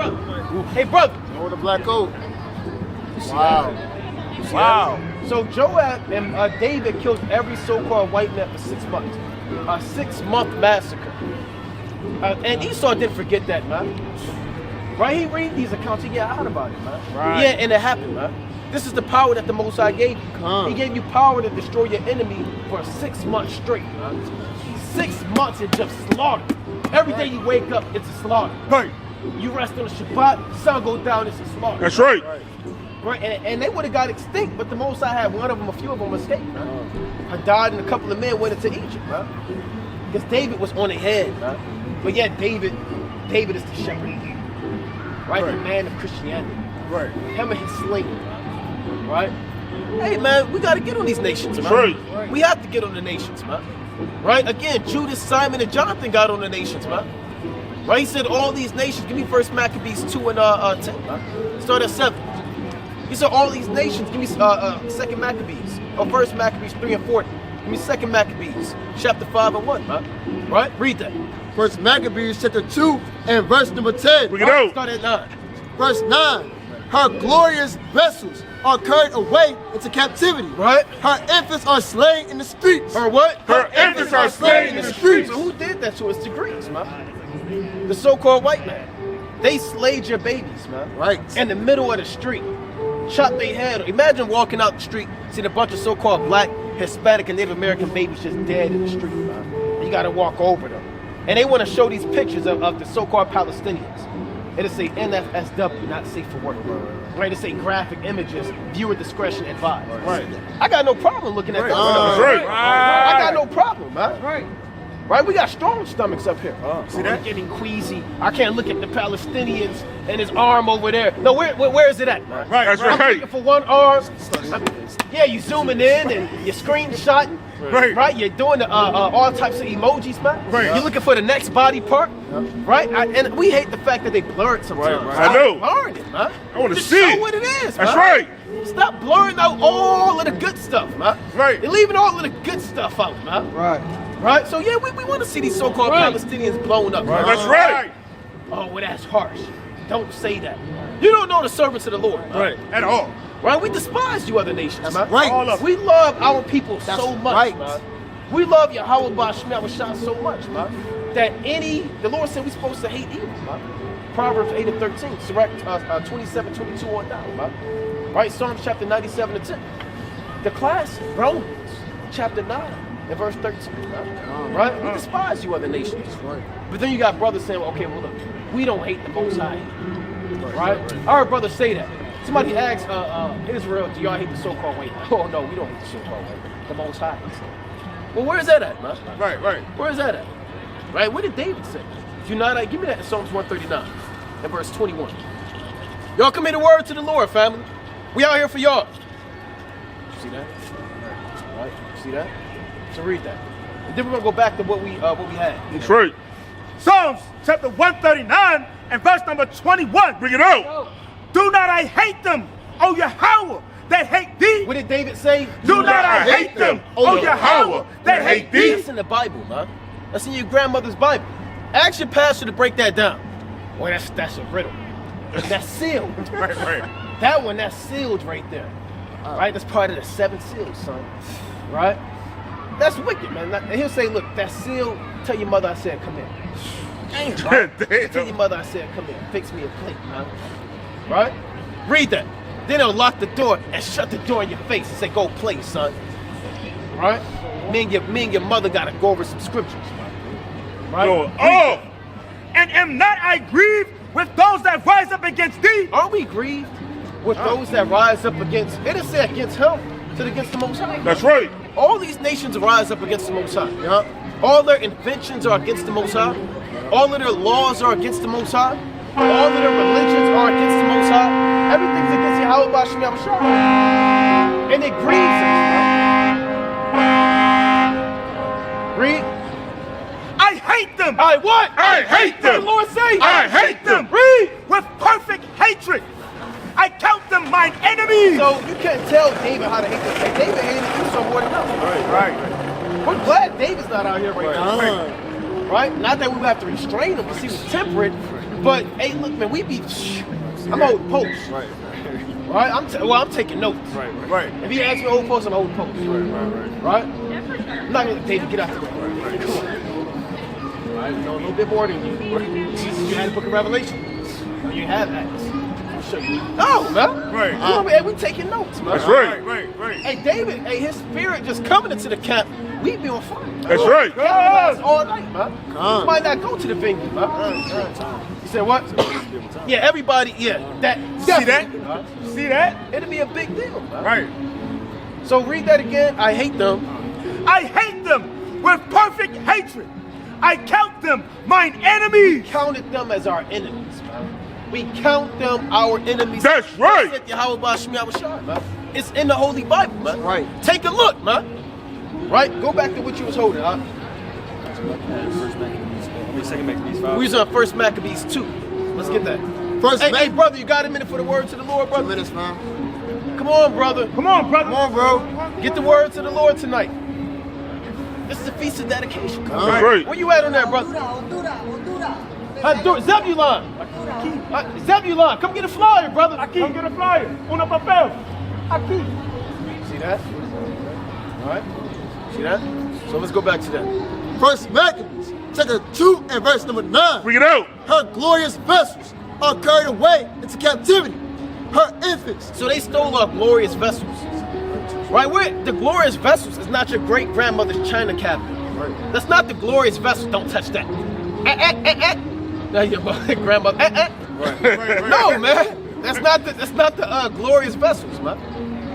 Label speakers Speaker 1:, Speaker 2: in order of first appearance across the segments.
Speaker 1: brother. Hey, brother.
Speaker 2: Oh, the black coat.
Speaker 1: Wow.
Speaker 2: Wow.
Speaker 1: So Joab and David killed every so-called white man for 6 months. A 6-month massacre. And Esau didn't forget that, man. Right? He read these accounts, he get hot about it, man.
Speaker 2: Right.
Speaker 1: Yeah, and it happened, man. This is the power that the Most High gave you. He gave you power to destroy your enemy for 6 months straight, man. 6 months of just slaughter. Every day you wake up, it's a slaughter.
Speaker 3: Right.
Speaker 1: You rest on the Shabbat, sun goes down, it's a slaughter.
Speaker 3: That's right.
Speaker 1: Right, and they would have got extinct, but the Most High had one of them, a few of them escaped, man. Hadad and a couple of men went into Egypt, man. Because David was on ahead, man. But yeah, David is the shepherd, right? The man of Christianity.
Speaker 3: Right.
Speaker 1: Him and his sling, man. Right? Hey, man, we got to get on these nations, man.
Speaker 3: Right.
Speaker 1: We have to get on the nations, man. Right? Again, Judas, Simon, and Jonathan got on the nations, man. Right? He said all these nations. Give me 1 Maccabees 2 and 10, man. Start at 7. He said all these nations. Give me 2 Maccabees. Or 1 Maccabees 3 and 4. Give me 2 Maccabees, chapter 5 and 1, man. Right? Read that.
Speaker 2: 1 Maccabees chapter 2 and verse number 10.
Speaker 3: Bring it out.
Speaker 1: Start at 9.
Speaker 2: Verse 9. Her glorious vessels are carried away into captivity.
Speaker 1: Right?
Speaker 2: Her infants are slain in the streets.
Speaker 1: Her what?
Speaker 3: Her infants are slain in the streets.
Speaker 1: So who did that to us? The Greeks, man. The so-called white man. They slayed your babies, man.
Speaker 2: Right.
Speaker 1: In the middle of the street. Chopped their head. Imagine walking out the street, seeing a bunch of so-called black, Hispanic, and Native American babies just dead in the street, man. You gotta walk over them. And they want to show these pictures of the so-called Palestinians. It'll say NFSW, not safe for work. Right? It'll say graphic images, viewer discretion advised.
Speaker 3: Right.
Speaker 1: I got no problem looking at that.
Speaker 3: That's right.
Speaker 1: I got no problem, man.
Speaker 2: Right.
Speaker 1: Right? We got strong stomachs up here.
Speaker 3: See that?
Speaker 1: I'm getting queasy. I can't look at the Palestinians and his arm over there. No, where is it at, man?
Speaker 3: Right. That's
Speaker 1: I'm
Speaker 3: right.
Speaker 1: looking for one arm. Yeah, you zooming in and you're screenshotting.
Speaker 3: Right.
Speaker 1: You're doing all types of emojis, man.
Speaker 3: Right.
Speaker 1: You're looking for the next body part. Right? And we hate the fact that they blur it sometimes.
Speaker 3: Right. I know.
Speaker 1: Stop blurring it, man.
Speaker 3: I want to
Speaker 1: Just
Speaker 3: see
Speaker 1: show
Speaker 3: it.
Speaker 1: what it is,
Speaker 3: That's
Speaker 1: man.
Speaker 3: right.
Speaker 1: Stop blurring out all of the good stuff, man.
Speaker 3: Right.
Speaker 1: You're leaving all of the good stuff out, man.
Speaker 2: Right.
Speaker 1: Right? So yeah, we want to see these so-called Palestinians blown up.
Speaker 3: Right. That's right.
Speaker 1: Oh, well, that's harsh. Don't say that. You don't know the servants of the Lord. Man.
Speaker 3: Right. At all.
Speaker 1: Right? We despise you other nations, man.
Speaker 2: right.
Speaker 3: All of
Speaker 1: We love our people so much,
Speaker 2: right.
Speaker 1: man. We love Yahweh Bashmel Shah so much, man. That the Lord said we're supposed to hate evil, man. Proverbs 8 and 13, Sirach 27, 22 on down, man. Right? Psalms chapter 97 and 10. The class, Romans chapter 9 and verse 13, man. Right? We despise you other nations.
Speaker 2: Right.
Speaker 1: But then you got brothers saying, okay, well, look, we don't hate the Most High. Right? I heard brothers say that. Somebody asked Israel, do y'all hate the so-called white man? Oh, no, we don't hate the so-called white man. The Most High. Well, where is that at, man?
Speaker 3: Right.
Speaker 1: Where is that at? Right? What did David say? Give me that in Psalms 139 and verse 21. Y'all commit a word to the Lord, family. We out here for y'all. See that? Right? See that? So read that. And then we're gonna go back to what we had.
Speaker 3: That's right.
Speaker 4: Psalms chapter 139 and verse number 21.
Speaker 3: Bring it out.
Speaker 4: Do not I hate them, O Yahweh, that hate thee.
Speaker 1: What did David say?
Speaker 4: Do not I hate them, O Yahweh, that hate thee.
Speaker 1: That's in the Bible, man. That's in your grandmother's Bible. Ask your pastor to break that down. Boy, that's a riddle. That's sealed.
Speaker 3: Right.
Speaker 1: That one, that's sealed right there. Right? That's part of the 7 seals, son. Right? That's wicked, man. And he'll say, look, that's sealed. Tell your mother I said come in. Damn, right? Tell your mother I said come in. Fix me a plate, man. Right? Read that. Then they'll lock the door and shut the door in your face and say, go play, son. Right? Me and your mother gotta go over some scriptures. Right?
Speaker 4: And am not I grieved with those that rise up against thee?
Speaker 1: Aren't we grieved with those that rise up against? It didn't say against him, it said against the Most High.
Speaker 3: That's right.
Speaker 1: All these nations rise up against the Most High. All their inventions are against the Most High. All of their laws are against the Most High. All of their religions are against the Most High. Everything's against Yahweh Bashim Yahushua. And it grieves us. Read.
Speaker 4: I hate them.
Speaker 1: I what?
Speaker 3: I hate them.
Speaker 1: What did the Lord say?
Speaker 3: I hate them.
Speaker 1: Read.
Speaker 4: With perfect hatred. I count them mine enemies.
Speaker 1: So you can't tell David how to hate them. Hey, David hated Esau more than us.
Speaker 3: Right.
Speaker 1: We're glad David's not out here right now. right? Not that we would have to restrain him because he was temperate, but hey, look, man, we be. I'm holding posts.
Speaker 3: Right.
Speaker 1: Right? I'm taking notes.
Speaker 3: Right.
Speaker 1: If he asks me to hold posts, I'm holding posts. Right? I'm not gonna David, get out the way. Come on. I know a little bit more than you. Jesus, you had the book of Revelation. No, you have Acts. I'll show you. No, man.
Speaker 3: Right.
Speaker 1: You know, man, we taking notes, man.
Speaker 3: That's right. Right.
Speaker 1: Hey, David, hey, his spirit just coming into the camp. We be on fire. Man.
Speaker 3: That's right.
Speaker 1: That's all night, man. You might not go to the vineyard, man. You said what? Yeah, everybody, that.
Speaker 3: See that? See that?
Speaker 1: It'll be a big deal, man.
Speaker 3: Right.
Speaker 1: So read that again. I hate them.
Speaker 4: I hate them with perfect hatred. I count them mine enemies.
Speaker 1: Counted them as our enemies, man. We count them our enemies.
Speaker 3: That's right.
Speaker 1: Man. It's in the Holy Bible, man.
Speaker 2: Right.
Speaker 1: Take a look, man. Right? Go back to what you was holding, huh? We was on 1 Maccabees 2. Let's get that. Hey, brother, you got a minute for the word to the Lord, brother?
Speaker 2: 2 minutes, man.
Speaker 1: Come on, brother.
Speaker 4: Come on, brother.
Speaker 2: Come on, bro.
Speaker 1: Get the word to the Lord tonight. This is the feast of dedication. Come on.
Speaker 3: That's right.
Speaker 1: Where you at on that, brother? Zebulon. Zebulon, come get a flyer, brother.
Speaker 4: Come get a flyer. Uno papel. Aquí.
Speaker 1: See that? All right. See that? So let's go back to that.
Speaker 2: 1 Maccabees, chapter 2 and verse number 9.
Speaker 3: Bring it out.
Speaker 2: Her glorious vessels are carried away into captivity. Her infants.
Speaker 1: So they stole our glorious vessels. Right? The glorious vessels is not your great grandmother's china cabinet.
Speaker 2: Right.
Speaker 1: That's not the glorious vessels. Don't touch that. Now your grandmother.
Speaker 3: Right.
Speaker 1: No, man. That's not the glorious vessels, man.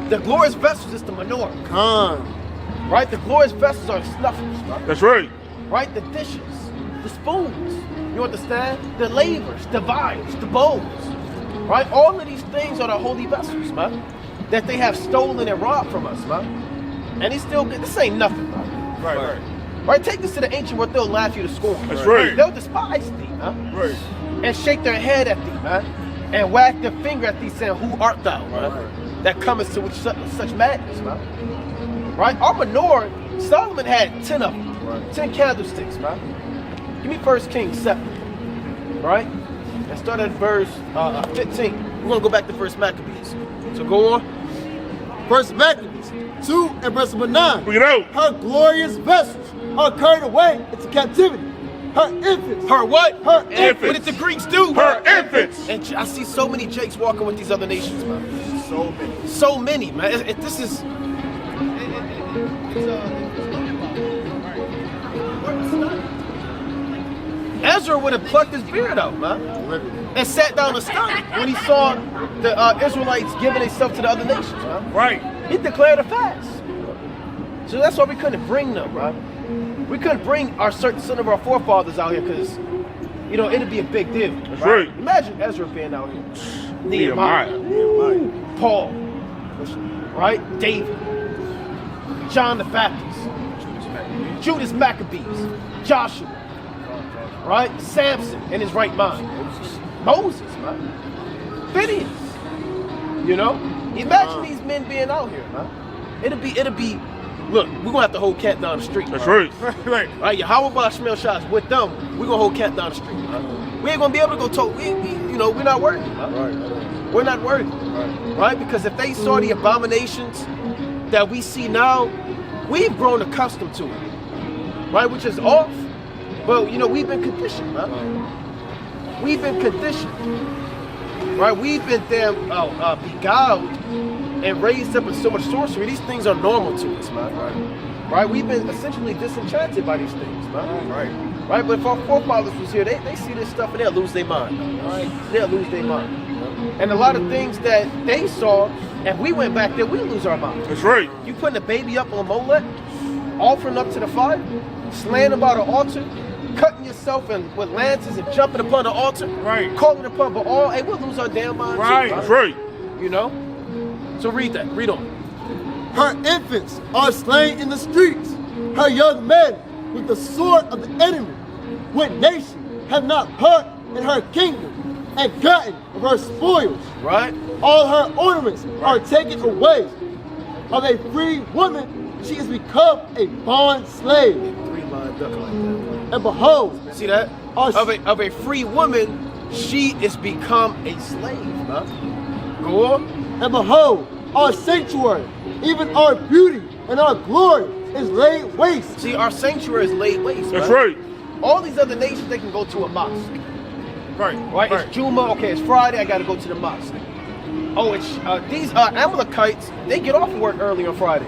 Speaker 1: The glorious vessels is the menorah. Right? The glorious vessels are the snuffers, right?
Speaker 3: That's right.
Speaker 1: Right? The dishes, the spoons. You understand? The lavers, the vials, the bowls. Right? All of these things are the holy vessels, man. That they have stolen and robbed from us, man. And they still get this ain't nothing, man.
Speaker 3: Right.
Speaker 1: Right? Take this to the ancient world, they'll laugh you to scorn.
Speaker 3: That's right.
Speaker 1: They'll despise thee, man.
Speaker 3: Right.
Speaker 1: And shake their head at thee, man. And wag their finger at thee, saying, who art thou, man? That cometh to such madness, man. Right? Our menorah, Solomon had 10 of them. 10 candlesticks, man. Give me 1 Kings 7. Right? And start at verse 15. We're going to go back to 1 Maccabees. So go on.
Speaker 2: 1 Maccabees 2 and verse number 9.
Speaker 3: Bring it out.
Speaker 2: Her glorious vessels are carried away into captivity. Her infants.
Speaker 1: Her what?
Speaker 2: Her
Speaker 3: infants.
Speaker 1: What did the Greeks do?
Speaker 3: Her infants.
Speaker 1: And I see so many Jakes walking with these other nations, man. So many, man. This is. Ezra would have plucked his beard out, man, and sat down and studied when he saw the Israelites giving themselves to the other nations, man.
Speaker 3: Right.
Speaker 1: He declared a fast. So that's why we couldn't bring them, right? We couldn't bring some of our forefathers out here because, you know, it'd be a big deal.
Speaker 3: That's right.
Speaker 1: Imagine Ezra being out here. Nehemiah. Paul. Right? David. John the Baptist. Judas Maccabees. Joshua. Right? Samson in his right mind. Moses, man. Phineas. You know? Imagine these men being out here, man. It'll be. Look, we're gonna have to hold camp down the street.
Speaker 3: That's
Speaker 1: right?
Speaker 3: Right.
Speaker 1: Right? Yahweh Shmel shots with them. We're gonna hold camp down the street. Right? We ain't gonna be able to go talk. We're not worthy. Right? We're not worthy. Right? Because if they saw the abominations that we see now, we've grown accustomed to it. Right? Which is off. But you know, we've been conditioned, man. We've been conditioned. Right? We've been beguiled and raised up in so much sorcery. These things are normal to us, man. Right? We've been essentially disenchanted by these things, man. Right? But if our forefathers was here, they see this stuff and they'll lose their mind. Right? They'll lose their mind. And a lot of things that they saw, and we went back there, we lose our mind.
Speaker 3: That's right.
Speaker 1: You putting a baby up on Molech, offering up to the fire, slaying about an altar, cutting yourself with lances and jumping upon the altar,
Speaker 3: Right.
Speaker 1: calling upon Baal, hey, we'll lose our damn mind.
Speaker 3: Right.
Speaker 1: Too,
Speaker 3: That's right.
Speaker 1: You know? So read that. Read on.
Speaker 2: Her infants are slain in the streets. Her young men with the sword of the enemy. What nation have not part in her kingdom and gotten of her spoils?
Speaker 1: Right?
Speaker 2: All her ornaments are taken away. Of a free woman, she has become a bond slave.
Speaker 1: 3 line duck like that.
Speaker 2: And behold,
Speaker 1: See that?
Speaker 2: Our-
Speaker 1: Of a free woman, she is become a slave, man. Go on.
Speaker 2: and behold, our sanctuary, even our beauty and our glory is laid waste.
Speaker 1: See, our sanctuary is laid waste.
Speaker 3: That's
Speaker 1: man.
Speaker 3: right.
Speaker 1: All these other nations, they can go to a mosque.
Speaker 3: Right.
Speaker 1: Right?
Speaker 3: Right.
Speaker 1: It's Juma. Okay, it's Friday. I got to go to the mosque. Oh, it's these Amalekites. They get off work early on Fridays.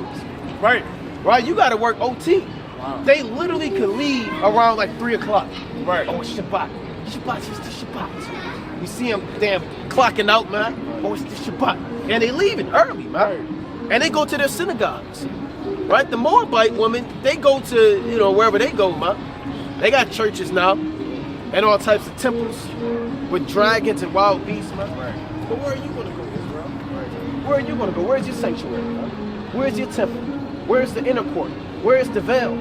Speaker 3: Right.
Speaker 1: Right? You got to work OT.
Speaker 3: Wow.
Speaker 1: They literally could leave around like 3 o'clock.
Speaker 3: Right.
Speaker 1: Oh, it's Shabbat. Shabbat, it's the Shabbat. You see them damn clocking out, man. Oh, it's the Shabbat. And they leaving early, man.
Speaker 3: Right.
Speaker 1: And they go to their synagogues. Right? The Moabite women, they go to, wherever they go, man. They got churches now. And all types of temples with dragons and wild beasts, man.
Speaker 3: Right.
Speaker 1: But where are you going to go, Israel? Where are you going to go? Where's your sanctuary, man? Where's your temple? Where's the inner court? Where's the veil?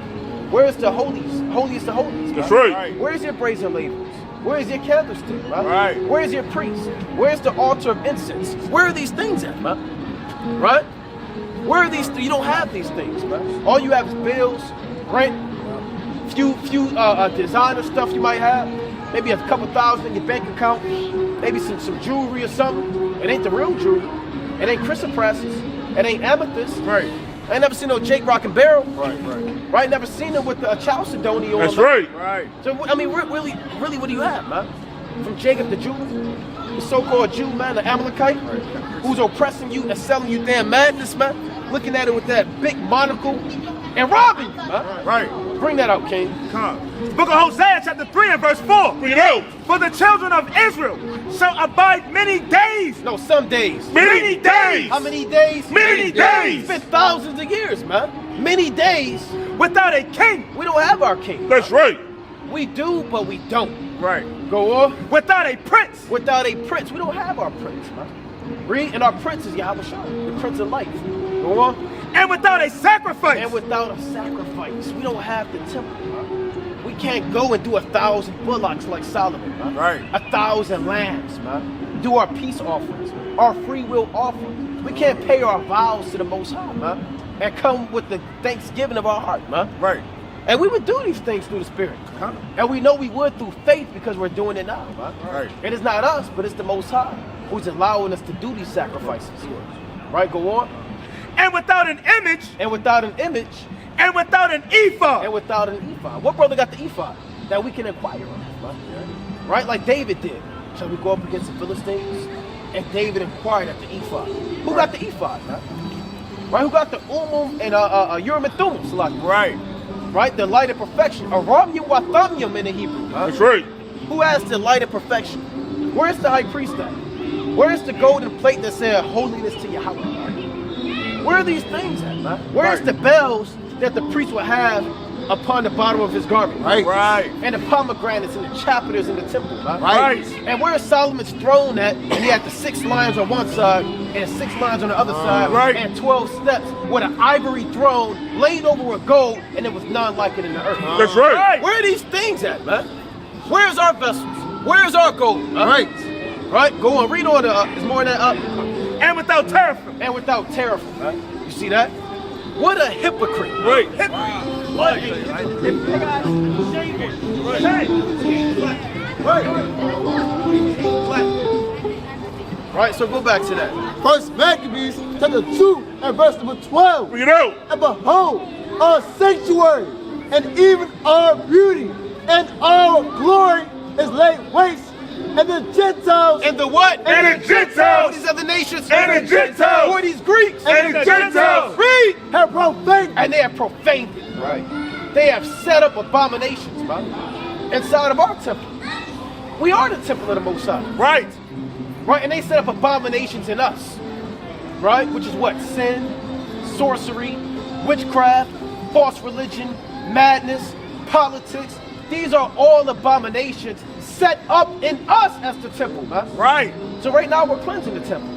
Speaker 1: Where's the holiest of holies?
Speaker 3: That's
Speaker 1: man?
Speaker 3: right.
Speaker 1: Where's your brazen labels? Where's your candlestick, man?
Speaker 3: Right.
Speaker 1: Where's your priest? Where's the altar of incense? Where are these things at, man? Right? Where are these? You don't have these things, man. All you have is bills, rent, few designer stuff you might have. Maybe a couple thousand in your bank account. Maybe some jewelry or something. It ain't the real jewelry. It ain't chrysoprases. It ain't amethyst.
Speaker 3: Right.
Speaker 1: I ain't never seen no Jake Rock and Barrel.
Speaker 3: Right. Right.
Speaker 1: Right? Never seen them with a Chalcedony on.
Speaker 3: That's
Speaker 1: them.
Speaker 3: right. Right.
Speaker 1: So I mean, really, what do you have, man? From Jacob the Jew, the so-called Jew, man, the Amalekite, who's oppressing you and selling you damn madness, man. Looking at it with that big monocle and robbing you, man.
Speaker 3: Right.
Speaker 1: Bring that out, King.
Speaker 4: Come on. The book of Hosea, chapter 3 and verse 4.
Speaker 3: Bring it out.
Speaker 4: For the children of Israel shall abide many days.
Speaker 1: No, some days.
Speaker 3: Many days.
Speaker 1: How many days?
Speaker 3: Many days.
Speaker 1: It's been thousands of years, man. Many days.
Speaker 4: Without a king.
Speaker 1: We don't have our king.
Speaker 3: That's right.
Speaker 1: We do, but we don't.
Speaker 3: Right.
Speaker 1: Go on.
Speaker 4: Without a prince.
Speaker 1: Without a prince, we don't have our prince, man. Read, and our prince is Yahweh Shai, the Prince of Life. Go on.
Speaker 4: And without a sacrifice.
Speaker 1: And without a sacrifice, we don't have the temple, man. We can't go and do 1,000 bullocks like Solomon, man.
Speaker 3: Right.
Speaker 1: 1,000 lambs, man. Do our peace offerings, our free will offerings. We can't pay our vows to the Most High, man. And come with the thanksgiving of our heart, man.
Speaker 3: Right.
Speaker 1: And we would do these things through the Spirit.
Speaker 3: Huh?
Speaker 1: And we know we would through faith because we're doing it now, man.
Speaker 3: Right.
Speaker 1: And it's not us, but it's the Most High who's allowing us to do these sacrifices. Right, go on.
Speaker 4: And without an image.
Speaker 1: And without an image.
Speaker 4: And without an ephod.
Speaker 1: And without an ephod. What brother got the ephod that we can inquire of? Man? Right, like David did. Shall we go up against the Philistines? And David inquired at the ephod. Who got the ephod, man? Right, who got the and Urim and Thummim, Salaki?
Speaker 3: Right.
Speaker 1: Right, the light of perfection. Aramyum wa Thummim in the Hebrew. Huh?
Speaker 3: That's right.
Speaker 1: Who has the light of perfection? Where's the high priest at? Where's the golden plate that said holiness to Yahweh? Man? Where are these things at, man? Where's the bells that the priest would have upon the bottom of his garment?
Speaker 3: Right. Right.
Speaker 1: And the pomegranates and the chapiters in the temple, man?
Speaker 3: Right.
Speaker 1: And where's Solomon's throne at? And he had the 6 lions on one side and 6 lions on the other side.
Speaker 3: Right.
Speaker 1: And 12 steps with an ivory throne laid over with gold, and there was none like it in the earth.
Speaker 3: That's right.
Speaker 1: Where are these things at, man? Where's our vessels? Where's our gold?
Speaker 2: Right.
Speaker 1: Right? Go on, read on there's more than that up.
Speaker 4: And without teraphim.
Speaker 1: And without teraphim, man. You see that? What a hypocrite.
Speaker 3: Right.
Speaker 1: What a hypocrite. Right, so go back to that.
Speaker 2: First Maccabees, chapter 2 and verse number 12.
Speaker 3: Bring it out.
Speaker 2: And behold, our sanctuary and even our beauty and our glory is laid waste. And the Gentiles
Speaker 1: And the what?
Speaker 3: And the Gentiles.
Speaker 1: These other nations.
Speaker 3: And the Gentiles.
Speaker 1: Who are these Greeks?
Speaker 3: And the Gentiles.
Speaker 1: Read.
Speaker 2: have profaned.
Speaker 1: And they have profaned it. Right. They have set up abominations, man, inside of our temple. We are the temple of the Most High.
Speaker 3: Right.
Speaker 1: Right? And they set up abominations in us. Right? Which is what? Sin, sorcery, witchcraft, false religion, madness, politics. These are all abominations set up in us as the temple, man.
Speaker 3: Right.
Speaker 1: So right now we're cleansing the temple.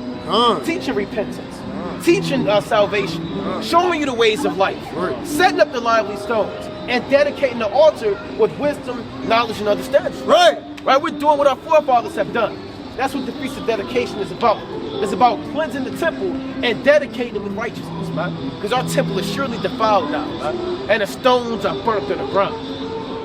Speaker 1: Teaching repentance. Teaching salvation. Showing you the ways of life. Setting up the lively stones. And dedicating the altar with wisdom, knowledge, and understanding.
Speaker 2: Right.
Speaker 1: Right? We're doing what our forefathers have done. That's what the Feast of Dedication is about. It's about cleansing the temple and dedicating it with righteousness, man. Because our temple is surely defiled now, man. And the stones are burnt to the ground.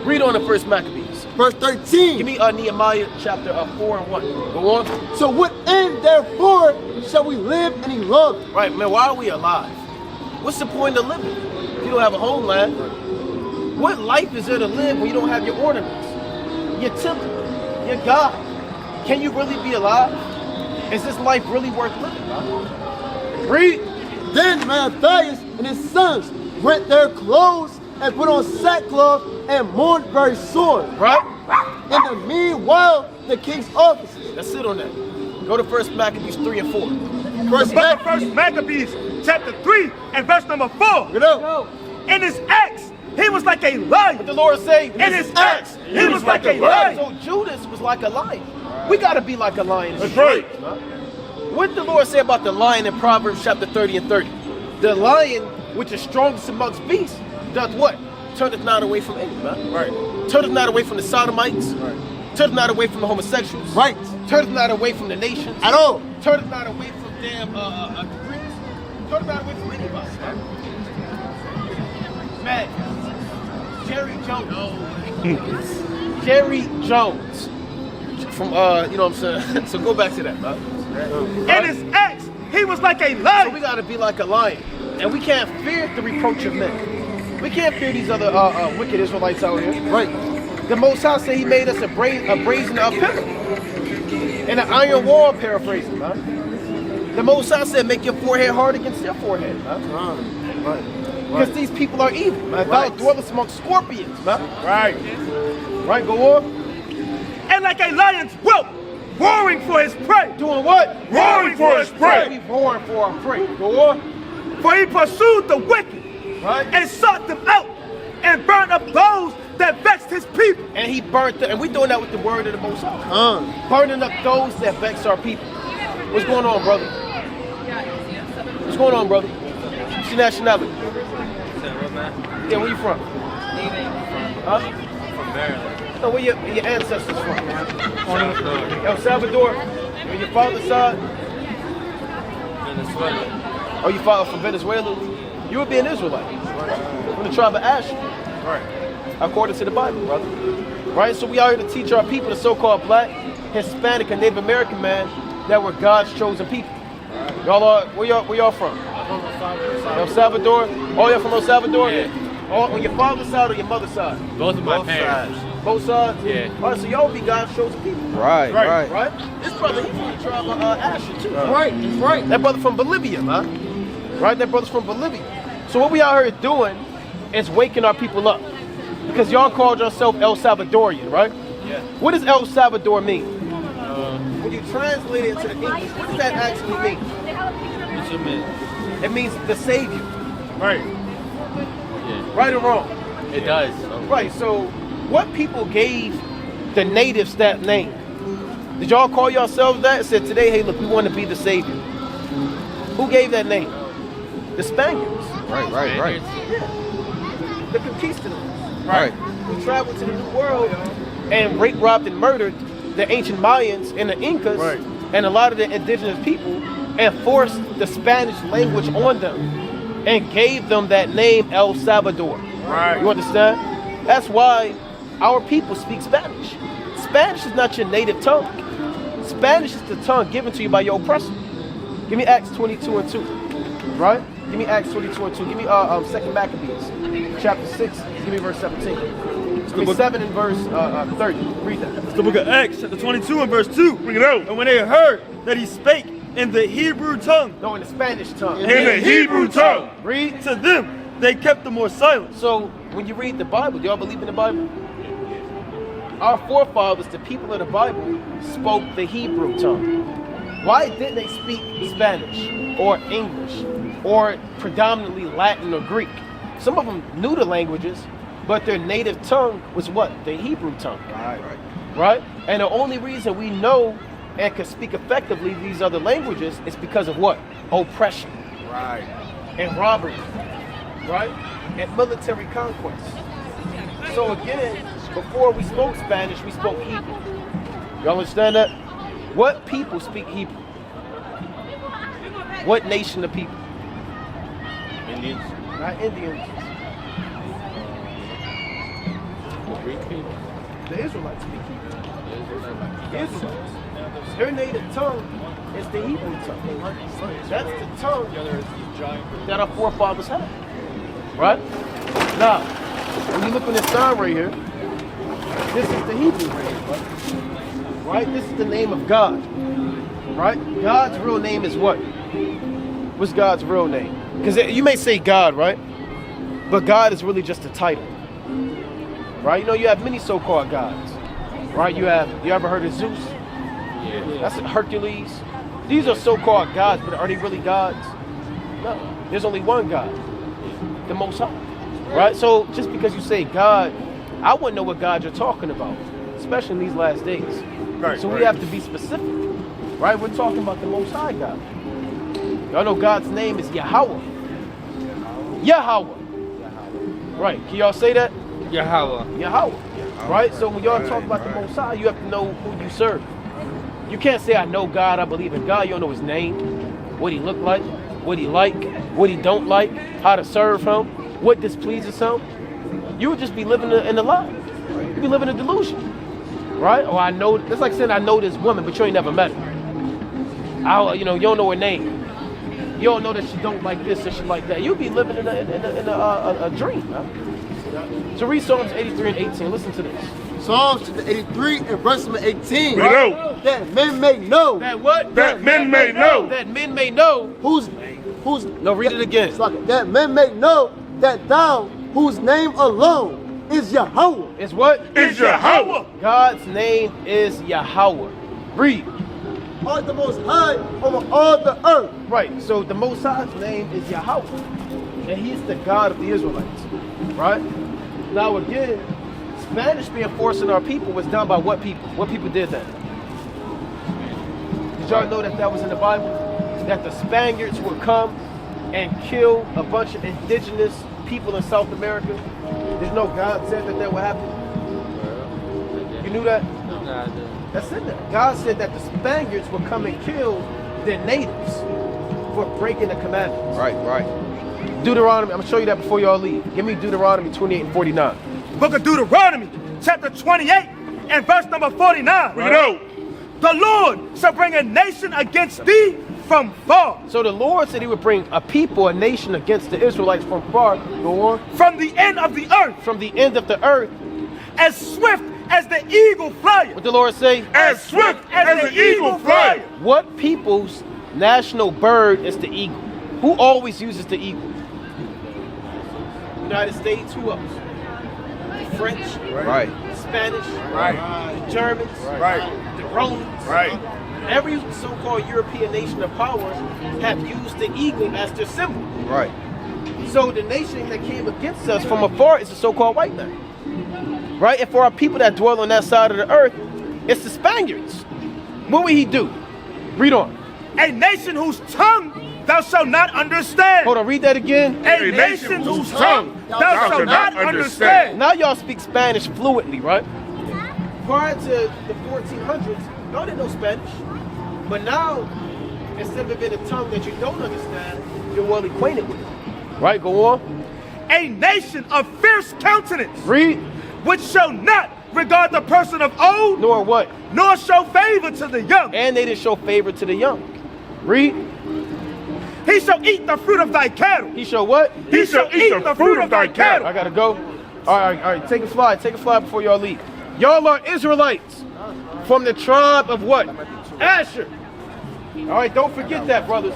Speaker 1: Read on the first Maccabees.
Speaker 2: Verse 13.
Speaker 1: Give me Nehemiah chapter 4 and 1. Go on.
Speaker 2: So what end therefore shall we live any longer?
Speaker 1: Right, man, why are we alive? What's the point of living if you don't have a homeland? What life is there to live when you don't have your ornaments, your temple, your God? Can you really be alive? Is this life really worth living? Huh? Read.
Speaker 2: Then Matthias and his sons rent their clothes and put on sackcloth and mourned very sore.
Speaker 1: Right?
Speaker 2: In the meanwhile, the king's officers.
Speaker 1: Let's sit on that. Go to first Maccabees 3 and 4.
Speaker 2: First
Speaker 4: First Maccabees chapter 3 and verse number 4.
Speaker 2: Get up.
Speaker 4: In his acts, he was like a lion.
Speaker 1: What the Lord say?
Speaker 4: In his acts, he was like a lion.
Speaker 1: So Judas was like a lion. We got to be like a lion.
Speaker 3: That's right.
Speaker 1: What did the Lord say about the lion in Proverbs chapter 30 and 30? The lion, which is strongest amongst beasts, doth what? Turneth not away from any, man.
Speaker 3: Right.
Speaker 1: Turneth not away from the sodomites.
Speaker 3: Right.
Speaker 1: Turneth not away from the homosexuals.
Speaker 2: Right.
Speaker 1: Turneth not away from the nations.
Speaker 2: At all.
Speaker 1: Turneth not away from damn the Greeks. Turneth not away from anybody, man. Jerry Jones. Jerry Jones. From you know what I'm saying? So go back to that, man.
Speaker 4: In his acts, he was like a
Speaker 1: So
Speaker 4: lion.
Speaker 1: we gotta be like a lion. And we can't fear the reproach of men. We can't fear these other wicked Israelites out here.
Speaker 2: Right.
Speaker 1: The Most High said he made us a brazen pillar. And an iron wall, paraphrasing, man. The Most High said make your forehead hard against their forehead, man.
Speaker 2: Right.
Speaker 1: Because these people are evil, man. Thou dwellest among scorpions, man.
Speaker 3: Right.
Speaker 1: Right, go on.
Speaker 4: And like a lion's whelp, roaring for his prey.
Speaker 1: Doing what?
Speaker 3: Roaring for his prey.
Speaker 1: We roaring for our prey. Go on.
Speaker 4: For he pursued the wicked
Speaker 1: Right.
Speaker 4: and sought them out and burned up those that vexed his people.
Speaker 1: And he burnt them. And we doing that with the word of the Most High. Burning up those that vex our people. What's going on, brother? What's going on, brother? What's your nationality? Yeah, where you from? Huh?
Speaker 5: From Maryland.
Speaker 1: No, where your ancestors from? El Salvador. On your father's side?
Speaker 5: Venezuela.
Speaker 1: Oh, you father from Venezuela? You would be an Israelite. From the tribe of Asher.
Speaker 3: Right.
Speaker 1: According to the Bible, brother. Right? So we are here to teach our people, the so-called black, Hispanic, and Native American man, that we're God's chosen people. Y'all are, where y'all from? El Salvador? Oh, you're from El Salvador?
Speaker 5: Yeah.
Speaker 1: On your father's side or your mother's side?
Speaker 5: Both of my parents.
Speaker 1: Both sides?
Speaker 5: Yeah.
Speaker 1: All right, so y'all be God's chosen people.
Speaker 2: Right.
Speaker 1: Right? This brother, he's from the tribe of Asher, too.
Speaker 2: Right. That's right.
Speaker 1: That brother from Bolivia, man. Right? That brother's from Bolivia. So what we out here doing is waking our people up. Because y'all called yourself El Salvadorian, right?
Speaker 5: Yeah.
Speaker 1: What does El Salvador mean? When you translate it into the English, what does that actually mean?
Speaker 5: What's your man?
Speaker 1: It means the Savior.
Speaker 3: Right.
Speaker 5: Yeah.
Speaker 1: Right or wrong?
Speaker 5: It does.
Speaker 1: Right, so what people gave the natives that name? Did y'all call yourselves that and said today, hey, look, we want to be the Savior? Who gave that name? The Spaniards.
Speaker 2: Right.
Speaker 1: The conquistadors.
Speaker 3: Right.
Speaker 1: Who traveled to the New World and raped, robbed, and murdered the ancient Mayans and the Incas
Speaker 3: Right.
Speaker 1: and a lot of the indigenous people and forced the Spanish language on them and gave them that name El Salvador.
Speaker 3: Right.
Speaker 1: You understand? That's why our people speak Spanish. Spanish is not your native tongue. Spanish is the tongue given to you by your oppressor. Give me Acts 22 and 2. Right? Give me Acts 22 and 2. Give me 2 Maccabees, chapter 6. Give me verse 17. Give me 7 and verse 30. Read that.
Speaker 6: It's the book of Acts, chapter 22 and verse 2.
Speaker 3: Bring it out.
Speaker 6: And when they heard that he spake in the Hebrew tongue,
Speaker 1: No, in the Spanish tongue.
Speaker 3: In the Hebrew tongue.
Speaker 1: Read.
Speaker 6: to them they kept the more silent.
Speaker 1: So, when you read the Bible, do y'all believe in the Bible? Our forefathers, the people of the Bible, spoke the Hebrew tongue. Why didn't they speak Spanish or English or predominantly Latin or Greek? Some of them knew the languages, but their native tongue was what? The Hebrew tongue. Right? And the only reason we know and can speak effectively these other languages is because of what? Oppression.
Speaker 3: Right.
Speaker 1: And robbery. Right? And military conquest. So again, before we spoke Spanish, we spoke Hebrew. Y'all understand that? What people speak Hebrew? What nation of people?
Speaker 5: Indians.
Speaker 1: Not Indians. the Israelites speak Hebrew. The Israelites. Their native tongue is the Hebrew tongue. That's the tongue that our forefathers had. Right? Now, when you look on this sign right here, this is the Hebrew right here, right? This is the name of God. Right? God's real name is what? What's God's real name? Because you may say God, right? But God is really just a title. Right? You know, you have many so-called gods. Right? You ever heard of Zeus?
Speaker 5: Yeah.
Speaker 1: That's Hercules. These are so-called gods, but are they really gods? No. There's only one God. The Most High. Right? So just because you say God, I wouldn't know what God you're talking about. Especially in these last days.
Speaker 3: Right,
Speaker 1: So
Speaker 3: right.
Speaker 1: we have to be specific. Right? We're talking about the Most High God. Y'all know God's name is Yahweh. Yahweh. Right. Can y'all say that?
Speaker 5: Yahweh.
Speaker 1: Yahweh. Right? So when y'all talk about the Most High, you have to know who you serve. You can't say, I know God, I believe in God. You don't know his name, what he look like, what he like, what he don't like, how to serve him, what displeases him. You would just be living in a lie. You'd be living in a delusion. Right? Or I know, it's like saying I know this woman, but you ain't never met her. You don't know her name. You don't know that she don't like this and she like that. You'd be living in a dream. Huh? So read Psalms 83 and 18. Listen to this.
Speaker 2: Psalms 83 and verse number 18.
Speaker 3: We know.
Speaker 2: That men may know.
Speaker 1: That what?
Speaker 3: That men may know.
Speaker 1: That men may know.
Speaker 2: Whose
Speaker 1: No, read it again.
Speaker 2: that men may know that thou, whose name alone is Yahweh,
Speaker 1: It's what?
Speaker 3: Is Yahweh.
Speaker 1: God's name is Yahweh. Read.
Speaker 2: art the most high over all the earth.
Speaker 1: Right. So the Most High's name is Yahweh. And he's the God of the Israelites. Right? Now again, Spanish being forced on our people was done by what people? What people did that? Did y'all know that was in the Bible? That the Spaniards would come and kill a bunch of indigenous people in South America? Did you know God said that would happen? You knew that? That's in there. God said that the Spaniards would come and kill their natives for breaking the commandments.
Speaker 6: Right.
Speaker 1: Deuteronomy, I'm going to show you that before y'all leave. Give me Deuteronomy 28 and 49.
Speaker 4: Book of Deuteronomy, chapter 28 and verse number 49.
Speaker 3: We know.
Speaker 4: The Lord shall bring a nation against thee from far.
Speaker 1: So the Lord said he would bring a people, a nation against the Israelites from far. Go on.
Speaker 4: From the end of the earth.
Speaker 1: From the end of the earth.
Speaker 4: As swift as the eagle flieth.
Speaker 1: What the Lord say?
Speaker 3: As swift as the eagle flieth.
Speaker 1: What people's national bird is the eagle? Who always uses the eagle? United States, who else? The French,
Speaker 6: Right.
Speaker 1: Spanish,
Speaker 3: Right.
Speaker 1: the Germans,
Speaker 3: Right.
Speaker 1: the Romans.
Speaker 3: Right.
Speaker 1: Every so-called European nation of power have used the eagle as their symbol.
Speaker 6: Right.
Speaker 1: So the nation that came against us from afar is the so-called white man. Right? And for our people that dwell on that side of the earth, it's the Spaniards. What would he do? Read on.
Speaker 4: A nation whose tongue thou shalt not understand.
Speaker 1: Hold on, read that again.
Speaker 4: A nation whose tongue thou shalt not understand.
Speaker 1: Now y'all speak Spanish fluently, right? Prior to the 1400s, y'all didn't know Spanish. But now, instead of being a tongue that you don't understand, you're well acquainted with it. Right, go on.
Speaker 4: A nation of fierce countenance,
Speaker 1: Read.
Speaker 4: which shall not regard the person of old,
Speaker 1: Nor what?
Speaker 4: nor show favor to the young.
Speaker 1: And they didn't show favor to the young. Read.
Speaker 4: He shall eat the fruit of thy cattle.
Speaker 1: He showed what?
Speaker 3: He shall eat the fruit of thy cattle.
Speaker 1: I gotta go. All right. Take a fly before y'all leave. Y'all are Israelites from the tribe of what? Asher. All right, don't forget that, brothers.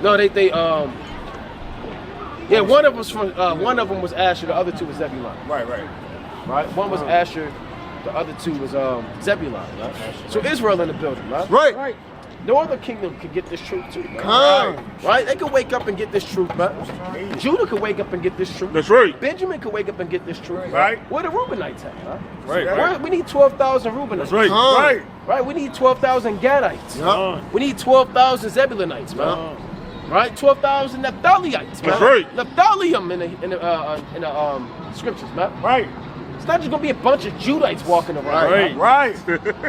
Speaker 1: No, yeah, one of them was Asher, the other two was Zebulon.
Speaker 3: Right.
Speaker 1: Right? One was Asher, the other two was Zebulon, right? So Israel in the building, right?
Speaker 2: Right.
Speaker 1: No other kingdom could get this truth too, man.
Speaker 2: Come.
Speaker 1: Right? They could wake up and get this truth, man. Judah could wake up and get this truth.
Speaker 3: That's right.
Speaker 1: Benjamin could wake up and get this truth.
Speaker 3: Right.
Speaker 1: Where the Reubenites at, man?
Speaker 3: Right.
Speaker 1: We need 12,000 Reubenites.
Speaker 3: That's right.
Speaker 2: Come.
Speaker 3: Right.
Speaker 1: Right? We need 12,000 Gadites.
Speaker 2: Yeah.
Speaker 1: We need 12,000 Zebulonites, man. Right? 12,000 Naphtaliites, man.
Speaker 3: That's right.
Speaker 1: Naphtalium in the scriptures, man.
Speaker 3: Right.
Speaker 1: It's not just gonna be a bunch of Judites walking around.
Speaker 3: Right.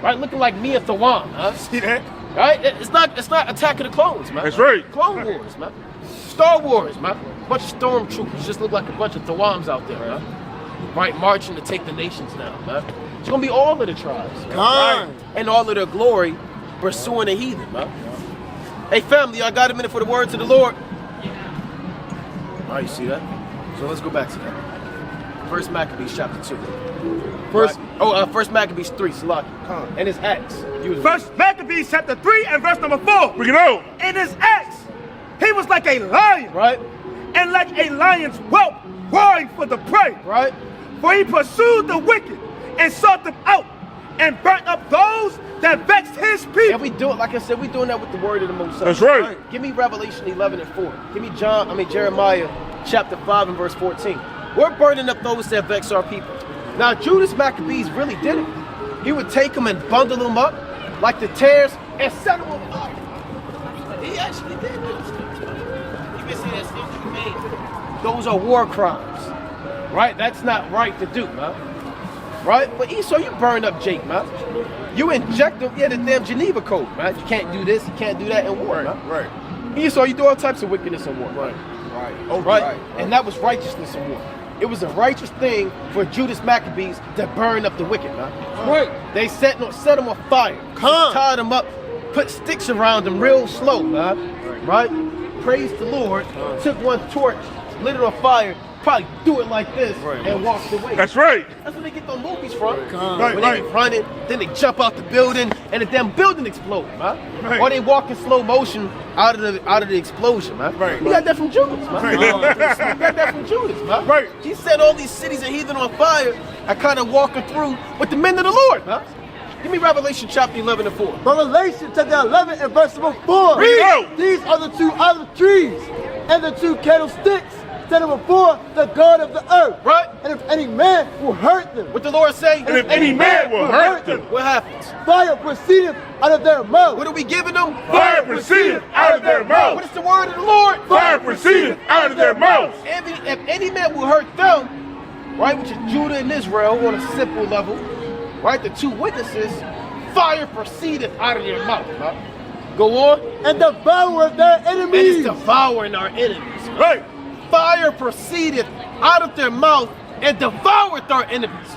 Speaker 1: Right? Looking like Mia Thawan, huh?
Speaker 3: See that?
Speaker 1: Right? It's not Attack of the Clones, man.
Speaker 3: That's right.
Speaker 1: Clone Wars, man. Star Wars, man. Bunch of stormtroopers just look like a bunch of Thawams out there, man. Right, marching to take the nations down, man. It's gonna be all of the tribes, man.
Speaker 2: Con.
Speaker 1: Right? And all of their glory pursuing the heathen, man. Hey, family, y'all got a minute for the words of the Lord? All right, you see that? So let's go back to that. First Maccabees chapter 2. First Maccabees 3, Salaki. And it's Acts.
Speaker 4: First Maccabees chapter 3 and verse number 4.
Speaker 3: Bring it out.
Speaker 4: In his acts, he was like a lion,
Speaker 1: Right?
Speaker 4: and like a lion's whelp, roaring for the prey.
Speaker 1: Right?
Speaker 4: For he pursued the wicked and sought them out, and burnt up those that vexed his people.
Speaker 1: And we do it, like I said, we doing that with the word of the Most High.
Speaker 3: That's right.
Speaker 1: Give me Revelation 11 and 4. Give me Jeremiah chapter 5 and verse 14. We're burning up those that vex our people. Now, Judas Maccabees really did it. He would take them and bundle them up like the tares and set them on fire. He actually did those things. You can see that's inhumane. Those are war crimes, right? That's not right to do, man. Right? But Esau, you burned up Jake, man. You inject them, the damn Geneva Code, man. You can't do this, you can't do that in war, man.
Speaker 3: Right.
Speaker 1: Esau, you do all types of wickedness in war.
Speaker 3: Right.
Speaker 1: Right? And that was righteousness in war. It was a righteous thing for Judas Maccabees to burn up the wicked, man.
Speaker 2: Right.
Speaker 1: They set them on fire, tied them up, put sticks around them real slow, man. Right? Praise the Lord. Took one torch, lit it on fire, probably do it like this and walked away.
Speaker 3: That's right.
Speaker 1: That's where they get those movies from.
Speaker 3: Right,
Speaker 1: When they be running, then they jump out the building and the damn building explodes, man.
Speaker 3: Right.
Speaker 1: Or they walk in slow motion out of the explosion, man.
Speaker 3: Right.
Speaker 1: We got that from Judas, man.
Speaker 3: Right.
Speaker 1: We got that from Judas, man.
Speaker 3: Right.
Speaker 1: He set all these cities and heathen on fire. I kind of walking through with the men of the Lord, man. Give me Revelation chapter 11 and 4.
Speaker 2: Revelation chapter 11 and verse number 4.
Speaker 3: Read out.
Speaker 2: These are the 2 olive trees and the 2 candlesticks set before the God of the earth.
Speaker 1: Right?
Speaker 2: And if any man will hurt them,
Speaker 1: What the Lord say?
Speaker 3: And if any man will hurt them,
Speaker 1: What happens?
Speaker 2: fire proceedeth out of their mouth.
Speaker 1: What are we giving them?
Speaker 3: fire proceedeth out of their
Speaker 1: What
Speaker 3: mouths.
Speaker 1: is the word of the Lord?
Speaker 3: Fire proceedeth out of their mouths.
Speaker 1: If any man will hurt them, right, which is Judah and Israel on a simple level, right, the 2 witnesses, fire proceedeth out of their mouth. Right? Go on.
Speaker 2: And devour their
Speaker 1: And
Speaker 2: enemies.
Speaker 1: it's devouring our enemies.
Speaker 3: Right.
Speaker 1: Fire proceedeth out of their mouth and devoureth our enemies.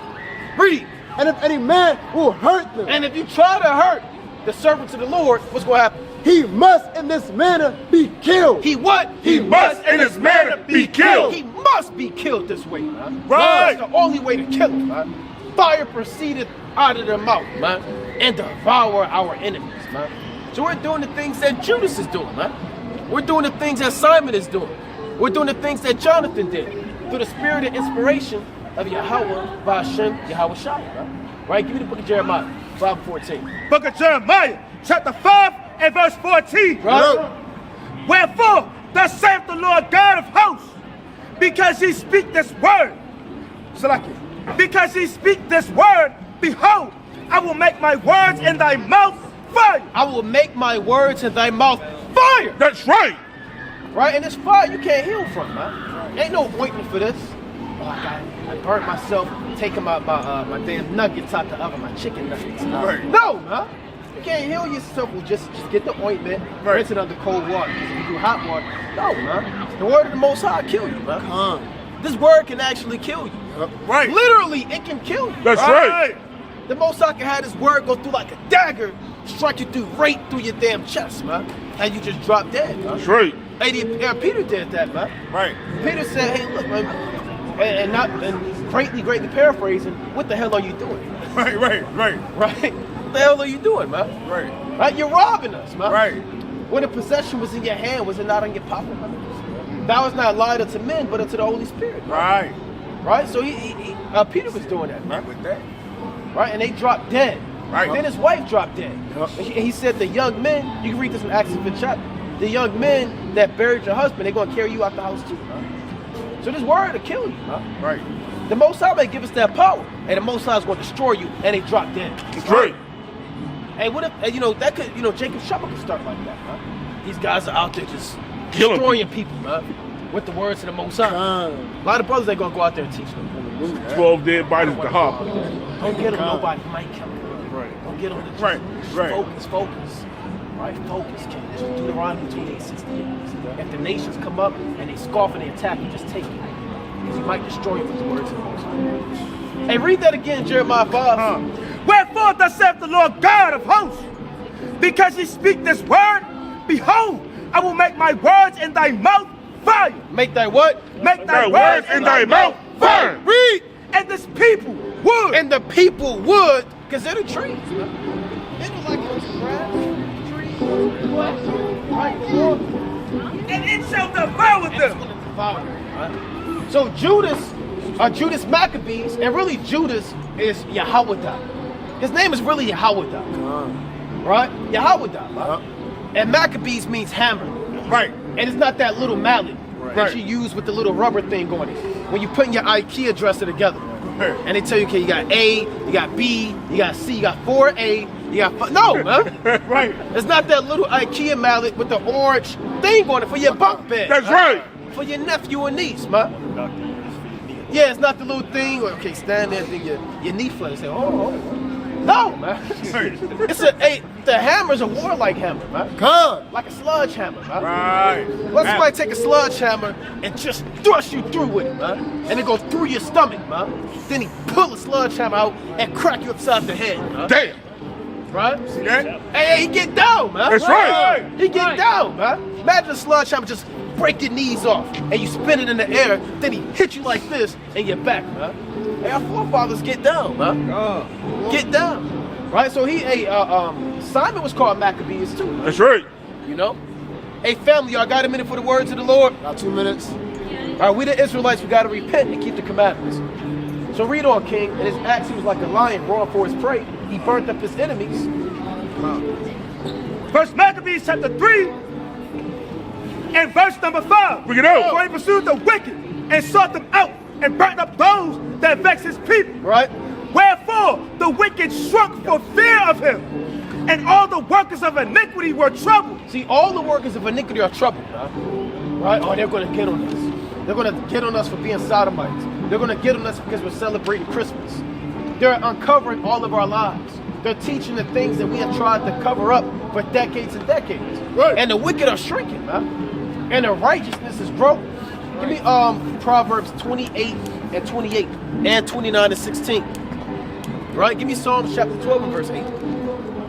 Speaker 1: Read.
Speaker 2: And if any man will hurt them,
Speaker 1: And if you try to hurt the servants of the Lord, what's going to happen?
Speaker 2: he must in this manner be killed.
Speaker 1: He what?
Speaker 3: He must in his manner be killed.
Speaker 1: He must be killed this way, man.
Speaker 3: Right.
Speaker 1: That's the only way to kill him, man. Fire proceedeth out of their mouth, man, and devour our enemies, man. So we're doing the things that Judas is doing, man. We're doing the things that Simon is doing. We're doing the things that Jonathan did through the spirit and inspiration of Yahweh, Ba'ashem, Yahweh Shai, man. Right? Give me the book of Jeremiah, 5:14.
Speaker 4: Book of Jeremiah, chapter 5 and verse 14.
Speaker 1: Right?
Speaker 4: Wherefore, thus saith the Lord God of hosts, because ye speak this word, Salaki, because ye speak this word, behold, I will make my words in thy mouth fire.
Speaker 1: I will make my words in thy mouth fire.
Speaker 3: That's right.
Speaker 1: Right? And this fire you can't heal from, man. Ain't no ointment for this. Oh, I burnt myself taking my damn nuggets out the oven, my chicken nuggets.
Speaker 3: Right.
Speaker 1: No, man. You can't heal yourself with just get the ointment, rinse it under cold water. If you do hot water, no, man. The word of the Most High kill you, man. This word can actually kill you.
Speaker 3: Right.
Speaker 1: Literally, it can kill you.
Speaker 3: That's right.
Speaker 1: The Most High can have this word go through like a dagger, strike you through right through your damn chest, man. And you just drop dead, man.
Speaker 3: That's right.
Speaker 1: Hey, Peter did that, man.
Speaker 3: Right.
Speaker 1: Peter said, hey, look, man, and greatly paraphrasing, what the hell are you doing?
Speaker 3: Right.
Speaker 1: Right? What the hell are you doing, man?
Speaker 3: Right.
Speaker 1: You're robbing us, man.
Speaker 3: Right.
Speaker 1: When the possession was in your hand, was it not in your pocket, man? That was not lied unto men, but unto the Holy Spirit.
Speaker 3: Right.
Speaker 1: Right? So Peter was doing that, man.
Speaker 3: With that.
Speaker 1: Right? And they dropped dead.
Speaker 3: Right.
Speaker 1: Then his wife dropped dead. And he said the young men, you can read this in Acts 5th chapter, the young men that buried your husband, they're going to carry you out the house too, man. So this word will kill you, man.
Speaker 3: Right.
Speaker 1: The Most High may give us that power, and the Most High is going to destroy you, and they drop dead.
Speaker 3: That's right.
Speaker 1: Hey, what if, that could, Jacob Shepard could start like that, man. These guys are out there just
Speaker 3: Killing
Speaker 1: destroying people, man, with the words of the Most High. A lot of brothers ain't going to go out there and teach them.
Speaker 3: 12 dead bodies at the harbor.
Speaker 1: Don't get them nobody, might kill them.
Speaker 3: Right.
Speaker 1: Don't get them.
Speaker 3: Right.
Speaker 1: Focus. Right? Focus, King. This is Deuteronomy 28:16. If the nations come up and they scoff and they attack you, just take it. Because you might destroy it with the words of the Most High. Hey, read that again, Jeremiah 5.
Speaker 4: Wherefore thus saith the Lord God of hosts, because ye speak this word, behold, I will make my words in thy mouth fire.
Speaker 1: Make thy what?
Speaker 4: Make
Speaker 3: Thy words in thy mouth fire.
Speaker 1: Read.
Speaker 4: And this people would.
Speaker 1: And the people would consider trees. They don't like it as grass, trees, what? Right?
Speaker 4: And it shall devour
Speaker 1: It's
Speaker 4: them.
Speaker 1: going to devour them, right? So Judas Maccabees, and really Judas is Yahweh. His name is really Yahweh, right? Yahweh, right? And Maccabees means hammer.
Speaker 3: Right.
Speaker 1: And it's not that little mallet that
Speaker 3: Right.
Speaker 1: you use with the little rubber thing on it. When you put your IKEA dresser together. And they tell you, okay, you got A, you got B, you got C, you got 4A, you got no, man.
Speaker 3: Right.
Speaker 1: It's not that little IKEA mallet with the orange thing on it for your bunk bed.
Speaker 3: That's right.
Speaker 1: For your nephew or niece, man. Yeah, it's not the little thing. Okay, stand there, then your knee flares. Say, oh. No, man. It's the hammer's a warlike hammer, man.
Speaker 2: God.
Speaker 1: Like a sludge hammer, man.
Speaker 3: Right.
Speaker 1: Let somebody take a sludge hammer and just thrust you through with it, man. And it go through your stomach, man. Then he pull a sludge hammer out and crack you upside the head, man.
Speaker 3: Damn.
Speaker 1: Right?
Speaker 3: See that?
Speaker 1: Hey, he get down, man.
Speaker 3: That's right.
Speaker 1: He get down, man. Imagine a sludge hammer just break your knees off and you spin it in the air, then he hit you like this and you're back, man. Hey, our forefathers get down, man. Get down. Right? So Simon was called Maccabees too, man.
Speaker 3: That's right.
Speaker 1: You know? Hey, family, y'all got a minute for the words of the Lord?
Speaker 2: About 2 minutes.
Speaker 1: All right, we the Israelites, we got to repent and keep the commandments. So read on, King. In his acts, he was like a lion roaring for his prey. He burnt up his enemies.
Speaker 4: First Maccabees chapter 3 and verse number 5.
Speaker 3: Bring it out.
Speaker 4: For he pursued the wicked and sought them out and burnt up those that vex his people.
Speaker 1: Right?
Speaker 4: Wherefore the wicked shrunk for fear of him, and all the workers of iniquity were troubled.
Speaker 1: See, all the workers of iniquity are troubled, man. Right? Oh, they're going to get on us. They're going to get on us for being sodomites. They're going to get on us because we're celebrating Christmas. They're uncovering all of our lives. They're teaching the things that we have tried to cover up for decades and decades.
Speaker 3: Right.
Speaker 1: And the wicked are shrinking, man. And the righteousness is growing. Give me Proverbs 28 and 28 and 29 and 16. Right? Give me Psalms chapter 12 and verse 8.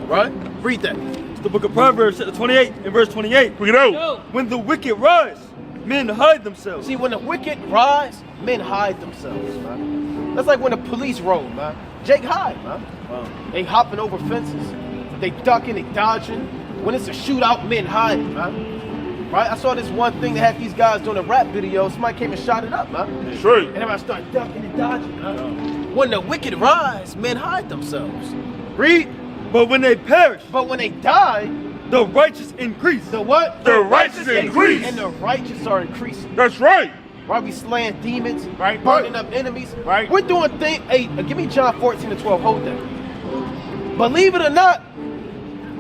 Speaker 1: Right? Read that.
Speaker 6: It's the book of Proverbs, chapter 28 and verse 28.
Speaker 3: Bring it out.
Speaker 6: When the wicked rise, men hide themselves.
Speaker 1: See, when the wicked rise, men hide themselves, man. That's like when the police roll, man. Jake hide, man. They hopping over fences. They ducking, they dodging. When it's a shootout, men hide, man. Right? I saw this one thing that had these guys doing a rap video. Somebody came and shot it up, man.
Speaker 3: That's right.
Speaker 1: And everybody started ducking and dodging, man. When the wicked rise, men hide themselves. Read.
Speaker 6: But when they perish,
Speaker 1: But when they die,
Speaker 6: the righteous increase.
Speaker 1: the what?
Speaker 3: The righteous increase.
Speaker 1: And the righteous are increasing.
Speaker 3: That's right.
Speaker 1: Right? We slaying demons,
Speaker 3: Right.
Speaker 1: burning up enemies.
Speaker 3: Right.
Speaker 1: We're doing things. Hey, give me John 14 and 12. Hold that. Believe it or not,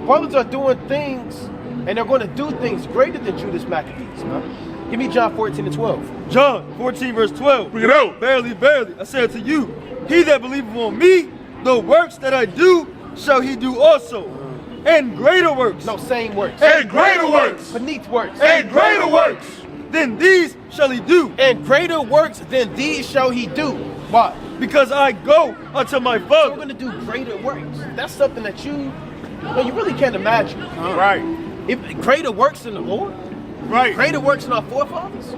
Speaker 1: brothers are doing things, and they're going to do things greater than Judas Maccabees, man. Give me John 14 and 12.
Speaker 6: John 14 verse 12.
Speaker 3: Bring it out.
Speaker 6: Verily, verily, I say unto you, he that believeth on me, the works that I do, shall he do also. And greater works.
Speaker 1: No, same works.
Speaker 3: And greater works.
Speaker 1: Beneath works.
Speaker 3: And greater works.
Speaker 6: Then these shall he do,
Speaker 1: And greater works than these shall he do. Why?
Speaker 6: because I go unto my
Speaker 1: So we're
Speaker 6: Father.
Speaker 1: going to do greater works. That's something that you really can't imagine.
Speaker 3: Right.
Speaker 1: If greater works than the Lord,
Speaker 3: Right.
Speaker 1: greater works than our forefathers,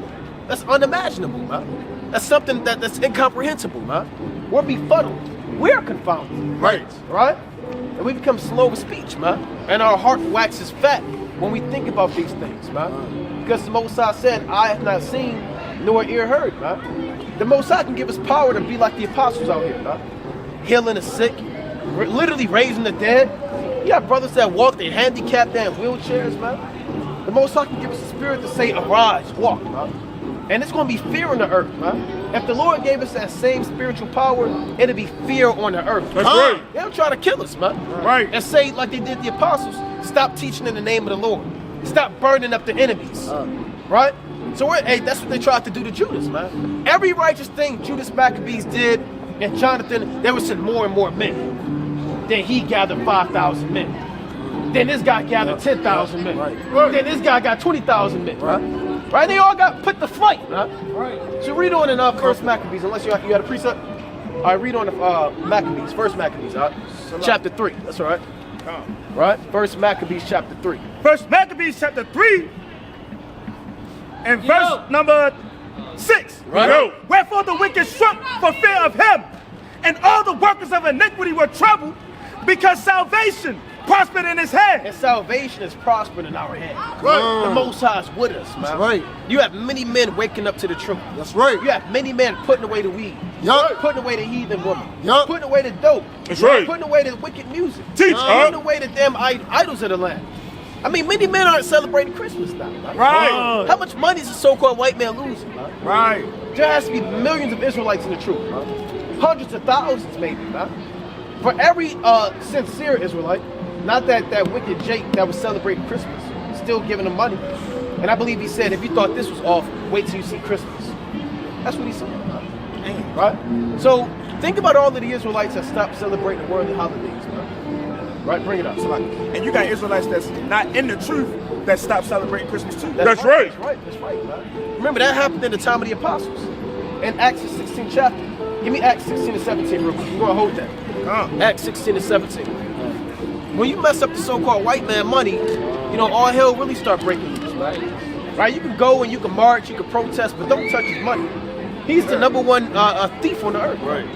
Speaker 1: that's unimaginable, man. That's something that's incomprehensible, man. We're befuddled. We're confounded.
Speaker 3: Right.
Speaker 1: Right? And we become slow of speech, man. And our heart waxes fat when we think about these things, man. Because the Most High said, I have not seen nor ear heard, man. The Most High can give us power to be like the apostles out here, man. Healing the sick, literally raising the dead. You got brothers that walk, they're handicapped, they're in wheelchairs, man. The Most High can give us a spirit to say, arise, walk, man. And it's going to be fear on the earth, man. If the Lord gave us that same spiritual power, it'll be fear on the earth.
Speaker 3: That's right.
Speaker 1: They'll try to kill us, man.
Speaker 3: Right.
Speaker 1: And say, like they did the apostles, stop teaching in the name of the Lord. Stop burning up the enemies. Right? So that's what they tried to do to Judas, man. Every righteous thing Judas Maccabees did and Jonathan, there was some more and more men. Then he gathered 5,000 men. Then this guy gathered 10,000 men.
Speaker 2: Right.
Speaker 1: Then this guy got 20,000 men. Right? They all got put to flight. Right. So read on in First Maccabees, unless you had a precept. All right, read on the Maccabees, First Maccabees, chapter 3. That's all right. Right? First Maccabees, chapter 3.
Speaker 4: First Maccabees chapter 3 and verse number 6.
Speaker 1: Right.
Speaker 4: Wherefore the wicked shrunk for fear of him, and all the workers of iniquity were troubled, because salvation prospered in his hand.
Speaker 1: And salvation is prospering in our hand.
Speaker 2: Right.
Speaker 1: The Most High is with us, man.
Speaker 2: That's right.
Speaker 1: You have many men waking up to the truth.
Speaker 2: That's right.
Speaker 1: You have many men putting away the weed.
Speaker 2: Yup.
Speaker 1: Putting away the heathen woman.
Speaker 2: Yup.
Speaker 1: Putting away the dope.
Speaker 3: That's right.
Speaker 1: Putting away the wicked music.
Speaker 3: Teach,
Speaker 1: Putting away the damn idols of the land. I mean, many men aren't celebrating Christmas now.
Speaker 4: Right.
Speaker 1: How much money is a so-called white man losing? Man?
Speaker 4: Right.
Speaker 1: There has to be millions of Israelites in the truth. Man. Hundreds of thousands, maybe. Man. For every sincere Israelite, not that wicked Jake that was celebrating Christmas, still giving them money. And I believe he said, if you thought this was off, wait till you see Christmas. That's what he said. Man. Right? So think about all of the Israelites that stopped celebrating the worldly holidays. Man. Right? Bring it up.
Speaker 4: And you got Israelites that's not in the truth that stop celebrating Christmas too.
Speaker 3: That's right.
Speaker 1: That's right, man. Remember, that happened in the time of the apostles. In Acts 16 chapter. Give me Acts 16 and 17 real quick. We're going to hold that. Acts 16 and 17. When you mess up the so-called white man money, you know, all hell really start breaking loose, right? You can go and you can march, you can protest, but don't touch his money. He's the number one thief on the earth.
Speaker 2: Right.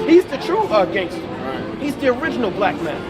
Speaker 1: He's the true gangster. Right. He's the original black man.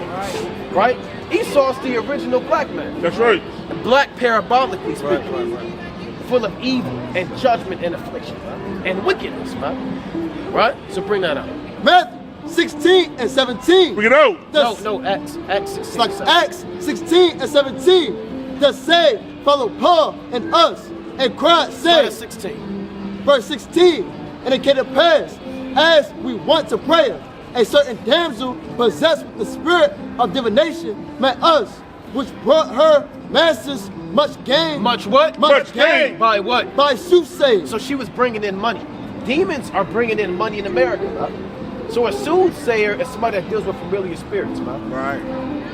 Speaker 1: Right? Esau's the original black man.
Speaker 3: That's right.
Speaker 1: The black parabolically speaking. Full of evil and judgment and affliction, and wickedness, man. Right? So bring that out.
Speaker 2: Matthew 16 and 17.
Speaker 3: Bring it out.
Speaker 1: No, Acts 16.
Speaker 2: It's like Acts 16 and 17. The same followed Paul and us and cried, saying,
Speaker 1: 16.
Speaker 2: verse 16, and it came to pass, as we went to prayer, a certain damsel possessed with the spirit of divination met us, which brought her masters much gain.
Speaker 1: Much what?
Speaker 3: Much gain.
Speaker 1: By what?
Speaker 2: By soothsaying.
Speaker 1: So she was bringing in money. Demons are bringing in money in America, man. So a soothsayer is somebody that deals with familiar spirits, man.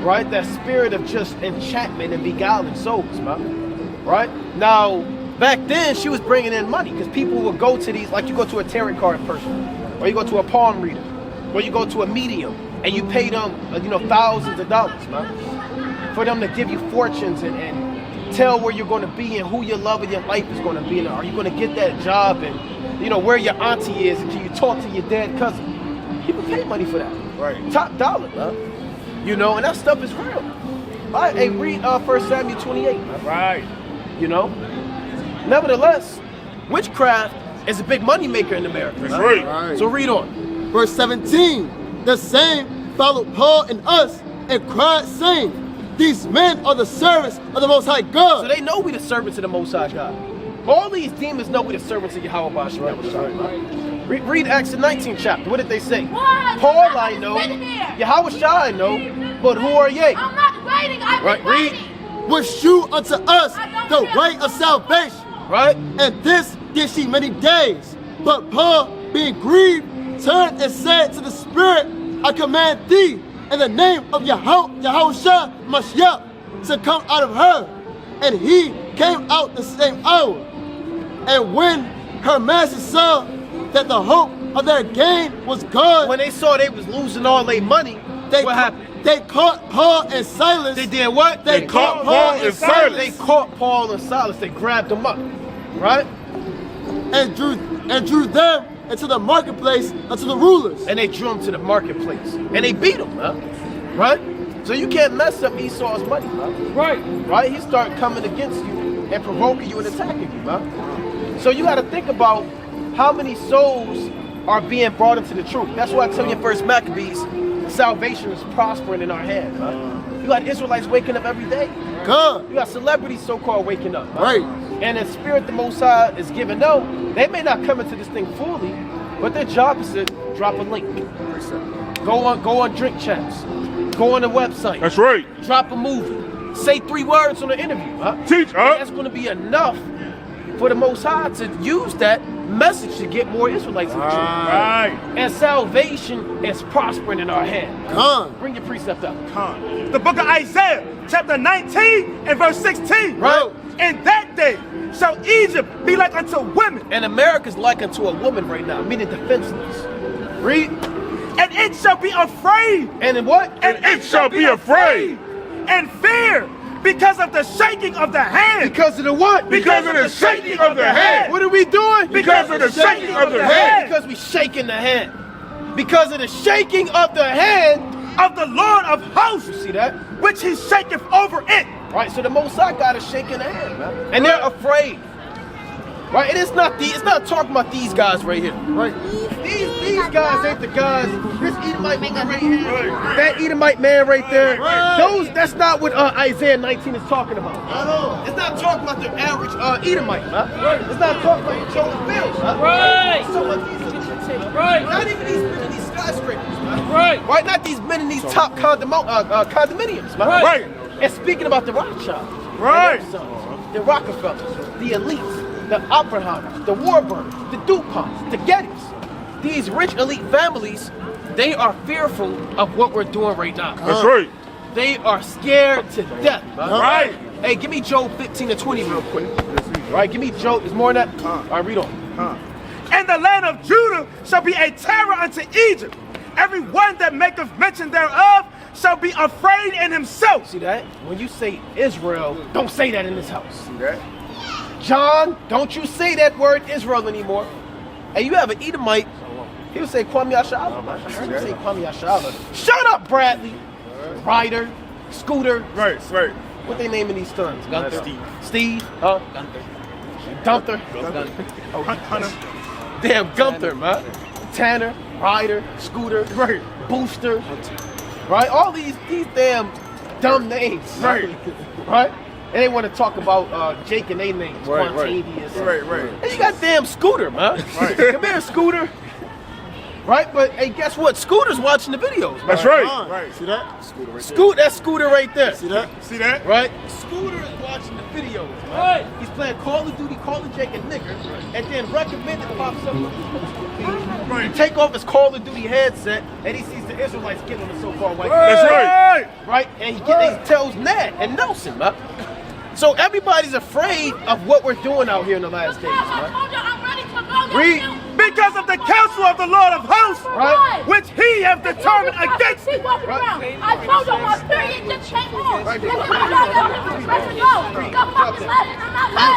Speaker 1: Right? That spirit of just enchantment and beguiling souls, man. Right? Now, back then, she was bringing in money because people would go to these, like you go to a tarot card person, or you go to a palm reader, or you go to a medium, and you pay them, thousands of dollars, man, for them to give you fortunes and tell where you're going to be and who your love of your life is going to be, and are you going to get that job, and where your auntie is, and can you talk to your dead cousin? People pay money for that.
Speaker 4: Right.
Speaker 1: Top dollar, man. And that stuff is real. All right, hey, read 1 Samuel 28, man.
Speaker 4: Right.
Speaker 1: Nevertheless, witchcraft is a big money maker in America.
Speaker 3: That's
Speaker 1: man.
Speaker 3: right.
Speaker 1: So read on.
Speaker 2: Verse 17, the same followed Paul and us and cried, saying, these men are the servants of the Most High God.
Speaker 1: So they know we the servants of the Most High God. All these demons know we the servants of Yahweh Bashar. Read Acts 19 chapter. What did they say? Paul I know, Yahweh Shai I know, but who are ye?
Speaker 7: I'm not waiting. I'm
Speaker 1: Read.
Speaker 2: which shew unto us the way of salvation.
Speaker 1: Right?
Speaker 2: And this did she many days. But Paul, being grieved, turned and said to the Spirit, I command thee, in the name of Yahushua Mashiach, to come out of her. And he came out the same hour. And when her master saw that the hope of their gain was gone,
Speaker 1: When they saw they was losing all their money, what happened?
Speaker 2: They caught Paul and Silas.
Speaker 1: They did what?
Speaker 2: They
Speaker 3: caught Paul and Silas.
Speaker 1: They caught Paul and Silas. They grabbed them up. Right?
Speaker 2: and drew them into the marketplace unto the rulers.
Speaker 1: And they drew them to the marketplace. And they beat them, huh? Right? So you can't mess up Esau's money, huh? Right? He started coming against you and provoking you and attacking you, huh? So you got to think about how many souls are being brought into the truth. That's why I tell you in 1 Maccabees, salvation is prospering in our hands, huh? You got Israelites waking up every day.
Speaker 2: God.
Speaker 1: You got celebrities so-called waking up, huh?
Speaker 2: Right.
Speaker 1: And the spirit the Most High is giving them, they may not come into this thing fully, but their job is to drop a link. Go on drink chats. Go on the website.
Speaker 3: That's right.
Speaker 1: Drop a movie. Say 3 words on the interview, huh?
Speaker 3: Teach, huh?
Speaker 1: That's going to be enough for the Most High to use that message to get more Israelites in the truth.
Speaker 3: Right.
Speaker 1: And salvation is prospering in our hand.
Speaker 2: Con.
Speaker 1: Bring your precept up.
Speaker 4: The book of Isaiah, chapter 19 and verse 16.
Speaker 1: Right.
Speaker 4: In that day shall Egypt be like unto women,
Speaker 1: And America's like unto a woman right now, meaning defenseless. Read.
Speaker 4: and it shall be afraid,
Speaker 1: And in what?
Speaker 4: and
Speaker 3: it shall be afraid,
Speaker 4: and fear, because of the shaking of the hand.
Speaker 1: Because of the what?
Speaker 3: because of the shaking of the hand.
Speaker 1: What are we doing?
Speaker 3: Because of the shaking of the hand.
Speaker 1: Because we shaking the hand. Because of the shaking of the hand.
Speaker 4: Of the Lord of hosts,
Speaker 1: See that?
Speaker 4: which he shaketh over it.
Speaker 1: Right, so the Most High God is shaking the hand, man. And they're afraid. Right, and it's not talking about these guys right here. Right. These guys ain't the guys. This Edomite man right here. That Edomite man right there. That's not what Isaiah 19 is talking about. It's not talking about the average Edomite, man. It's not talking about your Joe Bills, man.
Speaker 5: Right.
Speaker 1: It's talking about these
Speaker 5: Right.
Speaker 1: Not even these men in these skyscrapers, man.
Speaker 5: Right.
Speaker 1: Right, not these men in these top condominiums, man.
Speaker 3: Right.
Speaker 1: And speaking about the Rothschilds,
Speaker 3: Right.
Speaker 1: and their sons, the Rockefellers, the elites, the Oppenheimers, the Warburgs, the DuPonts, the Gettys, these rich elite families, they are fearful of what we're doing right now.
Speaker 3: That's right.
Speaker 1: They are scared to death. Man.
Speaker 3: Right.
Speaker 1: Hey, give me Job 15 and 20 real quick. Right, give me Job. There's more than that. All right, read on.
Speaker 4: And the land of Judah shall be a terror unto Egypt. Every one that maketh mention thereof shall be afraid in himself.
Speaker 1: See that? When you say Israel, don't say that in this house.
Speaker 3: See that?
Speaker 1: John, don't you say that word Israel anymore. And you have an Edomite, he would say Kwame Ashala. I heard him say Kwame Ashala. Shut up, Bradley. Ryder, Scooter.
Speaker 3: Right, right.
Speaker 1: What they naming these sons? Gunther.
Speaker 3: Steve.
Speaker 1: Steve, huh? Gunther.
Speaker 4: Oh, Hunter.
Speaker 1: Damn Gunther, man. Tanner, Ryder, Scooter,
Speaker 3: Right.
Speaker 1: Booster. Right? All these damn dumb names.
Speaker 3: Right.
Speaker 1: Right? And they want to talk about Jake and they names.
Speaker 3: Right,
Speaker 1: Quantavious.
Speaker 3: Right, right.
Speaker 1: And you got damn Scooter, man.
Speaker 3: Right.
Speaker 1: Come here, Scooter. Right? But hey, guess what? Scooter's watching the videos, man.
Speaker 3: That's right.
Speaker 2: Right. See that? Scooter right
Speaker 1: That's Scooter right there.
Speaker 2: See that?
Speaker 3: See that?
Speaker 1: Right? Scooter is watching the videos, man.
Speaker 5: Right.
Speaker 1: He's playing Call of Duty, calling Jake a nigger, and then recommended pops up. He take off his Call of Duty headset, and he sees the Israelites getting on the so-called white.
Speaker 3: That's right.
Speaker 1: Right? And he tells Nat and Nelson, man. So everybody's afraid of what we're doing out here in the last days, man. Read.
Speaker 4: Because of the counsel of the Lord of hosts,
Speaker 1: Right.
Speaker 4: which he have determined against
Speaker 7: Keep
Speaker 4: it.
Speaker 7: walking around. I told you my period just came on.
Speaker 1: Right.
Speaker 7: Come on, I'm not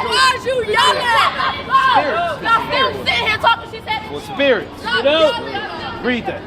Speaker 7: lying. You yelling at me. Y'all still sitting here talking. She said.
Speaker 1: Spirits.
Speaker 7: Stop yelling at me.
Speaker 1: Read that.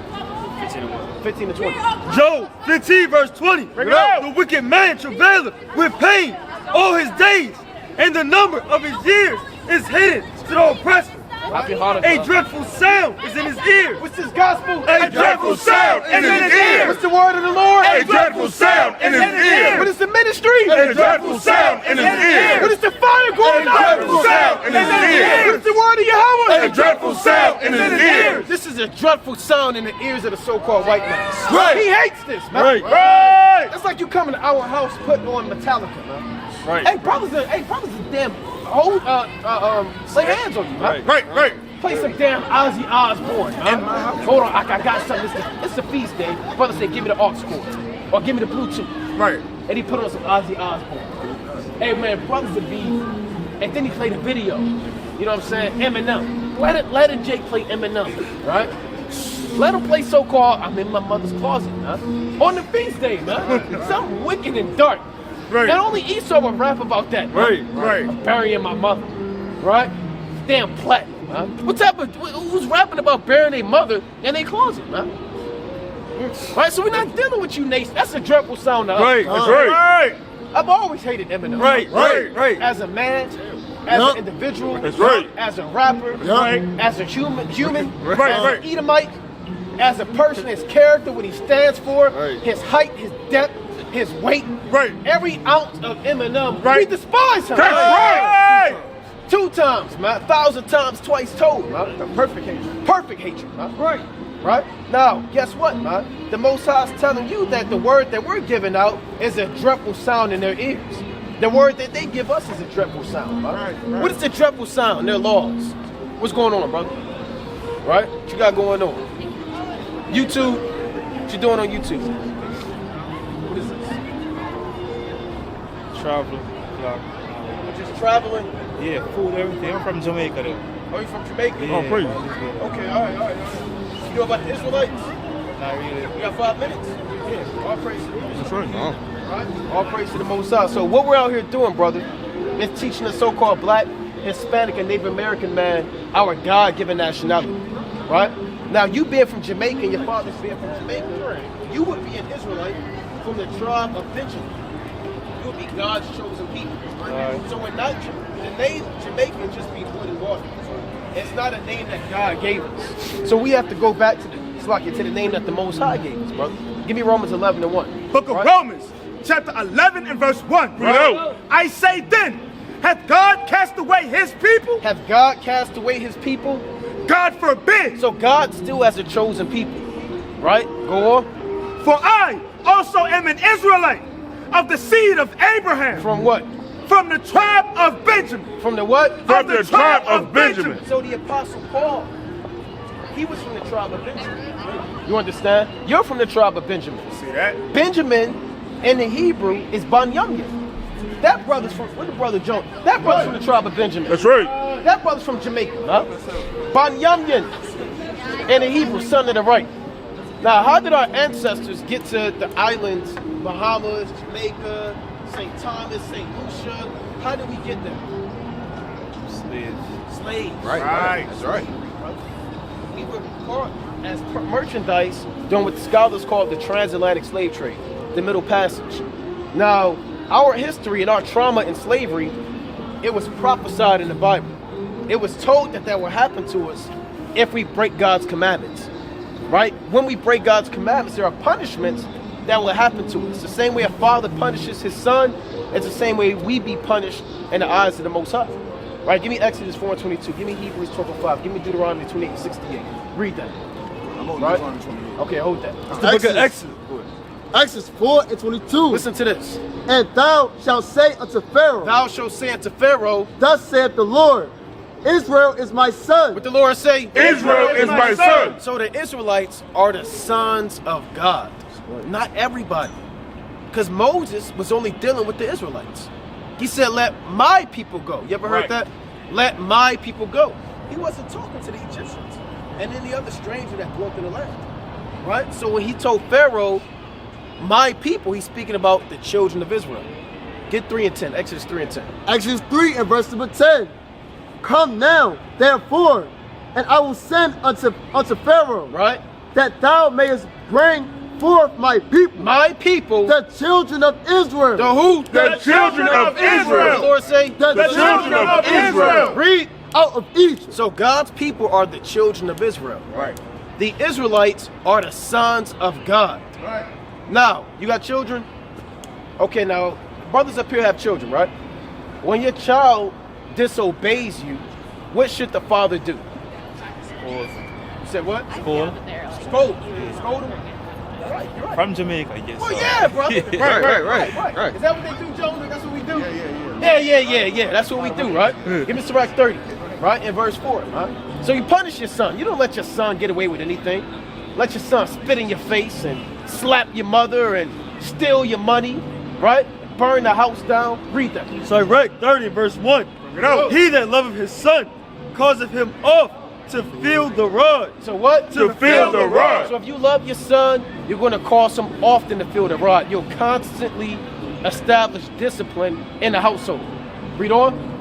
Speaker 1: 15 to 20.
Speaker 6: Job 15 verse 20.
Speaker 1: Bring it out.
Speaker 6: The wicked man travaileth with pain all his days, and the number of his years is hidden to the oppressor.
Speaker 1: Clap your heart up.
Speaker 6: A dreadful sound is in his ears.
Speaker 1: What's this gospel?
Speaker 6: A dreadful sound in his ears.
Speaker 1: What's the word of the Lord?
Speaker 3: A dreadful sound in his
Speaker 1: What
Speaker 3: ear.
Speaker 1: is the ministry?
Speaker 3: A dreadful sound in his
Speaker 1: What
Speaker 3: ear.
Speaker 1: is the fire going
Speaker 3: A dreadful sound in his
Speaker 1: What
Speaker 3: ear.
Speaker 1: is the word of Yahweh?
Speaker 3: A dreadful sound in his ear.
Speaker 1: This is a dreadful sound in the ears of the so-called white man.
Speaker 3: Right.
Speaker 1: He hates this, man.
Speaker 6: Right.
Speaker 3: Right.
Speaker 1: That's like you coming to our house putting on Metallica, man.
Speaker 3: Right.
Speaker 1: Hey, brothers, damn, hold, lay hands on you, man.
Speaker 3: Right, right.
Speaker 1: Play some damn Ozzy Osbourne, man. Hold on, I got something. It's a feast day. Brother said, give me the aux cord. Or give me the Bluetooth.
Speaker 3: Right.
Speaker 1: And he put on some Ozzy Osbourne. Hey, man, brothers would be... And then he played a video. You know what I'm saying? Eminem. Let it Jake play Eminem, right? Let him play so-called, I'm in my mother's closet, man. On the feast day, man. Something wicked and dark.
Speaker 3: Right.
Speaker 1: And only Esau would rap about that, man.
Speaker 3: Right, right.
Speaker 1: I'm burying my mother, right? Damn platinum, man. Who's rapping about burying their mother in their closet, man? Right, so we're not dealing with you, nation. That's a dreadful sound to us.
Speaker 3: Right, that's right.
Speaker 6: Right.
Speaker 1: I've always hated Eminem.
Speaker 6: Right. Right. Right.
Speaker 1: As a man, as an individual,
Speaker 3: That's right.
Speaker 1: as a rapper,
Speaker 3: Right.
Speaker 1: as a human,
Speaker 3: Right,
Speaker 1: as
Speaker 3: right.
Speaker 1: an Edomite, as a person, his character, what he stands for,
Speaker 3: Right.
Speaker 1: his height, his depth, his weight,
Speaker 3: Right.
Speaker 1: every ounce of Eminem, we
Speaker 3: Right.
Speaker 1: despise him.
Speaker 3: That's right.
Speaker 1: 2 times, man. 1,000 times twice told, man. Perfect hatred. Perfect hatred, man.
Speaker 3: Right.
Speaker 1: Right? Now, guess what, man? The Most High is telling you that the word that we're giving out is a dreadful sound in their ears. The word that they give us is a dreadful sound, man.
Speaker 3: Right.
Speaker 1: What is the dreadful sound? Their laws. What's going on, brother? Right? What you got going on? YouTube? What you doing on YouTube? What is this?
Speaker 5: Traveling.
Speaker 1: Just traveling?
Speaker 5: Yeah, food, everything. I'm from Jamaica though.
Speaker 1: Oh, you from Jamaica?
Speaker 5: Yeah.
Speaker 3: Oh, praise.
Speaker 1: Okay, all right. You know about the Israelites?
Speaker 5: Not really.
Speaker 1: You got 5 minutes? Yeah. All praise to the Most High.
Speaker 3: That's right.
Speaker 1: Right? All praise to the Most High. So what we're out here doing, brother, is teaching the so-called black, Hispanic, and Native American man our God-given nationality. Right? Now, you being from Jamaica and your father's being from Jamaica, you would be an Israelite from the tribe of Benjamin. You would be God's chosen people. Right? So we're not, the name Jamaican just means wood and water. It's not a name that God gave us. So we have to go back to the name that the Most High gave us, brother. Give me Romans 11:1.
Speaker 4: Book of Romans, chapter 11 and verse 1.
Speaker 3: Right.
Speaker 4: I say then, hath God cast away his people?
Speaker 1: Have God cast away his people?
Speaker 4: God forbid.
Speaker 1: So God still has a chosen people, right? Go on.
Speaker 4: For I also am an Israelite of the seed of Abraham.
Speaker 1: From what?
Speaker 4: From the tribe of Benjamin.
Speaker 1: From the what?
Speaker 3: From the tribe of Benjamin.
Speaker 1: So the Apostle Paul, he was from the tribe of Benjamin. You understand? You're from the tribe of Benjamin.
Speaker 3: See that?
Speaker 1: Benjamin in the Hebrew is Banyamyan. That brother's from, where the brother Joe? That brother's from the tribe of Benjamin.
Speaker 3: That's right.
Speaker 1: That brother's from Jamaica, huh? Banyamyan in the Hebrew, son of the right. Now, how did our ancestors get to the islands, Bahamas, Jamaica, St. Thomas, St. Lucia? How did we get there? Slaves.
Speaker 3: Right.
Speaker 1: That's right. We were caught as merchandise during what the scholars call the transatlantic slave trade, the Middle Passage. Now, our history and our trauma in slavery, it was prophesied in the Bible. It was told that will happen to us if we break God's commandments, right? When we break God's commandments, there are punishments that will happen to us. The same way a father punishes his son, it's the same way we be punished in the eyes of the Most High. Right? Give me Exodus 4:22. Give me Hebrews 12:5. Give me Deuteronomy 28:68. Read that.
Speaker 3: I'm on
Speaker 1: Right?
Speaker 3: Deuteronomy 28.
Speaker 1: Okay, hold that.
Speaker 6: The book of Exodus.
Speaker 2: Exodus 4:22.
Speaker 1: Listen to this.
Speaker 2: And thou shalt say unto Pharaoh,
Speaker 1: Thou shalt say unto Pharaoh,
Speaker 2: thus saith the Lord, Israel is my son.
Speaker 1: what the Lord say?
Speaker 3: Israel is my son.
Speaker 1: So the Israelites are the sons of God. Not everybody. Because Moses was only dealing with the Israelites. He said, let my people go. You ever heard that? Let my people go. He wasn't talking to the Egyptians and any other stranger that dwelt in the land. Right? So when he told Pharaoh, my people, he's speaking about the children of Israel. Get 3 and 10. Exodus 3 and 10.
Speaker 2: Exodus 3 and verse number 10. Come now, therefore, and I will send unto Pharaoh,
Speaker 1: Right?
Speaker 2: that thou mayest bring forth my people,
Speaker 1: My people.
Speaker 2: the children of Israel.
Speaker 1: The who?
Speaker 3: The children of
Speaker 1: What the
Speaker 3: Israel.
Speaker 1: Lord say?
Speaker 2: The
Speaker 3: children of Israel.
Speaker 1: Read.
Speaker 2: out of Egypt.
Speaker 1: So God's people are the children of Israel.
Speaker 3: Right.
Speaker 1: The Israelites are the sons of God.
Speaker 3: Right.
Speaker 1: Now, you got children? Okay, now, brothers up here have children, right? When your child disobeys you, what should the father do? You said what?
Speaker 5: School.
Speaker 1: Scold. Scold him? Right, you're right.
Speaker 5: From Jamaica, I guess.
Speaker 1: Well, yeah, brother. Right. Is that what they do, Jonah? That's what we do? Yeah. That's what we do, right? Give me Sirach 30, right? In verse 4, right? So you punish your son. You don't let your son get away with anything. Let your son spit in your face and slap your mother and steal your money, right? Burn the house down. Read that.
Speaker 6: So I read 30 verse 1.
Speaker 3: it out.
Speaker 6: He that loveth his son causeth him off to feel the rod.
Speaker 1: So what?
Speaker 3: To feel the rod.
Speaker 1: So if you love your son, you're going to cause him often to feel the rod. You'll constantly establish discipline in the household. Read on.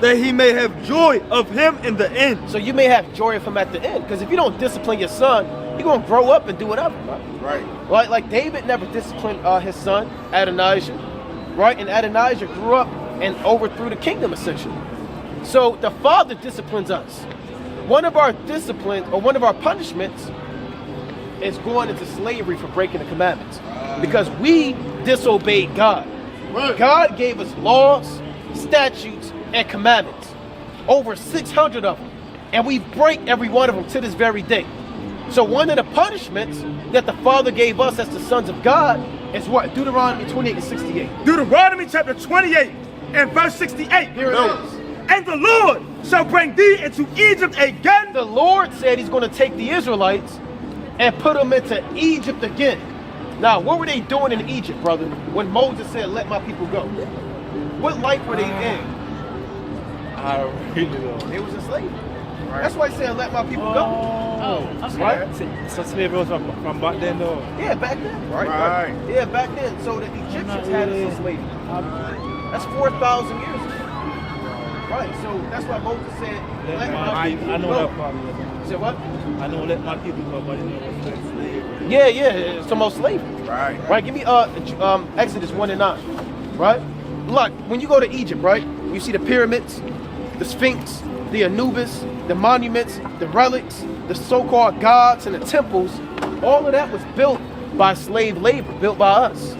Speaker 6: That he may have joy of him in the end.
Speaker 1: So you may have joy of him at the end. Because if you don't discipline your son, he's going to grow up and do whatever, right?
Speaker 3: Right.
Speaker 1: Like David never disciplined his son, Adonijah, right? And Adonijah grew up and overthrew the kingdom, essentially. So the father disciplines us. One of our disciplines, or one of our punishments, is going into slavery for breaking the commandments. Because we disobeyed God. God gave us laws, statutes, and commandments. Over 600 of them. And we break every one of them to this very day. So one of the punishments that the Father gave us as the sons of God is what? Deuteronomy 28 and 68.
Speaker 4: Deuteronomy chapter 28 and verse 68.
Speaker 1: Here it is.
Speaker 4: And the Lord shall bring thee into Egypt again.
Speaker 1: The Lord said he's going to take the Israelites and put them into Egypt again. Now, what were they doing in Egypt, brother, when Moses said, let my people go? What life were they in?
Speaker 5: I really don't.
Speaker 1: They was in slavery. That's why he said, let my people go.
Speaker 5: Oh,
Speaker 1: Right?
Speaker 5: So slavery was from back then, though.
Speaker 1: Yeah, back then. Right. Yeah, back then. So the Egyptians had us in slavery. That's 4,000 years ago. Right, so that's why Moses said, let my people
Speaker 5: I know
Speaker 1: go.
Speaker 5: that probably.
Speaker 1: You said what?
Speaker 5: I know let my people go, but you know it's like slavery.
Speaker 1: Yeah, it's almost slavery. Right, give me Exodus 1 and 9. Right? Look, when you go to Egypt, right, you see the pyramids, the Sphinx, the Anubis, the monuments, the relics, the so-called gods and the temples. All of that was built by slave labor, built by us.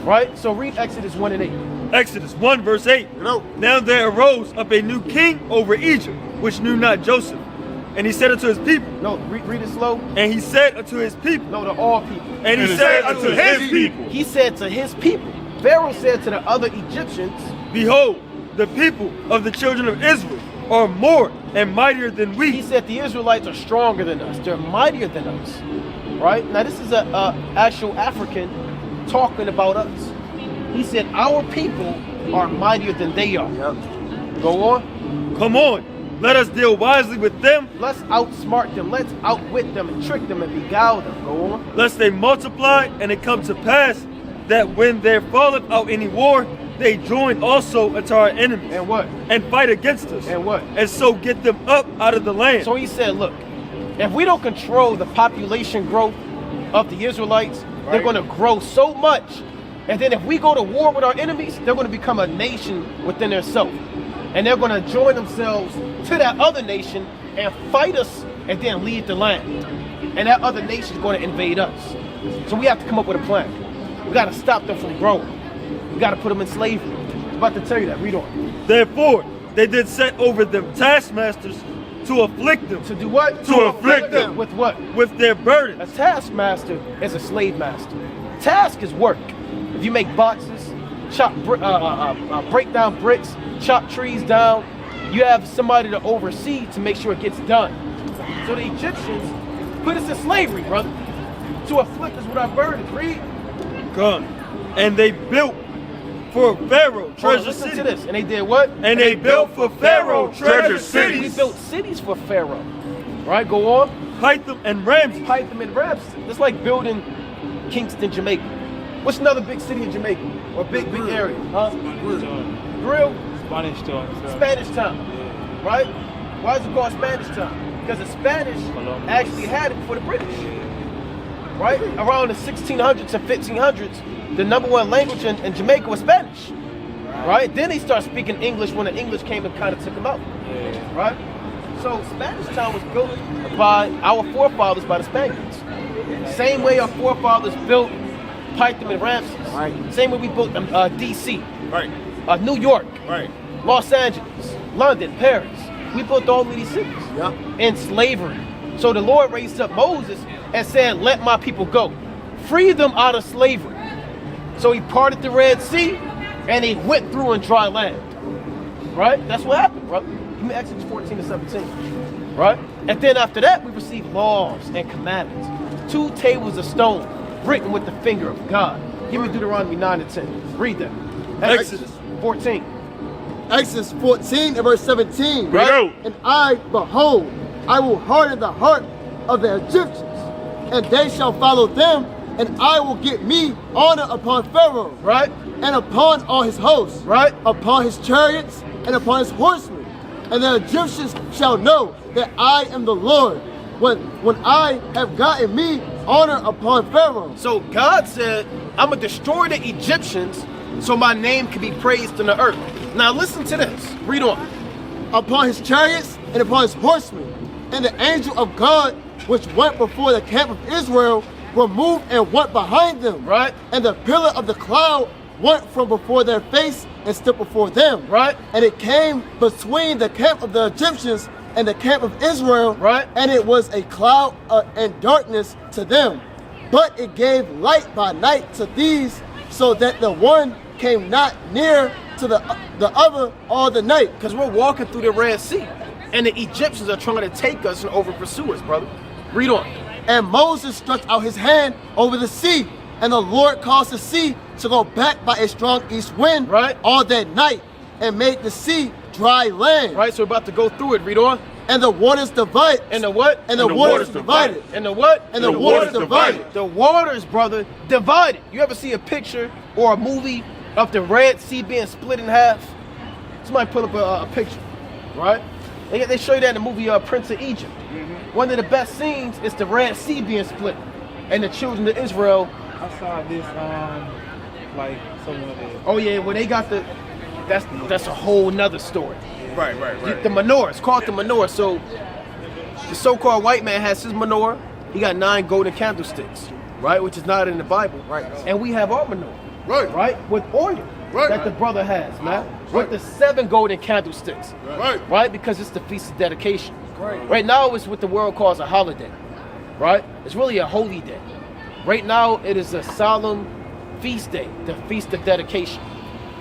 Speaker 1: Right? So read Exodus 1 and 8.
Speaker 6: Exodus 1 verse 8. Now there arose up a new king over Egypt, which knew not Joseph. And he said unto his people.
Speaker 1: No, read it slow.
Speaker 6: And he said unto his people.
Speaker 1: No, to all people.
Speaker 6: And he said unto his people.
Speaker 1: He said to his people. Pharaoh said to the other Egyptians,
Speaker 6: behold, the people of the children of Israel are more and mightier than we.
Speaker 1: He said the Israelites are stronger than us. They're mightier than us. Right? Now this is a actual African talking about us. He said our people are mightier than they are. Go on.
Speaker 6: Come on. Let us deal wisely with them.
Speaker 1: Let's outsmart them. Let's outwit them and trick them and beguile them. Go on.
Speaker 6: Lest they multiply, and it come to pass that when there falleth out any war, they join also unto our enemies.
Speaker 1: And what?
Speaker 6: And fight against us.
Speaker 1: And what?
Speaker 6: And so get them up out of the land.
Speaker 1: So he said, look, if we don't control the population growth of the Israelites, they're going to grow so much. And then if we go to war with our enemies, they're going to become a nation within themselves. And they're going to join themselves to that other nation and fight us and then leave the land. And that other nation is going to invade us. So we have to come up with a plan. We got to stop them from growing. We got to put them in slavery. I'm about to tell you that. Read on.
Speaker 6: Therefore, they did set over them taskmasters to afflict them.
Speaker 1: To do what?
Speaker 6: To afflict them.
Speaker 1: With what?
Speaker 6: With their burdens.
Speaker 1: A taskmaster is a slave master. Task is work. If you make boxes, break down bricks, chop trees down, you have somebody to oversee to make sure it gets done. So the Egyptians put us in slavery, brother, to afflict us with our burdens. Read.
Speaker 6: Come. And they built for Pharaoh treasure
Speaker 1: Listen
Speaker 6: cities.
Speaker 1: to this. And they did what?
Speaker 6: And they built for Pharaoh treasure
Speaker 1: We
Speaker 6: cities.
Speaker 1: built cities for Pharaoh. Right, go on.
Speaker 6: Pithom and Ramses.
Speaker 1: Pithom and Ramses. That's like building Kingston, Jamaica. What's another big city in Jamaica? Or big area? Huh? Grill?
Speaker 5: Spanish town.
Speaker 1: Spanish Town. Right? Why is it called Spanish Town? Because the Spanish actually had it before the British. Right? Around the 1600s and 1500s, the #1 language in Jamaica was Spanish. Right? Then they started speaking English when the English came and kind of took them out. Right? So Spanish Town was built by our forefathers, by the Spaniards. Same way our forefathers built Pithom and Ramses. Right. Same way we built DC.
Speaker 6: Right.
Speaker 1: New York.
Speaker 6: Right.
Speaker 1: Los Angeles. London. Paris. We built all of these cities. In slavery. So the Lord raised up Moses and said, let my people go. Free them out of slavery. So he parted the Red Sea and he went through in dry land. Right? That's what happened, brother. Give me Exodus 14 to 17. Right? And then after that, we received laws and commandments. 2 tables of stone written with the finger of God. Give me Deuteronomy 9 and 10. Read that.
Speaker 6: Exodus
Speaker 1: 14.
Speaker 2: Exodus 14 and verse 17.
Speaker 3: Right.
Speaker 2: And I, behold, I will harden the heart of the Egyptians, and they shall follow them, and I will get me honor upon Pharaoh,
Speaker 1: Right?
Speaker 2: and upon all his hosts,
Speaker 1: Right?
Speaker 2: upon his chariots, and upon his horsemen. And the Egyptians shall know that I am the Lord, when I have gotten me honor upon Pharaoh.
Speaker 1: So God said, I'm going to destroy the Egyptians so my name can be praised in the earth. Now listen to this. Read on.
Speaker 2: Upon his chariots and upon his horsemen. And the angel of God, which went before the camp of Israel, removed and went behind them.
Speaker 1: Right?
Speaker 2: And the pillar of the cloud went from before their face and stood before them.
Speaker 1: Right?
Speaker 2: And it came between the camp of the Egyptians and the camp of Israel.
Speaker 1: Right?
Speaker 2: And it was a cloud and darkness to them. But it gave light by night to these, so that the one came not near to the other all the night.
Speaker 1: Because we're walking through the Red Sea. And the Egyptians are trying to take us and over pursue us, brother. Read on.
Speaker 2: And Moses stretched out his hand over the sea, and the Lord caused the sea to go back by a strong east wind all that night, and made the sea dry land.
Speaker 1: Right, so we're about to go through it. Read on.
Speaker 2: And the waters divided.
Speaker 1: And the what?
Speaker 2: And the waters divided.
Speaker 1: And the what?
Speaker 2: And the waters divided.
Speaker 1: The waters, brother, divided. You ever see a picture or a movie of the Red Sea being split in half? Somebody pull up a picture, right? They show you that in the movie Prince of Egypt. One of the best scenes is the Red Sea being split, and the children of Israel.
Speaker 5: I saw this like somewhere there.
Speaker 1: Oh yeah, when they got that's a whole nother story.
Speaker 3: Right.
Speaker 1: The menorah, it's called the menorah. So the so-called white man has his menorah. He got 9 golden candlesticks, right, which is not in the Bible.
Speaker 2: Right.
Speaker 1: And we have our menorah, right, with oil that the brother has, man, with the 7 golden candlesticks, right, because it's the Feast of Dedication. Right now, it's what the world calls a holiday, right? It's really a holy day. Right now, it is a solemn feast day, the Feast of Dedication,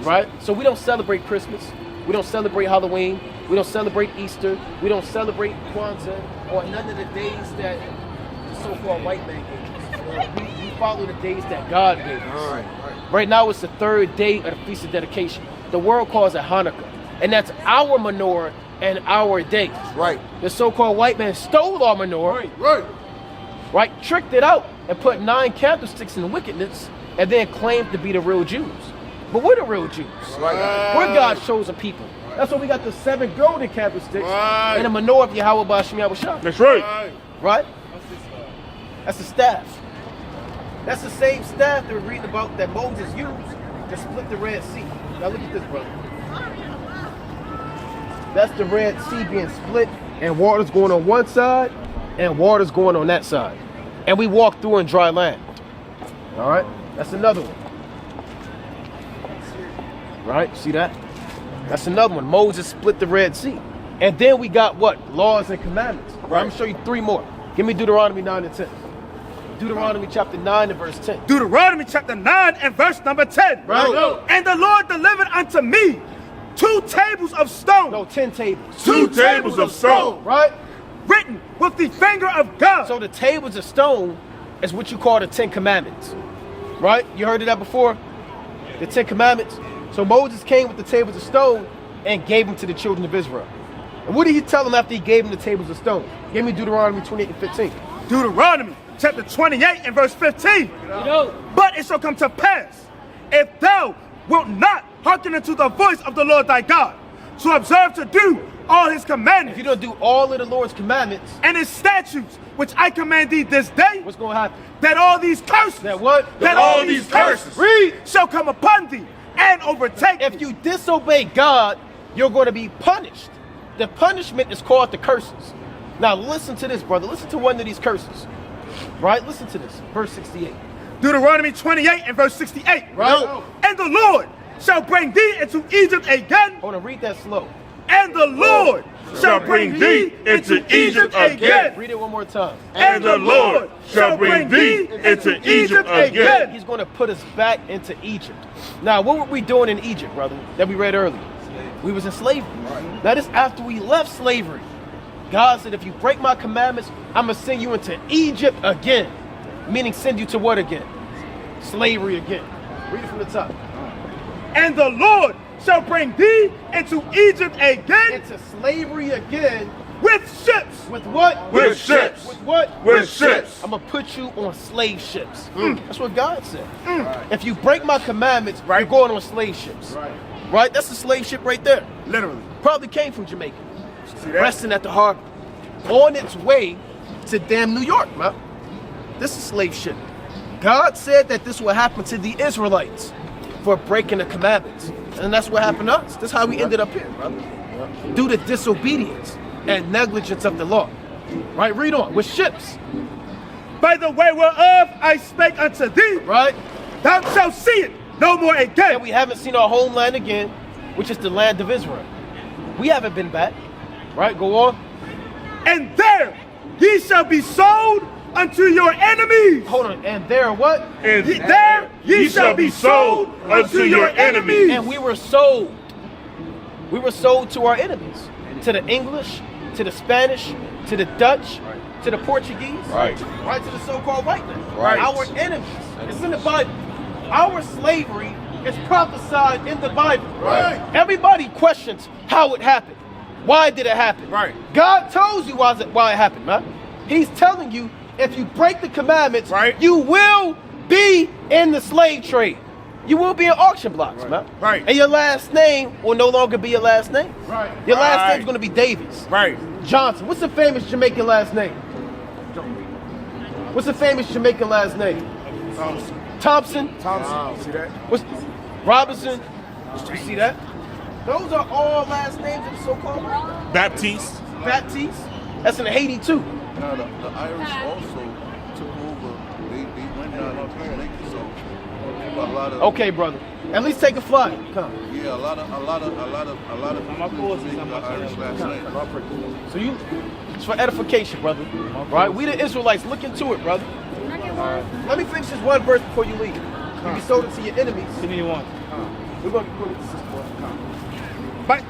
Speaker 1: right? So we don't celebrate Christmas. We don't celebrate Halloween. We don't celebrate Easter. We don't celebrate Kwanzaa or none of the days that the so-called white man gave us. We follow the days that God gave us. Right now, it's the 3rd day of the Feast of Dedication. The world calls it Hanukkah, and that's our menorah and our day.
Speaker 2: Right.
Speaker 1: The so-called white man stole our menorah. Right. Tricked it out and put 9 candlesticks in wickedness, and then claimed to be the real Jews. But we're the real Jews. We're God's chosen people. That's why we got the 7 golden candlesticks and the menorah of Yahweh B'Hashem Yahushua.
Speaker 3: That's right.
Speaker 1: Right? That's the staff. That's the same staff that we're reading about that Moses used to split the Red Sea. Now look at this, brother. That's the Red Sea being split, and water's going on one side, and water's going on that side. And we walk through in dry land. All right? That's another one. Right? See that? That's another one. Moses split the Red Sea. And then we got what? Laws and commandments. Right. I'm going to show you 3 more. Give me Deuteronomy 9 and 10. Deuteronomy chapter 9 and verse 10.
Speaker 4: Deuteronomy chapter 9 and verse number 10.
Speaker 1: Right.
Speaker 4: And the Lord delivered unto me 2 tables of stone.
Speaker 1: No, 10 tables.
Speaker 3: 2 tables of stone.
Speaker 1: Right?
Speaker 4: Written with the finger of God.
Speaker 1: So the tables of stone is what you call the 10 commandments. Right? You heard of that before? The 10 commandments. So Moses came with the tables of stone and gave them to the children of Israel. And what did he tell them after he gave them the tables of stone? Give me Deuteronomy 28 and 15.
Speaker 4: Deuteronomy chapter 28 and verse 15. But it shall come to pass, if thou wilt not hearken unto the voice of the Lord thy God, to observe to do all his commandments.
Speaker 1: If you don't do all of the Lord's commandments
Speaker 4: and his statutes, which I command thee this day,
Speaker 1: what's going to happen?
Speaker 4: That all these curses,
Speaker 1: that what?
Speaker 4: That all these curses,
Speaker 1: read,
Speaker 4: shall come upon thee and overtake thee.
Speaker 1: If you disobey God, you're going to be punished. The punishment is called the curses. Now listen to this, brother. Listen to one of these curses. Right? Listen to this. Verse 68.
Speaker 4: Deuteronomy 28 and verse 68.
Speaker 1: Right?
Speaker 4: And the Lord shall bring thee into Egypt again.
Speaker 1: Hold on, read that slow.
Speaker 4: And the Lord shall bring thee into Egypt again.
Speaker 1: Read it one more time.
Speaker 4: And the Lord shall bring thee into Egypt again.
Speaker 1: He's going to put us back into Egypt. Now, what were we doing in Egypt, brother, that we read earlier? We was in slavery. Now, this after we left slavery. God said, if you break my commandments, I'm going to send you into Egypt again. Meaning send you to what again? Slavery again. Read it from the top.
Speaker 4: And the Lord shall bring thee into Egypt again.
Speaker 1: Into slavery again.
Speaker 4: With ships.
Speaker 1: With what?
Speaker 3: With ships.
Speaker 1: With what?
Speaker 3: With ships.
Speaker 1: I'm going to put you on slave ships. That's what God said. If you break my commandments, you're going on slave ships. Right? That's a slave ship right there.
Speaker 4: Literally.
Speaker 1: Probably came from Jamaica. Resting at the harbor. On its way to damn New York, man. This is slave ship. God said that this will happen to the Israelites for breaking the commandments. And that's what happened to us. That's how we ended up here, brother. Due to disobedience and negligence of the law. Right? Read on. With ships.
Speaker 4: By the way whereof I spake unto thee.
Speaker 1: Right?
Speaker 4: Thou shalt see it no more again.
Speaker 1: And we haven't seen our homeland again, which is the land of Israel. We haven't been back. Right? Go on.
Speaker 4: And there ye shall be sold unto your enemies.
Speaker 1: Hold on. And there what?
Speaker 3: And
Speaker 4: There ye shall be sold unto your enemies.
Speaker 1: And we were sold. We were sold to our enemies. To the English, to the Spanish, to the Dutch, to the Portuguese.
Speaker 3: Right.
Speaker 1: Right, to the so-called white man.
Speaker 3: Right.
Speaker 1: Our enemies. It's in the Bible. Our slavery is prophesied in the Bible.
Speaker 3: Right.
Speaker 1: Everybody questions how it happened. Why did it happen?
Speaker 3: Right.
Speaker 1: God tells you why it happened, man. He's telling you if you break the commandments,
Speaker 3: Right.
Speaker 1: you will be in the slave trade. You will be in auction blocks, man.
Speaker 3: Right.
Speaker 1: And your last name will no longer be your last name.
Speaker 3: Right.
Speaker 1: Your last
Speaker 3: Right.
Speaker 1: name's going to be Davies.
Speaker 3: Right.
Speaker 1: Johnson. What's the famous Jamaican last name? What's the famous Jamaican last name? Thompson.
Speaker 3: Thompson. See that?
Speaker 1: What's Robinson? You see that? Those are all last names of the so-called
Speaker 3: Baptiste.
Speaker 1: Baptiste. That's in Haiti too.
Speaker 8: Now the Irish also took over. They went down into Jamaica, so a lot of
Speaker 1: Okay, brother. At least take a flight. Come.
Speaker 8: yeah, a lot of people in Jamaica got Irish last name.
Speaker 1: So you, it's for edification, brother. Right? We the Israelites. Look into it, brother. Let me finish this one verse before you leave. You be sold it to your enemies.
Speaker 5: Give me one.
Speaker 1: We're going to put it to this boy.
Speaker 4: But,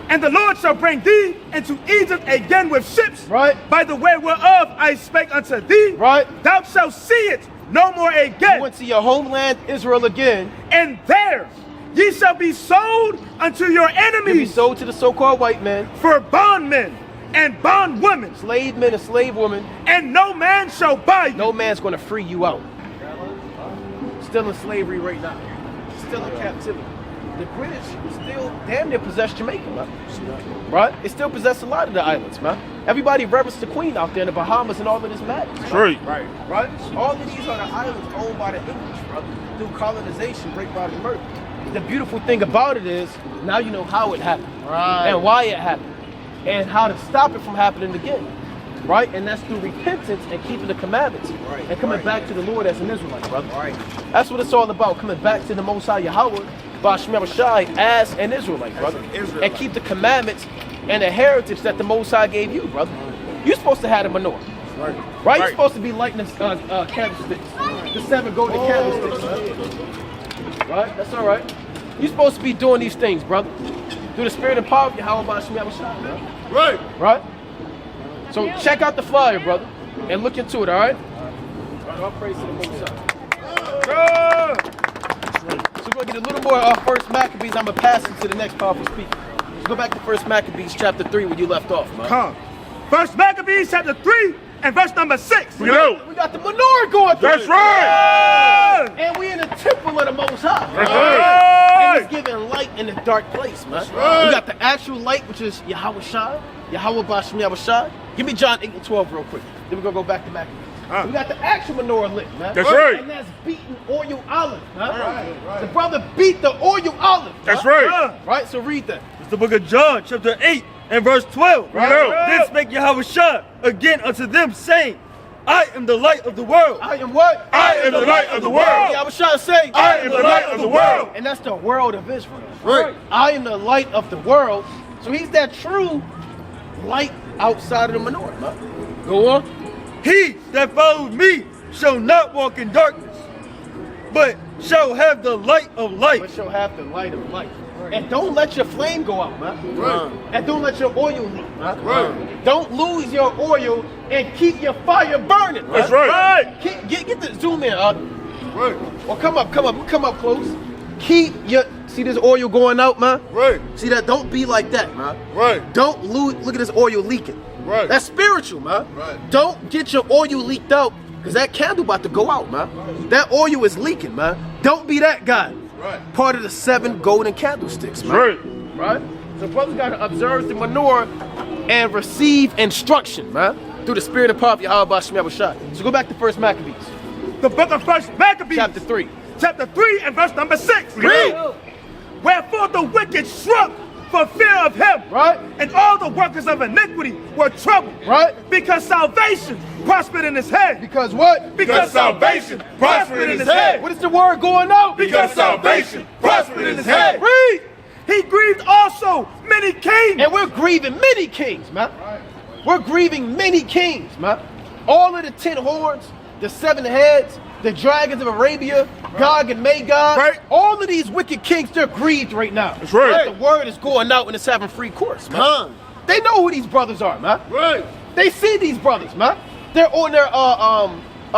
Speaker 4: and the Lord shall bring thee into Egypt again with ships,
Speaker 1: Right.
Speaker 4: by the way whereof I spake unto thee.
Speaker 1: Right.
Speaker 4: Thou shalt see it no more
Speaker 1: You
Speaker 4: again.
Speaker 1: went to your homeland, Israel again.
Speaker 4: And there ye shall be sold unto your
Speaker 1: You'll be
Speaker 4: enemies
Speaker 1: sold to the so-called white man,
Speaker 4: for bondmen and bondwomen,
Speaker 1: slave men and slave women.
Speaker 4: and no man shall buy you.
Speaker 1: No man's going to free you out. Still in slavery right now. Still in captivity. The British still damn near possess Jamaica, man. Right? They still possess a lot of the islands, man. Everybody reverenced the Queen out there in the Bahamas and all of this madness.
Speaker 3: Right.
Speaker 1: Right? All of these are the islands owned by the English, brother. Through colonization, great body murder. The beautiful thing about it is, now you know how it happened.
Speaker 2: Right.
Speaker 1: And why it happened. And how to stop it from happening again. Right? And that's through repentance and keeping the commandments. And coming back to the Lord as an Israelite, brother. That's what it's all about. Coming back to the Most High Yahweh, Bashmel Shai, as an Israelite, brother. And keep the commandments and the heritage that the Most High gave you, brother. You're supposed to have the menorah. Right? You're supposed to be lighting the candlesticks. The 7 golden candlesticks, man. Right? That's all right. You're supposed to be doing these things, brother. Through the spirit and power of Yahweh Bashmel Shai, man.
Speaker 3: Right.
Speaker 1: Right? So check out the flyer, brother, and look into it, all right? All praise to the Most High. So we're going to get a little more of First Maccabees. I'm going to pass it to the next powerful speaker. Let's go back to First Maccabees chapter 3 where you left off, man.
Speaker 4: Come. First Maccabees chapter 3 and verse number 6.
Speaker 3: We go.
Speaker 1: We got the menorah going through.
Speaker 3: That's right.
Speaker 1: And we in the temple of the Most High.
Speaker 3: That's right.
Speaker 1: And it's giving light in a dark place, man. We got the actual light, which is Yahweh Shai, Yahweh Bashmel Shai. Give me John 8 and 12 real quick. Then we're going to go back to Maccabees. We got the actual menorah lit, man.
Speaker 3: That's right.
Speaker 1: And that's beating oil olive, man. The brother beat the oil olive.
Speaker 3: That's
Speaker 1: man.
Speaker 3: right.
Speaker 1: Right, so read that.
Speaker 6: It's the book of John, chapter 8, and verse 12.
Speaker 3: Right. Go.
Speaker 6: Then spake Yahweh Shai again unto them, saying, I am the light of the world.
Speaker 1: I am what?
Speaker 3: I am the light of the world.
Speaker 1: Yahweh Shai say,
Speaker 3: I am the light of the world.
Speaker 1: and that's the world of Israel.
Speaker 2: Right.
Speaker 1: I am the light of the world. So he's that true light outside of the menorah, man. Go on.
Speaker 6: He that follows me shall not walk in darkness, but shall have the light of
Speaker 1: But
Speaker 6: life.
Speaker 1: shall have the light of life. And don't let your flame go out, man.
Speaker 2: Right.
Speaker 1: And don't let your oil leak, man.
Speaker 2: Right.
Speaker 1: Don't lose your oil and keep your fire burning, man.
Speaker 3: That's right.
Speaker 1: Get the zoom in up.
Speaker 2: Right.
Speaker 1: Well, come up close. Keep your, see this oil going out, man?
Speaker 2: Right.
Speaker 1: See that? Don't be like that, man.
Speaker 2: Right.
Speaker 1: Don't lose, look at this oil leaking.
Speaker 2: Right.
Speaker 1: That's spiritual, man.
Speaker 2: Right.
Speaker 1: Don't get your oil leaked out, because that candle about to go out, man. That oil is leaking, man. Don't be that guy.
Speaker 2: Right.
Speaker 1: Part of the 7 golden candlesticks, man.
Speaker 3: Right.
Speaker 1: Right? So brothers got to observe the menorah and receive instruction, man, through the spirit and power of Yahweh Bashmel Shai. So go back to First Maccabees,
Speaker 4: The book of First Maccabees
Speaker 1: chapter 3.
Speaker 4: chapter 3 and verse number 6.
Speaker 3: Read.
Speaker 4: Wherefore the wicked shrunk for fear of him.
Speaker 1: Right.
Speaker 4: And all the workers of iniquity were troubled.
Speaker 1: Right.
Speaker 4: Because salvation prospered in his head.
Speaker 1: Because what?
Speaker 3: Because salvation prospered in his head.
Speaker 1: What is the word going out?
Speaker 3: Because salvation prospered in his head.
Speaker 1: Read.
Speaker 4: He grieved also many kings.
Speaker 1: And we're grieving many kings, man. We're grieving many kings, man. All of the 10 horns, the 7 heads, the dragons of Arabia, Gog and Magog,
Speaker 3: Right.
Speaker 1: all of these wicked kings, they're grieved right now.
Speaker 3: That's right.
Speaker 1: The word is going out and it's having free course, man.
Speaker 2: Con.
Speaker 1: They know who these brothers are, man.
Speaker 3: Right.
Speaker 1: They see these brothers, man. They're on their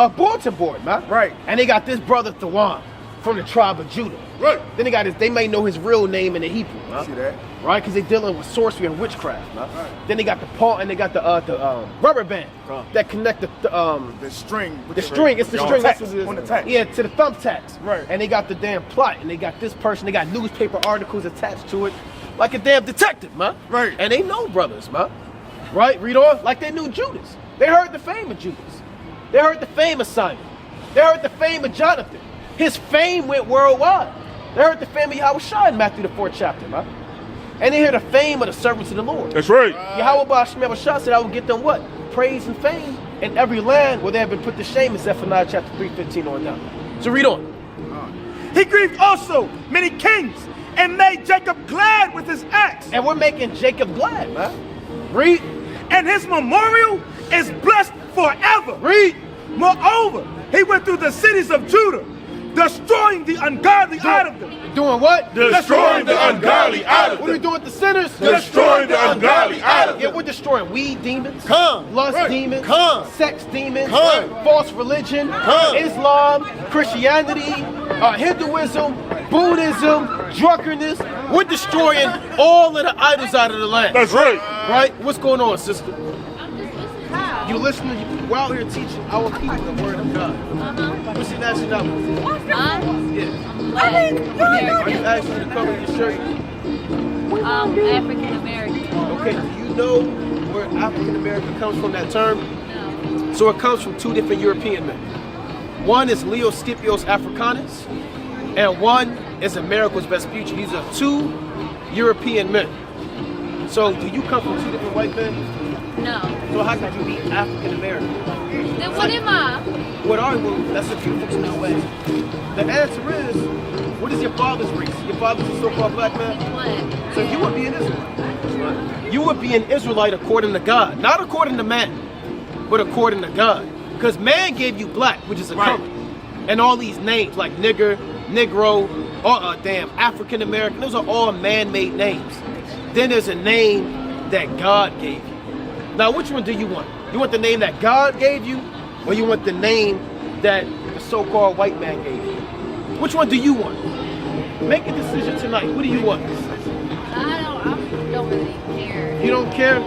Speaker 1: bulletin board, man.
Speaker 3: Right.
Speaker 1: And they got this brother Thawan from the tribe of Judah.
Speaker 3: Right.
Speaker 1: Then they got his, they may know his real name in the Hebrew, man.
Speaker 3: See that?
Speaker 1: Right? Because they're dealing with sorcery and witchcraft, man. Then they got the paw and they got the rubber band that connect
Speaker 3: The string. with
Speaker 1: the string. It's the
Speaker 3: on
Speaker 1: string.
Speaker 3: tacks,
Speaker 1: That's what it is.
Speaker 3: on the tacks.
Speaker 1: Yeah, to the thumbtacks.
Speaker 3: Right.
Speaker 1: And they got the damn plot, and they got this person. They got newspaper articles attached to it, like a damn detective, man.
Speaker 3: Right.
Speaker 1: And they know brothers, man. Right. Read on. Like they knew Judas. They heard the fame of Judas. They heard the fame of Simon. They heard the fame of Jonathan. His fame went worldwide. They heard the fame of Yahushua in Matthew the 4th chapter, man. And they hear the fame of the servants of the Lord.
Speaker 3: That's right.
Speaker 1: Yahweh Yahushua said, I will get them what? Praise and fame in every land where they have been put to shame in Zephaniah chapter 3:15 on down. So read on.
Speaker 4: He grieved also many kings and made Jacob glad with his acts.
Speaker 1: And we're making Jacob glad, man. Read.
Speaker 4: And his memorial is blessed forever.
Speaker 1: Read.
Speaker 4: Moreover, he went through the cities of Judah, destroying the ungodly out of them.
Speaker 1: Doing what?
Speaker 3: Destroying the ungodly out of
Speaker 1: What are we
Speaker 3: them.
Speaker 1: doing with the sinners?
Speaker 3: Destroying the ungodly out of
Speaker 1: Yeah,
Speaker 3: them.
Speaker 1: we're destroying weed demons,
Speaker 2: Come.
Speaker 1: lust
Speaker 3: Right.
Speaker 1: demons,
Speaker 2: Come.
Speaker 1: sex demons,
Speaker 2: Come.
Speaker 1: false religion,
Speaker 2: Come.
Speaker 1: Islam, Christianity, Hinduism, Buddhism, drunkenness. We're destroying all of the idols out of the land.
Speaker 3: That's right.
Speaker 1: Right? What's going on, sister?
Speaker 7: I'm just listening.
Speaker 1: You listening? We're out here teaching our people the word of God. What's your nationality? Yeah.
Speaker 7: Black.
Speaker 1: Are you asking to cover your shirt?
Speaker 7: African American.
Speaker 1: Okay, do you know where African American comes from, that term?
Speaker 7: No.
Speaker 1: So it comes from 2 different European men. One is Leo Scipios Africanus, and one is America's Vespucci. These are 2 European men. So do you come from 2 different white men?
Speaker 7: No.
Speaker 1: So how could you be African American?
Speaker 7: Then what am I?
Speaker 1: What are you? That's a beautiful way. The answer is, what is your father's race? Your father's a so-called black man?
Speaker 7: Black.
Speaker 1: So you would be an Israelite. You would be an Israelite according to God, not according to man, but according to God. Because man gave you black, which is a color, and all these names like nigger, negro, or African American. Those are all man-made names. Then there's a name that God gave you. Now, which one do you want? You want the name that God gave you, or you want the name that the so-called white man gave you? Which one do you want? Make a decision tonight. What do you want?
Speaker 7: I don't really care.
Speaker 1: You don't care?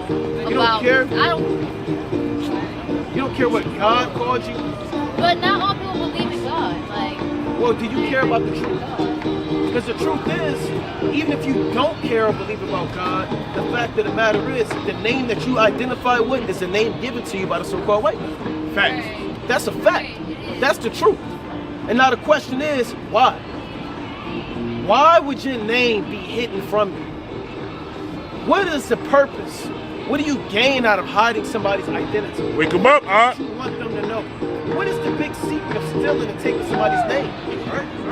Speaker 1: You don't care?
Speaker 7: I don't.
Speaker 1: You don't care what God called you?
Speaker 7: But not all people believe in God. Like.
Speaker 1: Well, do you care about the truth? Because the truth is, even if you don't care or believe about God, the fact of the matter is, the name that you identify with is the name given to you by the so-called white man. Fact. That's a fact. That's the truth. And now the question is, why? Why would your name be hidden from you? What is the purpose? What do you gain out of hiding somebody's identity?
Speaker 3: Wake them up, huh?
Speaker 1: You want them to know. What is the big secret of stealing and taking somebody's name?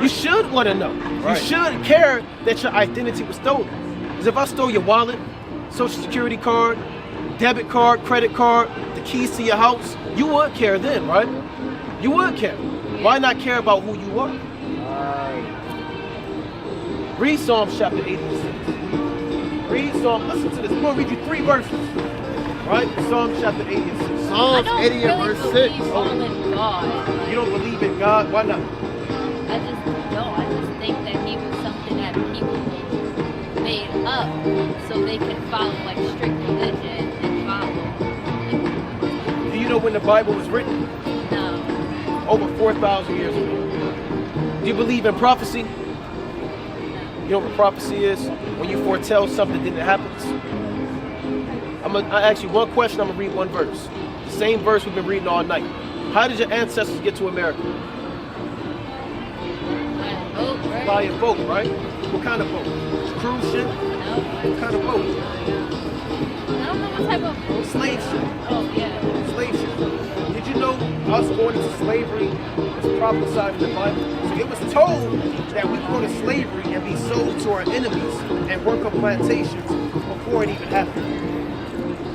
Speaker 1: You should want to know. You should care that your identity was stolen. Because if I stole your wallet, social security card, debit card, credit card, the keys to your house, you would care then, right? You would care. Why not care about who you are? Read Psalms chapter 86. Read Psalm, listen to this. I'm going to read you 3 verses. Right? Psalm chapter 86.
Speaker 7: I
Speaker 2: Psalms
Speaker 7: don't
Speaker 2: 80 and
Speaker 7: really
Speaker 2: verse
Speaker 7: believe
Speaker 2: 6.
Speaker 7: all in God.
Speaker 1: You don't believe in God? Why not?
Speaker 7: I just don't. I just think that he was something that people made up so they could follow like strict religion and follow.
Speaker 1: Do you know when the Bible was written?
Speaker 7: No.
Speaker 1: Over 4,000 years ago. Do you believe in prophecy? You know what prophecy is? When you foretell something, then it happens. I ask you one question, I'm going to read 1 verse. The same verse we've been reading all night. How did your ancestors get to America?
Speaker 7: Boat, right?
Speaker 1: By a boat, right? What kind of boat? Cruise ship?
Speaker 7: No.
Speaker 1: What kind of boat?
Speaker 7: I don't know what type of boat.
Speaker 1: Slave ship.
Speaker 7: Oh, yeah.
Speaker 1: Slave ship. Did you know us going into slavery is prophesied in the Bible? So it was told that we go to slavery and be sold to our enemies and work on plantations before it even happened.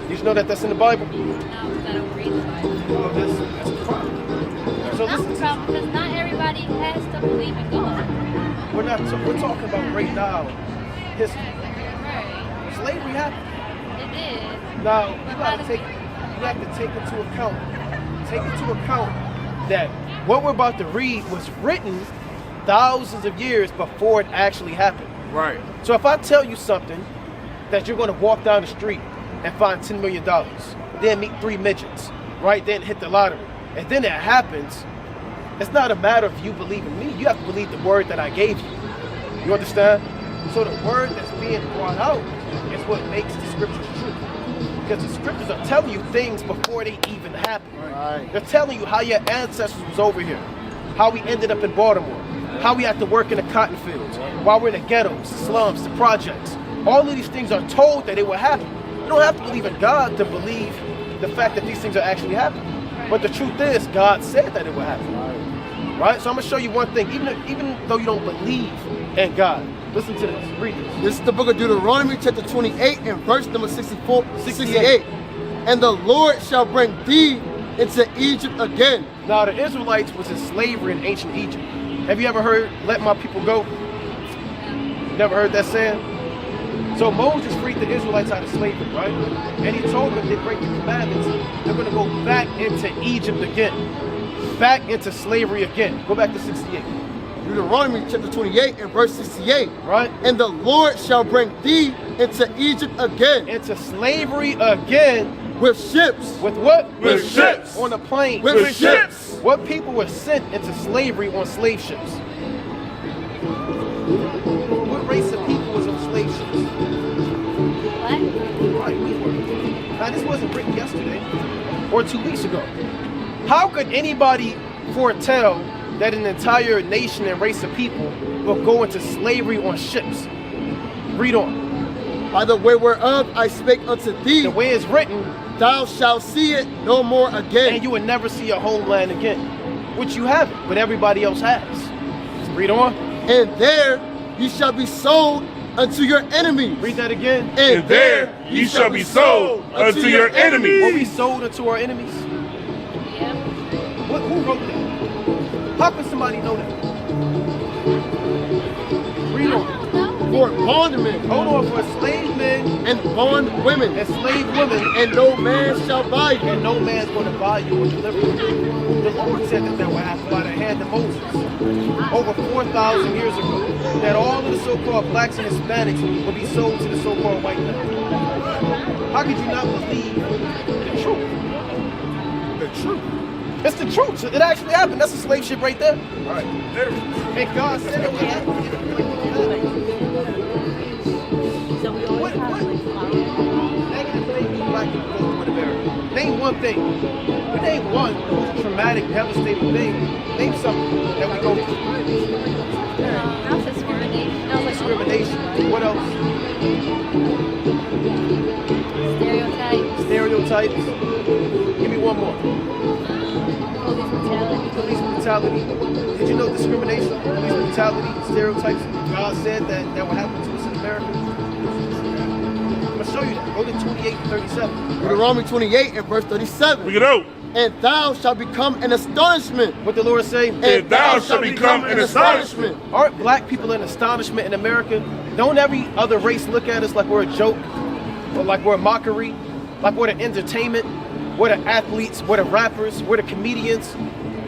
Speaker 1: Did you know that that's in the Bible?
Speaker 7: No, because I don't read the Bible.
Speaker 1: Well, that's a problem. So
Speaker 7: That's
Speaker 1: listen
Speaker 7: the
Speaker 1: to
Speaker 7: problem because not everybody has to believe in God.
Speaker 1: we're talking about right now history.
Speaker 7: Right.
Speaker 1: Slavery happened.
Speaker 7: It is.
Speaker 1: Now
Speaker 7: But
Speaker 1: you
Speaker 7: how
Speaker 1: have
Speaker 7: does
Speaker 1: to take into account that what we're about to read was written thousands of years before it actually happened.
Speaker 3: Right.
Speaker 1: So if I tell you something that you're going to walk down the street and find $10 million, then meet 3 midgets, right? Then hit the lottery, and then it happens, it's not a matter of you believing me. You have to believe the word that I gave you. You understand? So the word that's being brought out is what makes the scriptures true. Because the scriptures are telling you things before they even happen.
Speaker 2: Right.
Speaker 1: They're telling you how your ancestors was over here, how we ended up in Baltimore, how we had to work in the cotton fields, while we're in the ghettos, the slums, the projects. All of these things are told that it will happen. You don't have to believe in God to believe the fact that these things are actually happening. But the truth is, God said that it will happen. Right? So I'm going to show you one thing. Even though you don't believe in God, listen to this. Read this.
Speaker 2: This is the book of Deuteronomy, chapter 28, and verse number 68. And the Lord shall bring thee into Egypt again.
Speaker 1: Now, the Israelites was in slavery in ancient Egypt. Have you ever heard, let my people go? Never heard that saying? So Moses freed the Israelites out of slavery, right? And he told them if they break the commandments, they're going to go back into Egypt again. Back into slavery again. Go back to 68.
Speaker 2: Deuteronomy chapter 28 and verse 68.
Speaker 1: Right?
Speaker 2: And the Lord shall bring thee into Egypt again.
Speaker 1: Into slavery again.
Speaker 2: With ships.
Speaker 1: With what?
Speaker 3: With ships.
Speaker 1: On a plane.
Speaker 2: With ships.
Speaker 1: What people were sent into slavery on slave ships? What race of people was on slave ships?
Speaker 7: What?
Speaker 1: Right, we were. Now, this wasn't written yesterday or 2 weeks ago. How could anybody foretell that an entire nation and race of people will go into slavery on ships? Read on.
Speaker 2: By the way whereof I spake unto thee,
Speaker 1: The way it's written,
Speaker 2: thou shalt see it no more again.
Speaker 1: and you will never see your homeland again, which you haven't, but everybody else has. Read on.
Speaker 2: And there ye shall be sold unto your enemies.
Speaker 1: Read that again.
Speaker 3: And there ye shall be sold unto your
Speaker 1: Were
Speaker 3: enemies.
Speaker 1: we sold unto our enemies?
Speaker 7: Yeah.
Speaker 1: Who wrote that? How could somebody know that? Read on.
Speaker 2: For bondmen
Speaker 1: Hold on, for slave men
Speaker 2: and bondwomen,
Speaker 1: and slave women,
Speaker 2: and no man shall buy you.
Speaker 1: and no man's going to buy you or deliver you. The Lord said that that would happen by the hand of Moses over 4,000 years ago. That all of the so-called blacks and Hispanics would be sold to the so-called white man. How could you not believe the truth?
Speaker 3: The truth.
Speaker 1: It's the truth. It actually happened. That's a slave ship right there.
Speaker 3: Right. Literally.
Speaker 1: And God said it would happen.
Speaker 7: So we always have like
Speaker 1: Negative thing black people go through in America. Name one thing. Name one traumatic, devastating thing. Name something that we go through.
Speaker 7: not discrimination. No, like
Speaker 1: Discrimination. What else?
Speaker 7: stereotypes,
Speaker 1: Stereotypes. Give me one more.
Speaker 7: police brutality.
Speaker 1: Police brutality. Did you know discrimination, police brutality, stereotypes? God said that that would happen to us in America. I'm gonna show you that. Go to 28:37.
Speaker 2: Deuteronomy 28 and verse 37.
Speaker 3: We get out.
Speaker 2: And thou shalt become an astonishment.
Speaker 1: What the Lord say?
Speaker 3: And thou shalt become an astonishment.
Speaker 1: Aren't black people an astonishment in America? Don't every other race look at us like we're a joke? Or like we're a mockery? Like we're the entertainment? We're the athletes? We're the rappers? We're the comedians?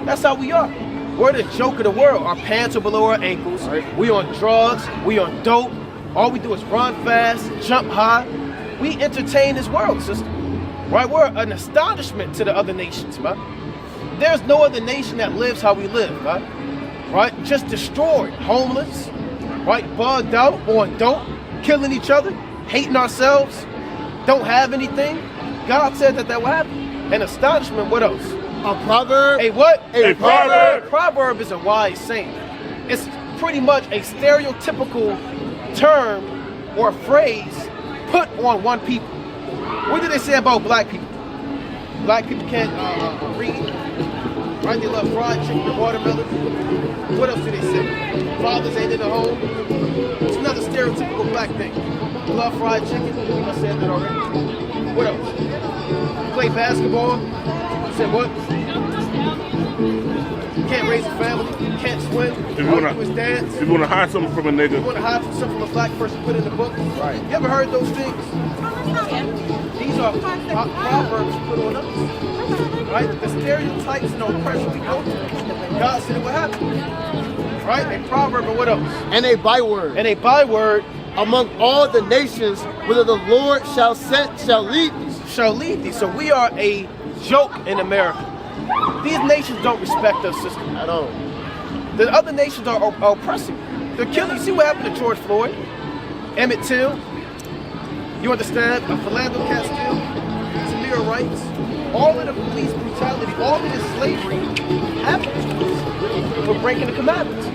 Speaker 1: That's how we are. We're the joke of the world. Our pants are below our ankles. We on drugs. We on dope. All we do is run fast, jump high. We entertain this world system. Right? We're an astonishment to the other nations, man. There's no other nation that lives how we live, man. Right? Just destroyed, homeless, right? Bugged out, on dope, killing each other, hating ourselves, don't have anything. God said that that would happen. An astonishment, what else?
Speaker 2: A proverb.
Speaker 1: A what?
Speaker 3: A proverb.
Speaker 1: A proverb is a wise saying. It's pretty much a stereotypical term or phrase put on one people. What do they say about black people? Black people can't read, right? They love fried chicken and watermelon. What else do they say? Fathers ain't in the home. It's another stereotypical black thing. You love fried chicken. I said that already. What else? You play basketball. said what? You can't raise a family. You can't swim.
Speaker 3: you
Speaker 1: All
Speaker 3: wanna-
Speaker 1: you do is dance.
Speaker 3: If you want to hide something from a
Speaker 1: You
Speaker 3: nigga,
Speaker 1: want to hide something from a black person, put in the book. Right. You ever heard those things? These are proverbs put on us. Right? The stereotypes and the oppression we go through. God said it would happen. Right? A proverb and what else?
Speaker 2: And a byword.
Speaker 1: And a byword
Speaker 2: Among all the nations, whither the Lord shall lead thee.
Speaker 1: shall lead thee. So we are a joke in America. These nations don't respect us, sister.
Speaker 2: At all.
Speaker 1: The other nations are oppressing. They're killing. You see what happened to George Floyd, Emmett Till. You understand? Philando Castile, Tamir rights. All of the police brutality, all of this slavery happened to us for breaking the commandments.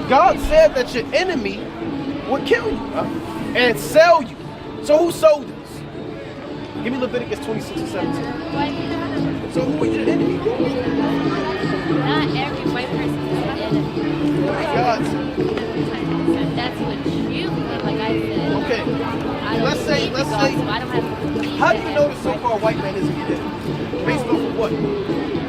Speaker 1: God said that your enemy would kill you and sell you. So who sold us? Give me Leviticus 26 and 17. So who is your enemy?
Speaker 7: Not every white person is an enemy.
Speaker 1: God.
Speaker 7: That's what you feel, like I said.
Speaker 1: Okay.
Speaker 7: I don't
Speaker 1: Let's say-
Speaker 7: believe in God, so I don't have to believe
Speaker 1: How do
Speaker 7: that
Speaker 1: you know the so-called white man isn't your enemy? Based off of what?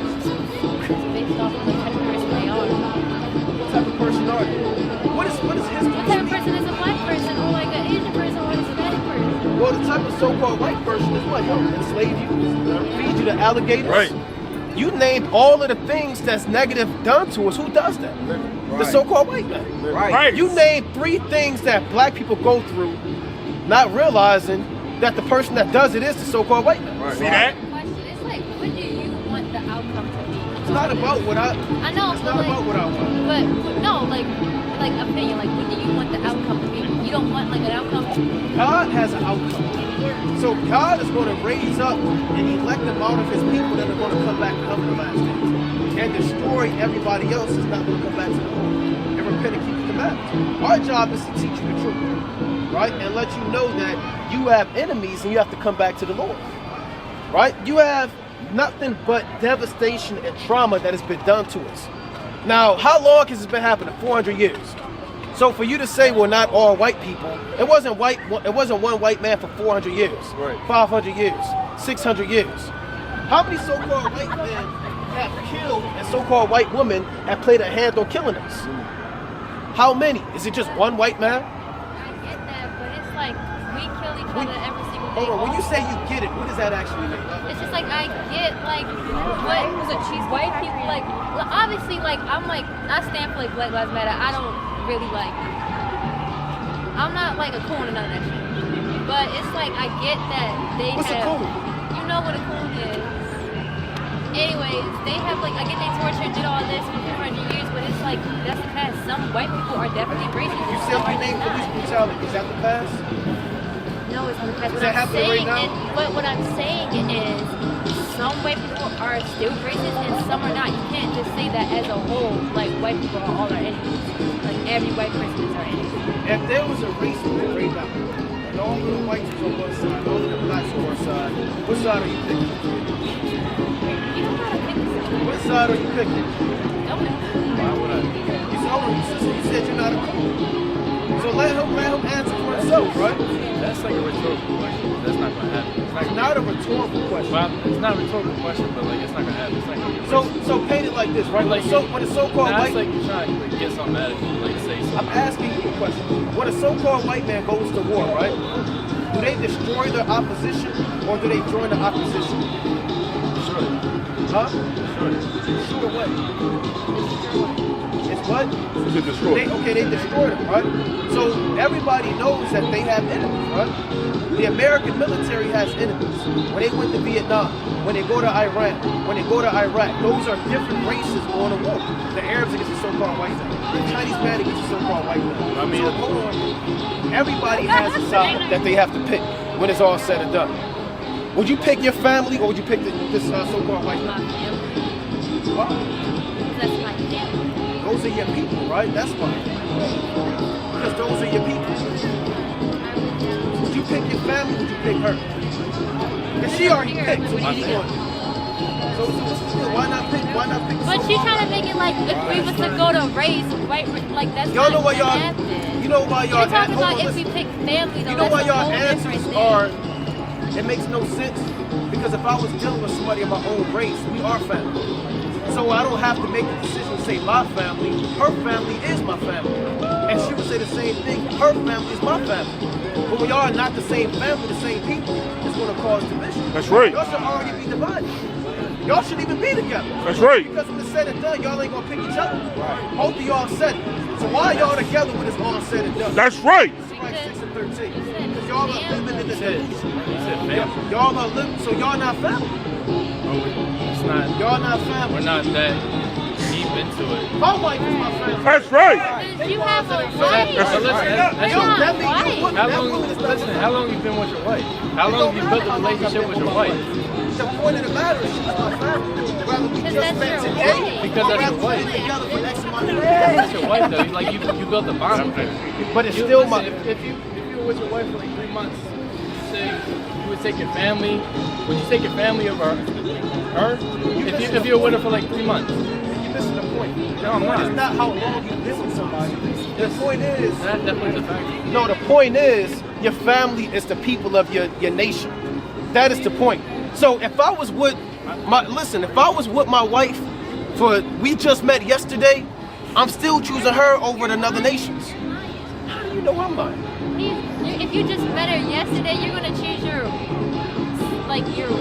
Speaker 7: based off of what type of person they are.
Speaker 1: What type of person are you? What is his
Speaker 7: What type of person is a black person or like an Asian person or a Hispanic person?
Speaker 1: Well, the type of so-called white person is what? Enslave you, feed you to alligators.
Speaker 3: Right.
Speaker 1: You named all of the things that's negative done to us. Who does that? The so-called white man.
Speaker 3: right?
Speaker 1: You named 3 things that black people go through, not realizing that the person that does it is the so-called white man.
Speaker 3: See that?
Speaker 7: Question, it's like, what do you want the outcome to be?
Speaker 1: It's not about what I.
Speaker 7: I know,
Speaker 1: It's
Speaker 7: but
Speaker 1: not
Speaker 7: like,
Speaker 1: about what I want.
Speaker 7: but no, like opinion, like what do you want the outcome to be? You don't want like an outcome.
Speaker 1: God has an outcome. So God is going to raise up and elect them out of his people that are going to come back and come in the last days. And destroy everybody else who's not going to come back to the Lord. And repent and keep the commandments. Our job is to teach you the truth. Right? And let you know that you have enemies and you have to come back to the Lord. Right? You have nothing but devastation and trauma that has been done to us. Now, how long has this been happening? 400 years. So for you to say we're not all white people, it wasn't one white man for 400 years,
Speaker 6: Right.
Speaker 1: 500 years, 600 years. How many so-called white men have killed and so-called white women have played a hand on killing us? How many? Is it just one white man?
Speaker 7: I get that, but it's like we kill each other every single day.
Speaker 1: Hold on, when you say you get it, what does that actually mean?
Speaker 7: It's just like I get like what was it? She's white people like well, obviously like I'm like I stand for like Black Lives Matter. I don't really like. I'm not like a coon or none of that shit. But it's like I get that they
Speaker 1: What's a
Speaker 7: have.
Speaker 1: coon?
Speaker 7: You know what a coon is. Anyways, they have like I get they tortured, did all this for 400 years, but it's like that's the past. Some white people are definitely racist.
Speaker 1: You
Speaker 7: and
Speaker 1: said
Speaker 7: some
Speaker 1: you
Speaker 7: are
Speaker 1: named
Speaker 7: not.
Speaker 1: police brutality. Is that the past?
Speaker 7: No, it's not the past.
Speaker 1: Is
Speaker 7: What
Speaker 1: that
Speaker 7: I'm
Speaker 1: happening right
Speaker 7: saying
Speaker 1: now?
Speaker 7: is, what I'm saying is, some white people are still racist and some are not. You can't just say that as a whole. Like white people are all our enemies. Like every white person is our enemy.
Speaker 1: If there was a race war right now, and all of the whites was on one side, all of the blacks on one side, what side are you picking?
Speaker 7: You don't gotta pick a side.
Speaker 1: What side are you picking?
Speaker 7: Don't pick a side.
Speaker 1: Why would I? You said, hold on, sister, you said you're not a coon. So let him answer for himself, right?
Speaker 5: That's like a rhetorical question. That's not gonna happen. It's
Speaker 1: It's not a rhetorical question.
Speaker 5: Well, it's not a rhetorical question, but like it's not gonna happen. It's not gonna be
Speaker 1: So paint it like this, right? When a so-called
Speaker 5: nah,
Speaker 1: white,
Speaker 5: it's like you're trying to like, get something out of it, like say
Speaker 1: I'm
Speaker 5: something.
Speaker 1: asking you a question. When a so-called white man goes to war, right? Do they destroy their opposition or do they join the opposition?
Speaker 5: Sure.
Speaker 1: Huh?
Speaker 5: Sure.
Speaker 1: Sure what? It's what?
Speaker 3: To destroy.
Speaker 1: They destroy them, right? So everybody knows that they have enemies, right? The American military has enemies. When they went to Vietnam, when they go to Iran, when they go to Iraq, those are different races going to war. The Arabs against the so-called white man. The Chinese man against the so-called white man.
Speaker 5: I mean-
Speaker 1: so hold on. Everybody has a side that they have to pick when it's all said and done. Would you pick your family or would you pick this so-called white
Speaker 7: My
Speaker 1: man?
Speaker 7: family.
Speaker 1: Why?
Speaker 7: That's my family.
Speaker 1: Those are your people, right? That's why. Because those are your people. Would you pick your family? Would you pick her? Because she already picked. So what are you doing? So what's the deal? Why not pick? Why not pick?
Speaker 7: But you trying to make it like if we was to go to race, white, like that's
Speaker 1: Y'all
Speaker 7: not
Speaker 1: know why
Speaker 7: gonna
Speaker 1: y'all.
Speaker 7: happen.
Speaker 1: You know why y'all.
Speaker 7: You're talking
Speaker 1: hold
Speaker 7: about
Speaker 1: on,
Speaker 7: if we
Speaker 1: listen.
Speaker 7: pick family, though.
Speaker 1: You know
Speaker 7: that's
Speaker 1: why
Speaker 7: a
Speaker 1: y'all
Speaker 7: whole
Speaker 1: answers
Speaker 7: different thing.
Speaker 1: are It makes no sense because if I was dealing with somebody of my own race, we are family. So I don't have to make the decision to say my family. Her family is my family. And she would say the same thing. Her family is my family. But when y'all are not the same family, the same people, it's going to cause division.
Speaker 3: That's right.
Speaker 1: Y'all should already be divided. Y'all shouldn't even be together.
Speaker 3: That's right.
Speaker 1: Because when it's said and done, y'all ain't going to pick each other. Both of y'all said it. So why are y'all together when it's all said and done?
Speaker 3: That's right.
Speaker 1: It's like 6 and 13. Because y'all are living in this
Speaker 5: family.
Speaker 1: Y'all are living, so y'all not family.
Speaker 5: It's not.
Speaker 1: Y'all not family.
Speaker 5: We're not that deep into it.
Speaker 1: My wife is my family.
Speaker 3: That's right.
Speaker 7: Because you have a
Speaker 5: So
Speaker 7: wife.
Speaker 5: that's
Speaker 1: Yo,
Speaker 5: not
Speaker 1: that means
Speaker 7: wife.
Speaker 1: you woman.
Speaker 5: How
Speaker 1: That
Speaker 5: long?
Speaker 1: woman is not
Speaker 5: Listen, how long you been with your wife? How long you built a relationship with your wife?
Speaker 1: The point of the matter is she's my family. Whether we
Speaker 7: Because
Speaker 1: just
Speaker 7: that's
Speaker 1: met
Speaker 7: your
Speaker 1: today,
Speaker 7: wife.
Speaker 5: Because that's your
Speaker 1: or
Speaker 5: wife.
Speaker 1: we've been together for X amount of
Speaker 5: That's
Speaker 1: years.
Speaker 5: your wife though. Like you built a bond with her.
Speaker 1: But it's
Speaker 5: You-
Speaker 1: still
Speaker 5: listen,
Speaker 1: my.
Speaker 5: If you were with your wife for like 3 months, say you would take your family. Would you take your family over her? If you were with her for like 3 months.
Speaker 1: You're missing the point.
Speaker 5: No, I'm
Speaker 1: The point
Speaker 5: not.
Speaker 1: is not how long you've been with somebody. The point is.
Speaker 5: That definitely is a fact.
Speaker 1: No, the point is your family is the people of your nation. That is the point. So if I was with if I was with my wife we just met yesterday, I'm still choosing her over the other nations. How do you know I'm not?
Speaker 7: If you just met her yesterday, you're gonna choose your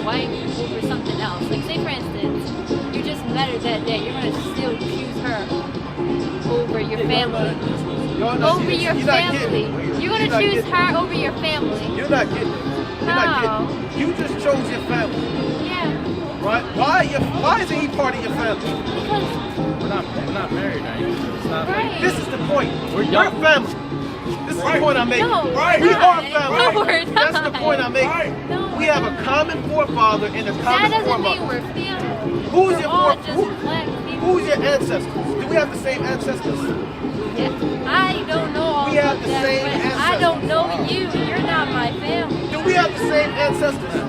Speaker 7: wife over something else. Like say for instance, you just met her that day, you're gonna still choose her over your family. Over your family. You're gonna choose her over your family.
Speaker 1: You're not getting it. You're not getting it. You just chose your family.
Speaker 7: Yeah.
Speaker 1: Right? Why isn't he part of your family?
Speaker 7: Because
Speaker 5: We're not married, right? It's not
Speaker 7: right.
Speaker 1: This is the point.
Speaker 5: We're young.
Speaker 1: family. This is the point I'm making.
Speaker 7: No,
Speaker 1: We
Speaker 7: we're
Speaker 1: are
Speaker 7: not.
Speaker 1: family.
Speaker 7: No, we're
Speaker 1: That's the
Speaker 7: not.
Speaker 1: point I'm making.
Speaker 7: No,
Speaker 1: We
Speaker 7: we're
Speaker 1: have a
Speaker 7: not.
Speaker 1: common forefather and a
Speaker 7: That
Speaker 1: common
Speaker 7: doesn't mean
Speaker 1: foremother.
Speaker 7: we're family.
Speaker 1: Who's
Speaker 7: We're
Speaker 1: your
Speaker 7: all
Speaker 1: fore-
Speaker 7: just black people.
Speaker 1: Who's your ancestors? Do we have the same ancestors?
Speaker 7: Yeah. I don't know all
Speaker 1: We have
Speaker 7: of
Speaker 1: the
Speaker 7: that,
Speaker 1: same
Speaker 7: but
Speaker 1: ancestors.
Speaker 7: I don't know you. You're not my family.
Speaker 1: Do we have the same ancestors?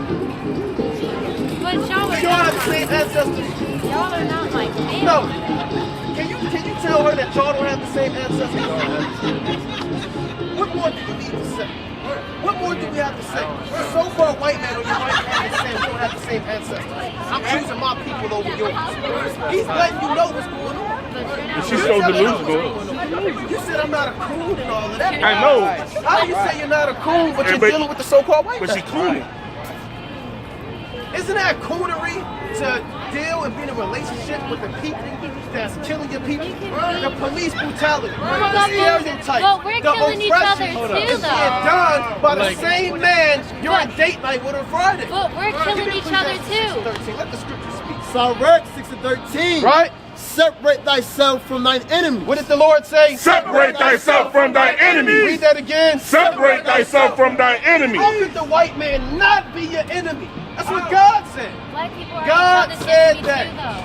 Speaker 7: But y'all
Speaker 1: Do
Speaker 7: are
Speaker 1: y'all have
Speaker 7: not
Speaker 1: the same ancestors?
Speaker 7: y'all are not my family.
Speaker 1: No. Can you tell her that y'all don't have the same ancestors? What more do you need to say? What more do we have to say? The so-called white man on your right hand is saying we don't have the same ancestors. I'm choosing my people over yours. He's letting you know what's going on.
Speaker 7: But you're not
Speaker 3: She's
Speaker 1: You're
Speaker 3: so
Speaker 1: telling us
Speaker 3: delusional.
Speaker 1: what's going on. You said I'm not a coon and all of that.
Speaker 3: I know.
Speaker 1: How do you say you're not a coon, but you're
Speaker 3: But-
Speaker 1: dealing with the so-called white
Speaker 3: But
Speaker 1: man?
Speaker 3: she cool.
Speaker 1: Isn't that coonery to deal and be in a relationship with the people that's killing your people? The police brutality, the stereotypes,
Speaker 7: but we're
Speaker 1: the
Speaker 7: killing each
Speaker 1: oppression
Speaker 7: other too,
Speaker 1: is being
Speaker 7: though.
Speaker 1: done by the
Speaker 5: Like-
Speaker 1: same man you're on
Speaker 7: But-
Speaker 1: date night with on Friday.
Speaker 7: But we're killing each other too.
Speaker 1: 13. Let the scripture speak.
Speaker 2: Sirach 6 and 13.
Speaker 1: Right?
Speaker 2: Separate thyself from thine enemy.
Speaker 1: What did the Lord say?
Speaker 3: Separate thyself from thy
Speaker 1: Read
Speaker 3: enemies.
Speaker 1: that again.
Speaker 3: Separate thyself from thy enemies.
Speaker 1: How could the white man not be your enemy? That's what God said.
Speaker 7: Black people are
Speaker 1: God
Speaker 7: each other's
Speaker 1: said
Speaker 7: enemy
Speaker 1: that.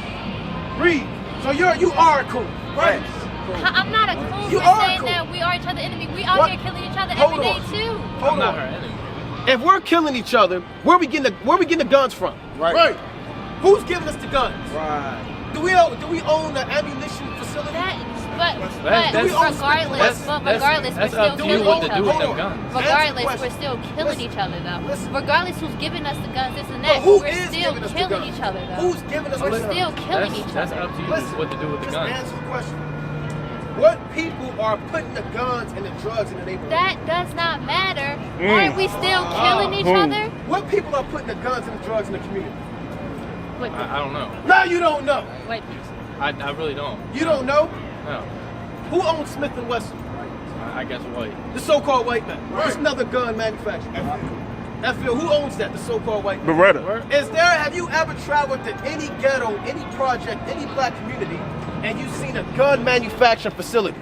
Speaker 7: too,
Speaker 1: Read. So you are a coon. Right.
Speaker 7: though. I'm not a coon
Speaker 1: You
Speaker 7: for
Speaker 1: are a
Speaker 7: saying
Speaker 1: coon.
Speaker 7: that we are each other's enemy. We out
Speaker 1: What?
Speaker 7: here killing each other
Speaker 1: Hold
Speaker 7: every day
Speaker 1: on.
Speaker 7: too.
Speaker 1: Hold
Speaker 5: I'm not
Speaker 1: on.
Speaker 5: her enemy.
Speaker 1: If we're killing each other, where we getting the guns from?
Speaker 3: Right.
Speaker 1: Who's giving us the guns?
Speaker 6: Right.
Speaker 1: Do we own the ammunition facility?
Speaker 7: But
Speaker 5: That's-
Speaker 7: regardless, we're
Speaker 5: that's
Speaker 7: still
Speaker 5: up to you
Speaker 7: killing
Speaker 5: what
Speaker 7: each
Speaker 5: to do with
Speaker 7: other.
Speaker 5: them guns.
Speaker 7: Regardless,
Speaker 1: Answer the
Speaker 7: we're still
Speaker 1: question.
Speaker 7: killing
Speaker 1: Listen.
Speaker 7: each other though.
Speaker 1: Listen.
Speaker 7: Regardless who's giving us the guns, this and
Speaker 1: But
Speaker 7: that,
Speaker 1: who
Speaker 7: we're
Speaker 1: is
Speaker 7: still
Speaker 1: giving us the
Speaker 7: killing
Speaker 1: guns?
Speaker 7: each other though.
Speaker 1: Who's giving us the
Speaker 7: We're
Speaker 1: guns?
Speaker 7: still killing each
Speaker 5: That's
Speaker 7: other.
Speaker 5: up to you
Speaker 1: Listen,
Speaker 5: what to do with the
Speaker 1: just
Speaker 5: guns.
Speaker 1: answer the question. What people are putting the guns and the drugs in the neighborhood?
Speaker 7: That does not matter. Aren't we still killing each other?
Speaker 1: What people are putting the guns and the drugs in the community?
Speaker 7: Wait,
Speaker 5: I don't know.
Speaker 1: Now you don't know.
Speaker 7: wait.
Speaker 5: I really don't.
Speaker 1: You don't know?
Speaker 5: No.
Speaker 1: Who owns Smith & Wesson?
Speaker 5: I guess white.
Speaker 1: The so-called white man. It's another gun manufacturer. FL, who owns that? The so-called white man.
Speaker 3: Beretta.
Speaker 1: Have you ever traveled to any ghetto, any project, any black community, and you've seen a gun manufacturing facility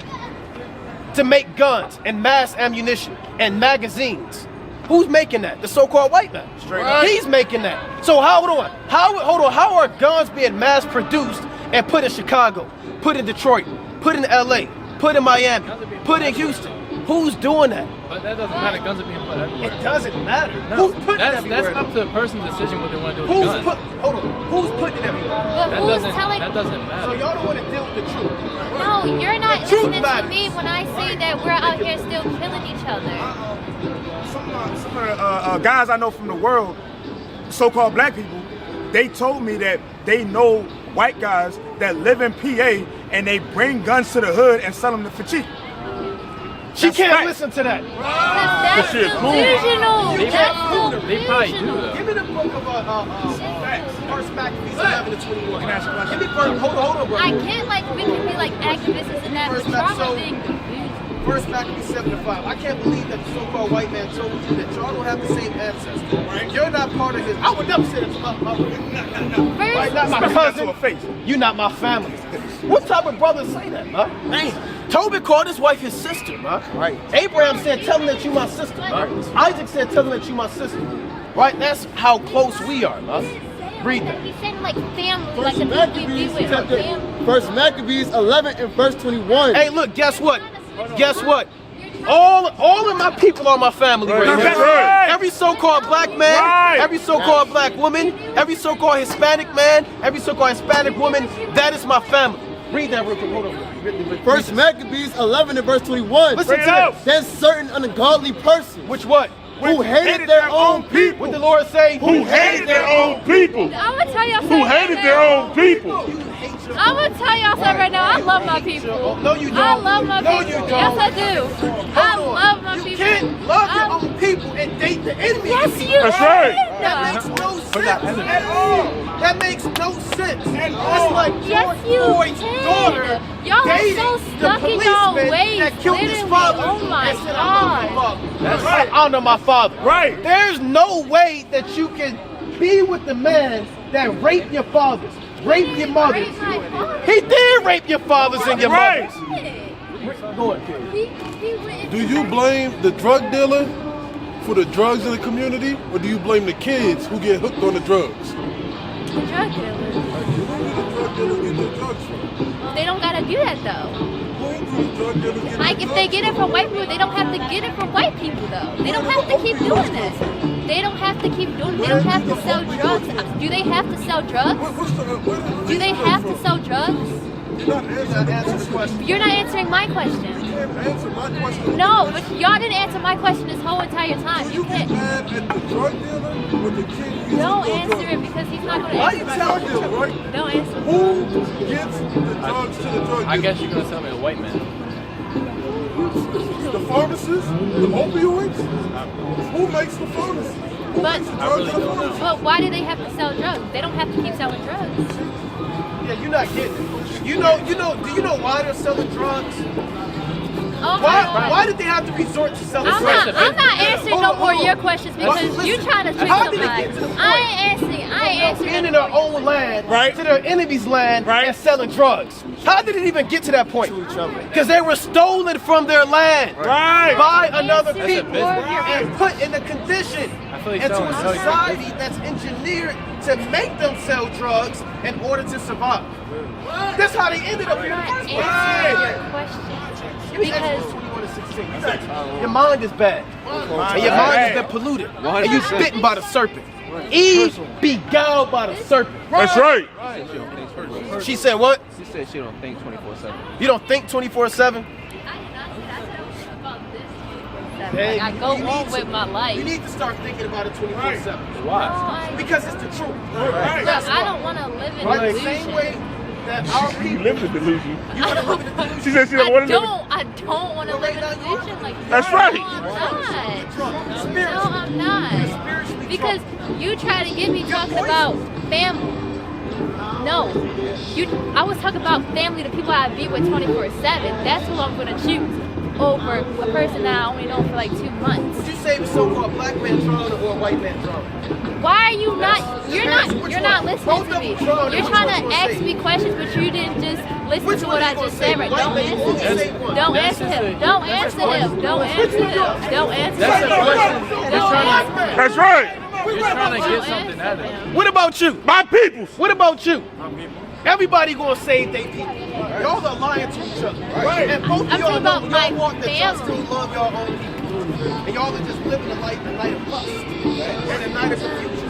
Speaker 1: to make guns and mass ammunition and magazines? Who's making that? The so-called white man.
Speaker 3: Straight up.
Speaker 1: He's making that. So hold on. How are guns being mass produced and put in Chicago, put in Detroit, put in LA, put in Miami, put in Houston? Who's doing that?
Speaker 5: But that doesn't matter. Guns are being put everywhere.
Speaker 1: It doesn't matter.
Speaker 5: No,
Speaker 1: Who's putting it everywhere?
Speaker 5: that's up to the person's decision what they want to do with the gun.
Speaker 1: Who's putting it everywhere?
Speaker 7: But
Speaker 5: That
Speaker 7: who's
Speaker 5: doesn't
Speaker 7: telling?
Speaker 5: that doesn't
Speaker 1: So
Speaker 5: matter.
Speaker 1: y'all don't want to deal with the truth.
Speaker 7: No, you're not.
Speaker 1: The Truth
Speaker 7: listening to
Speaker 1: matters.
Speaker 7: me when I say that we're out here still killing each other.
Speaker 4: Some of the guys I know from the world, so-called black people, they told me that they know white guys that live in PA and they bring guns to the hood and sell them for cheap.
Speaker 1: She can't listen to that.
Speaker 7: That's
Speaker 3: shit cool.
Speaker 7: delusional.
Speaker 5: They probably do
Speaker 7: Delusional.
Speaker 5: though.
Speaker 1: Give me the book of First Maccabees 11 to 21. Give me first. Hold on, bro.
Speaker 7: I can't we can be like activists and that, but trauma thing.
Speaker 1: First Maccabees 7 to 5. I can't believe that the so-called white man told you that y'all don't have the same ancestors. Right? You're not part of his. I would never say that to my right, not my cousin. You're not my family. What type of brothers say that, man? Man. Tobit called his wife his sister, man. Right. Abraham said, tell him that you my sister, man. Isaac said, tell him that you my sister. Right? That's how close we are, man. Read that.
Speaker 7: He's saying like family, like the people we be with, like family.
Speaker 2: First Maccabees 11 and verse 21.
Speaker 1: Hey, look, guess what? Guess what? All of my people are my family right
Speaker 3: That's
Speaker 1: now.
Speaker 3: right.
Speaker 1: Every so-called black man, every so-called black woman, every so-called Hispanic man, every so-called Hispanic woman, that is my family. Read that real quick. Hold on.
Speaker 2: First Maccabees 11 and verse 21.
Speaker 1: Listen to that.
Speaker 2: Then certain ungodly persons
Speaker 1: Which what?
Speaker 2: who hated their own people.
Speaker 1: What the Lord say?
Speaker 3: Who hated their own people.
Speaker 7: I'm gonna tell y'all
Speaker 3: Who
Speaker 7: something
Speaker 3: hated
Speaker 7: right
Speaker 3: their
Speaker 7: now.
Speaker 3: own people.
Speaker 7: I'm gonna tell y'all something right now. I love my people.
Speaker 1: No, you don't.
Speaker 7: I love my
Speaker 1: No,
Speaker 7: people.
Speaker 1: you don't.
Speaker 7: Yes, I do. I love my people.
Speaker 1: You can't love your own people and date the enemy.
Speaker 7: Yes, you
Speaker 3: That's right.
Speaker 1: That makes no sense at all. That makes no sense. It's like
Speaker 7: Yes, you
Speaker 1: Floyd's daughter
Speaker 7: can. Y'all are
Speaker 1: dating
Speaker 7: so
Speaker 1: the
Speaker 7: stuck in y'all
Speaker 1: policeman
Speaker 7: ways.
Speaker 1: that killed his
Speaker 7: Literally.
Speaker 1: father.
Speaker 7: Oh my
Speaker 1: and said, I love my
Speaker 7: God.
Speaker 1: father. That's right. I honor my father.
Speaker 4: Right.
Speaker 1: There's no way that you can be with the man that raped your fathers, raped your mothers.
Speaker 7: Rape my father.
Speaker 1: He did rape your fathers and your
Speaker 4: Right.
Speaker 1: mothers. Go ahead, kid.
Speaker 7: He went.
Speaker 9: Do you blame the drug dealer for the drugs in the community, or do you blame the kids who get hooked on the drugs?
Speaker 7: Drug dealers.
Speaker 9: Who do the drug dealers get their drugs from?
Speaker 7: They don't gotta do that though.
Speaker 9: Who do the drug dealers get
Speaker 7: Like
Speaker 9: their
Speaker 7: if they
Speaker 9: drugs
Speaker 7: get it from white people, they don't have to get it from white people though. They don't have to keep doing this. They don't have to keep doing it. They don't have to sell drugs. Do they have to sell drugs? Do they have to sell drugs?
Speaker 9: You're not answering the question.
Speaker 7: You're not answering my question.
Speaker 9: You can't answer my question.
Speaker 7: No, but y'all didn't answer my question this whole entire time.
Speaker 9: Do
Speaker 7: You
Speaker 9: you get
Speaker 7: can't.
Speaker 9: mad at the drug dealer or the kid who
Speaker 7: Don't
Speaker 9: gets
Speaker 7: answer
Speaker 9: drugs?
Speaker 7: it because he's not going to
Speaker 9: Why you
Speaker 7: answer.
Speaker 9: telling him, right?
Speaker 7: Don't answer.
Speaker 9: Who gets the drugs to the drug dealer?
Speaker 5: I guess you're gonna tell me a white man.
Speaker 9: The pharmacists? The opioids? Who makes the pharmacy? Who
Speaker 7: But-
Speaker 9: makes the
Speaker 5: I
Speaker 9: drugs
Speaker 5: really
Speaker 9: in the
Speaker 5: don't know.
Speaker 9: pharmacy?
Speaker 7: But why do they have to sell drugs? They don't have to keep selling drugs.
Speaker 1: Yeah, you're not getting it. Do you know why they're selling drugs?
Speaker 7: Oh my God.
Speaker 1: Why did they have to resort to selling
Speaker 7: I'm
Speaker 1: drugs?
Speaker 7: not answering no more of your questions because
Speaker 1: Listen,
Speaker 7: you're trying to trick
Speaker 1: how did it
Speaker 7: somebody.
Speaker 1: get to the point?
Speaker 7: I ain't answering
Speaker 1: Being in
Speaker 7: no
Speaker 1: their
Speaker 7: more.
Speaker 1: own land,
Speaker 4: Right.
Speaker 1: to their enemy's land,
Speaker 4: Right.
Speaker 1: and selling drugs. How did it even get to that point? Because they were stolen from their land
Speaker 4: Right.
Speaker 1: by another
Speaker 7: Answer
Speaker 1: people
Speaker 7: more of your
Speaker 1: and put in a condition
Speaker 5: I feel like
Speaker 1: into
Speaker 5: selling
Speaker 1: a
Speaker 5: drugs.
Speaker 1: society that's engineered to make them sell drugs in order to survive. That's how they ended up
Speaker 7: I'm
Speaker 1: here in the
Speaker 7: not
Speaker 1: first place.
Speaker 7: answering your question
Speaker 1: Give me Exodus
Speaker 7: because
Speaker 1: 21 to 16. Your mind is bad. And your mind has been polluted. And you bitten by the serpent. Eve beguiled by the serpent.
Speaker 3: That's right.
Speaker 1: She said what?
Speaker 10: She said she don't think 24/7.
Speaker 1: You don't think 24/7?
Speaker 7: like, I go on with my life.
Speaker 1: You need to start thinking about it 24/7.
Speaker 5: Why?
Speaker 1: Because it's the truth.
Speaker 7: Look, I don't want to live in
Speaker 1: Right? The
Speaker 7: delusion.
Speaker 1: same way that our
Speaker 3: You
Speaker 1: people.
Speaker 3: live in a delusion.
Speaker 1: You want to live in a delusion.
Speaker 3: She said she don't want to live in.
Speaker 7: I don't want to live in a delusion like that.
Speaker 3: That's right.
Speaker 7: No, I'm not.
Speaker 1: Spiritually.
Speaker 7: No, I'm not.
Speaker 1: Spiritually
Speaker 7: Because you try to get me talking about family. No. I was talking about family, the people I be with 24/7. That's who I'm going to choose over a person that I only know for like 2 months.
Speaker 1: Would you say a so-called black man drone or a white man drone?
Speaker 7: Why are you not? You're not listening
Speaker 1: Both
Speaker 7: to
Speaker 1: of
Speaker 7: me.
Speaker 1: them drone,
Speaker 7: You're
Speaker 1: which
Speaker 7: trying
Speaker 1: one
Speaker 7: to
Speaker 1: you
Speaker 7: ask
Speaker 1: gonna
Speaker 7: me
Speaker 1: say?
Speaker 7: questions, but you didn't just listen
Speaker 1: Which
Speaker 7: to
Speaker 1: one
Speaker 7: what I
Speaker 1: you
Speaker 7: just
Speaker 1: gonna say?
Speaker 7: said. Right?
Speaker 1: White
Speaker 7: Don't
Speaker 1: man,
Speaker 7: answer
Speaker 1: only
Speaker 7: him.
Speaker 1: say one.
Speaker 7: Don't
Speaker 5: That's
Speaker 7: answer
Speaker 5: just
Speaker 7: him.
Speaker 5: a-
Speaker 7: Don't
Speaker 5: that's
Speaker 7: answer
Speaker 5: a
Speaker 7: him. Don't answer him. Don't answer
Speaker 5: That's a
Speaker 7: him.
Speaker 5: question.
Speaker 7: Don't answer him.
Speaker 3: That's right.
Speaker 5: You're trying to
Speaker 7: Don't
Speaker 5: get something out of
Speaker 7: answer
Speaker 5: it.
Speaker 7: him.
Speaker 1: What about you?
Speaker 3: My peoples.
Speaker 1: What about you? Everybody gonna save their people. Y'all are lying to each other. Right. And both of
Speaker 7: I'm
Speaker 1: y'all
Speaker 7: talking
Speaker 1: know
Speaker 7: about my
Speaker 1: y'all want that y'all
Speaker 7: family.
Speaker 1: still love y'all own people. And y'all are just living the night of lust. And the night of confusion.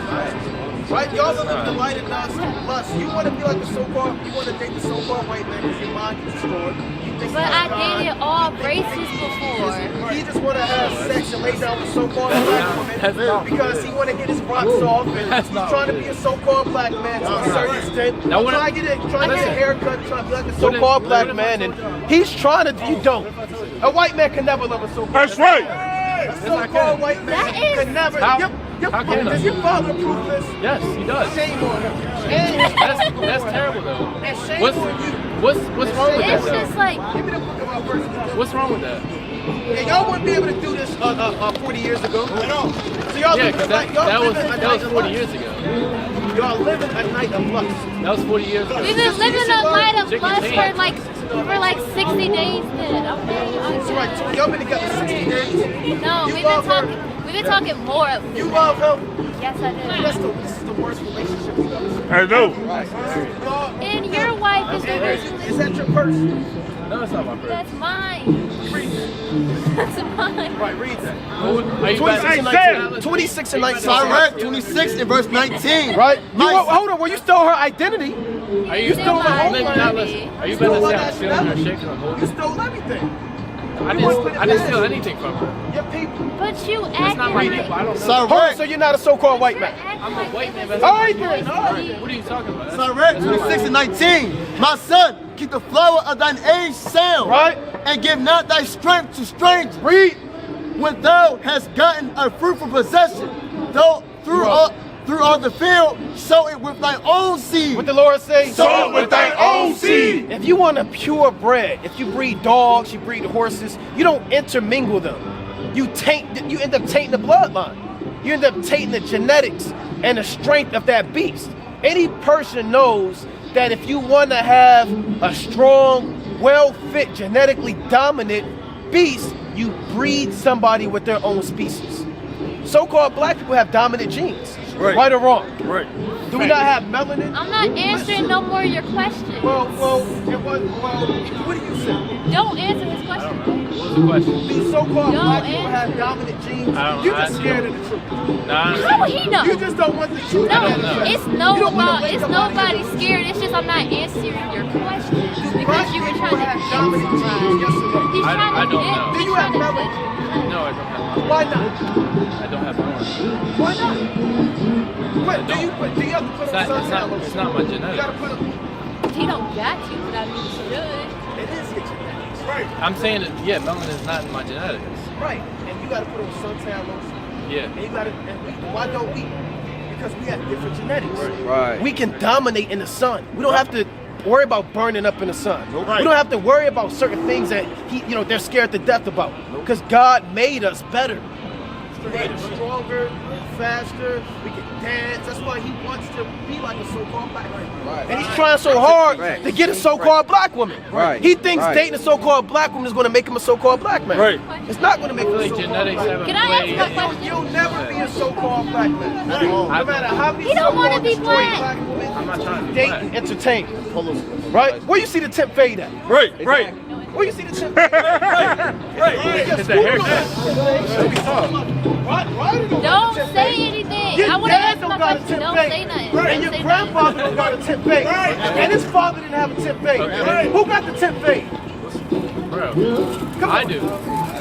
Speaker 1: Right? Y'all are living the light of lust. You want to be like the so-called, you want to date the so-called white man because your mind is destroyed. You thinks
Speaker 7: But
Speaker 1: he's
Speaker 7: I
Speaker 1: God.
Speaker 7: dated all races before.
Speaker 1: He just want to have sex and lay down with so-called black women because he want to get his rocks off and he's trying to be a so-called black man to a certain extent.
Speaker 5: Now, what-
Speaker 1: Trying to get a haircut, trying to be like a so-called black man, and he's trying to. You don't. A white man can never love a so-called.
Speaker 3: That's right.
Speaker 1: A so-called white man can never.
Speaker 5: How can
Speaker 1: Does
Speaker 5: I?
Speaker 1: your father approve this?
Speaker 5: Yes, he does.
Speaker 1: Shame on him. And
Speaker 5: That's terrible though.
Speaker 1: And shame
Speaker 5: What's
Speaker 1: on you.
Speaker 5: what's wrong with that
Speaker 7: It's just
Speaker 5: though?
Speaker 7: like,
Speaker 1: Give me the book of our verse.
Speaker 5: What's wrong with that?
Speaker 1: Yeah, y'all wouldn't be able to do this 40 years ago. So y'all
Speaker 5: Yeah,
Speaker 1: living
Speaker 5: because
Speaker 1: a night- y'all
Speaker 5: that was
Speaker 1: living a night of
Speaker 5: 40
Speaker 1: lust.
Speaker 5: years ago.
Speaker 1: Y'all living a night of lust.
Speaker 5: That was 40 years ago.
Speaker 7: we've been living a night of
Speaker 5: Chicken
Speaker 7: lust
Speaker 5: change.
Speaker 7: for like 60 days then, okay?
Speaker 1: That's right. Y'all been together 60 days.
Speaker 7: No,
Speaker 1: You
Speaker 7: we've
Speaker 1: love her.
Speaker 7: been talking more of
Speaker 1: You
Speaker 7: this.
Speaker 1: love him.
Speaker 7: Yes, I
Speaker 1: This is the worst relationship you've ever seen.
Speaker 3: I know.
Speaker 1: Y'all,
Speaker 7: do. And your wife is the worst.
Speaker 1: is that your purse?
Speaker 5: No, it's not my first.
Speaker 7: That's mine. That's mine.
Speaker 1: Right, read that.
Speaker 5: Are you
Speaker 1: 26 and
Speaker 5: back?
Speaker 1: 19. 26 and 19.
Speaker 2: Sirach 26 and verse 19.
Speaker 1: Right?
Speaker 2: My-
Speaker 1: Hold on, well, you stole her identity.
Speaker 5: Are you
Speaker 7: Still
Speaker 1: my
Speaker 7: mine.
Speaker 1: homeland.
Speaker 5: Now listen, are you about to say I'm stealing your shit? 'Cause I'm
Speaker 1: You
Speaker 5: holding?
Speaker 1: stole everything.
Speaker 5: I didn't steal anything from her.
Speaker 1: Your people.
Speaker 7: But you
Speaker 5: That's
Speaker 7: acting
Speaker 5: not my
Speaker 7: like...
Speaker 5: people. I don't know.
Speaker 1: Hold on,
Speaker 2: Sirach,
Speaker 1: so you're not a so-called white man.
Speaker 5: I'm a white man. But
Speaker 1: All right then. All right then.
Speaker 5: what are you talking about?
Speaker 2: Sirach 26 and 19. My son, keep the flower of thine age sound.
Speaker 1: Right?
Speaker 2: And give not thy strength to strangers.
Speaker 1: Read.
Speaker 2: When thou hast gotten a fruitful possession, though through all the field, sow it with thy own seed.
Speaker 1: What the Lord say?
Speaker 3: Sow it with thy own seed.
Speaker 1: If you want a pure bread, if you breed dogs, you breed horses, you don't intermingle them. You end up tainting the bloodline. You end up tainting the genetics and the strength of that beast. Any person knows that if you want to have a strong, well-fit, genetically dominant beast, you breed somebody with their own species. So-called black people have dominant genes. Right or wrong?
Speaker 3: Right.
Speaker 1: Do we not have melanin?
Speaker 7: I'm not answering no more of your questions.
Speaker 1: Well, what do you say?
Speaker 7: Don't answer his question.
Speaker 5: What's the question?
Speaker 1: These so-called
Speaker 7: No,
Speaker 1: black people
Speaker 7: answer.
Speaker 1: have dominant genes.
Speaker 5: I don't-
Speaker 1: You're
Speaker 5: I
Speaker 1: just scared of the truth.
Speaker 5: Nah.
Speaker 7: How would he know?
Speaker 1: You just don't want the truth.
Speaker 7: No,
Speaker 5: know.
Speaker 7: it's
Speaker 1: You don't wanna wake
Speaker 7: it's
Speaker 1: up out of
Speaker 7: nobody
Speaker 1: your-
Speaker 7: scared. It's just I'm not answering your questions because
Speaker 1: Black
Speaker 7: you were
Speaker 1: people
Speaker 7: trying to
Speaker 1: have dominant genes. Yes or no?
Speaker 7: He's
Speaker 5: I
Speaker 7: trying to
Speaker 5: don't
Speaker 7: get.
Speaker 5: know.
Speaker 1: Do you
Speaker 7: he's
Speaker 1: have
Speaker 7: trying to
Speaker 1: melanin?
Speaker 7: get-
Speaker 5: No, I don't have.
Speaker 1: Why not?
Speaker 5: I don't have mine.
Speaker 1: Why not? What, do you have to put
Speaker 5: It's
Speaker 1: on
Speaker 5: not. It's
Speaker 1: suntan
Speaker 5: not. It's not my
Speaker 1: You gotta
Speaker 5: genetics.
Speaker 1: put on.
Speaker 7: He don't got to, but I mean he should.
Speaker 1: It is your genetics.
Speaker 3: Right.
Speaker 5: I'm saying that. Yeah, melanin is not in my genetics.
Speaker 1: Right. And you gotta put on suntan lotion.
Speaker 5: Yeah.
Speaker 1: And you gotta. Why don't we? Because we have different genetics.
Speaker 10: Right.
Speaker 1: We can dominate in the sun. We don't have to worry about burning up in the sun.
Speaker 3: Right.
Speaker 1: We don't have to worry about certain things that they're scared to death about. Because God made us better. He made us stronger, faster. We can dance. That's why He wants to be like a so-called black man.
Speaker 10: Right.
Speaker 1: And He's trying so hard
Speaker 10: Right.
Speaker 1: to get a so-called black woman.
Speaker 10: Right.
Speaker 1: He thinks
Speaker 10: Right.
Speaker 1: dating a so-called black woman is going to make him a so-called black man.
Speaker 3: Right.
Speaker 1: It's not going to make
Speaker 5: I
Speaker 1: him
Speaker 5: feel
Speaker 1: a
Speaker 5: like
Speaker 1: so-called
Speaker 5: genetics
Speaker 1: black
Speaker 5: haven't
Speaker 7: Can I ask
Speaker 5: played.
Speaker 7: you a question?
Speaker 1: You'll never be a so-called black man. No matter how many
Speaker 7: He don't wanna
Speaker 1: so-called
Speaker 7: be
Speaker 1: destroyed
Speaker 7: black.
Speaker 1: women
Speaker 5: I'm not trying to be
Speaker 1: date
Speaker 5: black.
Speaker 1: and entertain. Right? Where you see the temp fade at?
Speaker 3: Right. Right.
Speaker 1: Where you see the temp fade at?
Speaker 5: It's a haircut.
Speaker 7: Don't say anything.
Speaker 1: Your
Speaker 7: I want to
Speaker 1: dad
Speaker 7: answer
Speaker 1: don't
Speaker 7: my
Speaker 1: got a
Speaker 7: question.
Speaker 1: temp
Speaker 7: Don't
Speaker 1: fade.
Speaker 7: say nothing.
Speaker 1: And
Speaker 7: Don't
Speaker 1: your
Speaker 7: say
Speaker 1: grandfather
Speaker 7: nothing.
Speaker 1: don't got a temp fade. And his father didn't have a temp fade.
Speaker 5: Okay.
Speaker 1: Who got the temp fade?
Speaker 5: Bro,
Speaker 1: Come
Speaker 5: I
Speaker 1: on.
Speaker 5: do.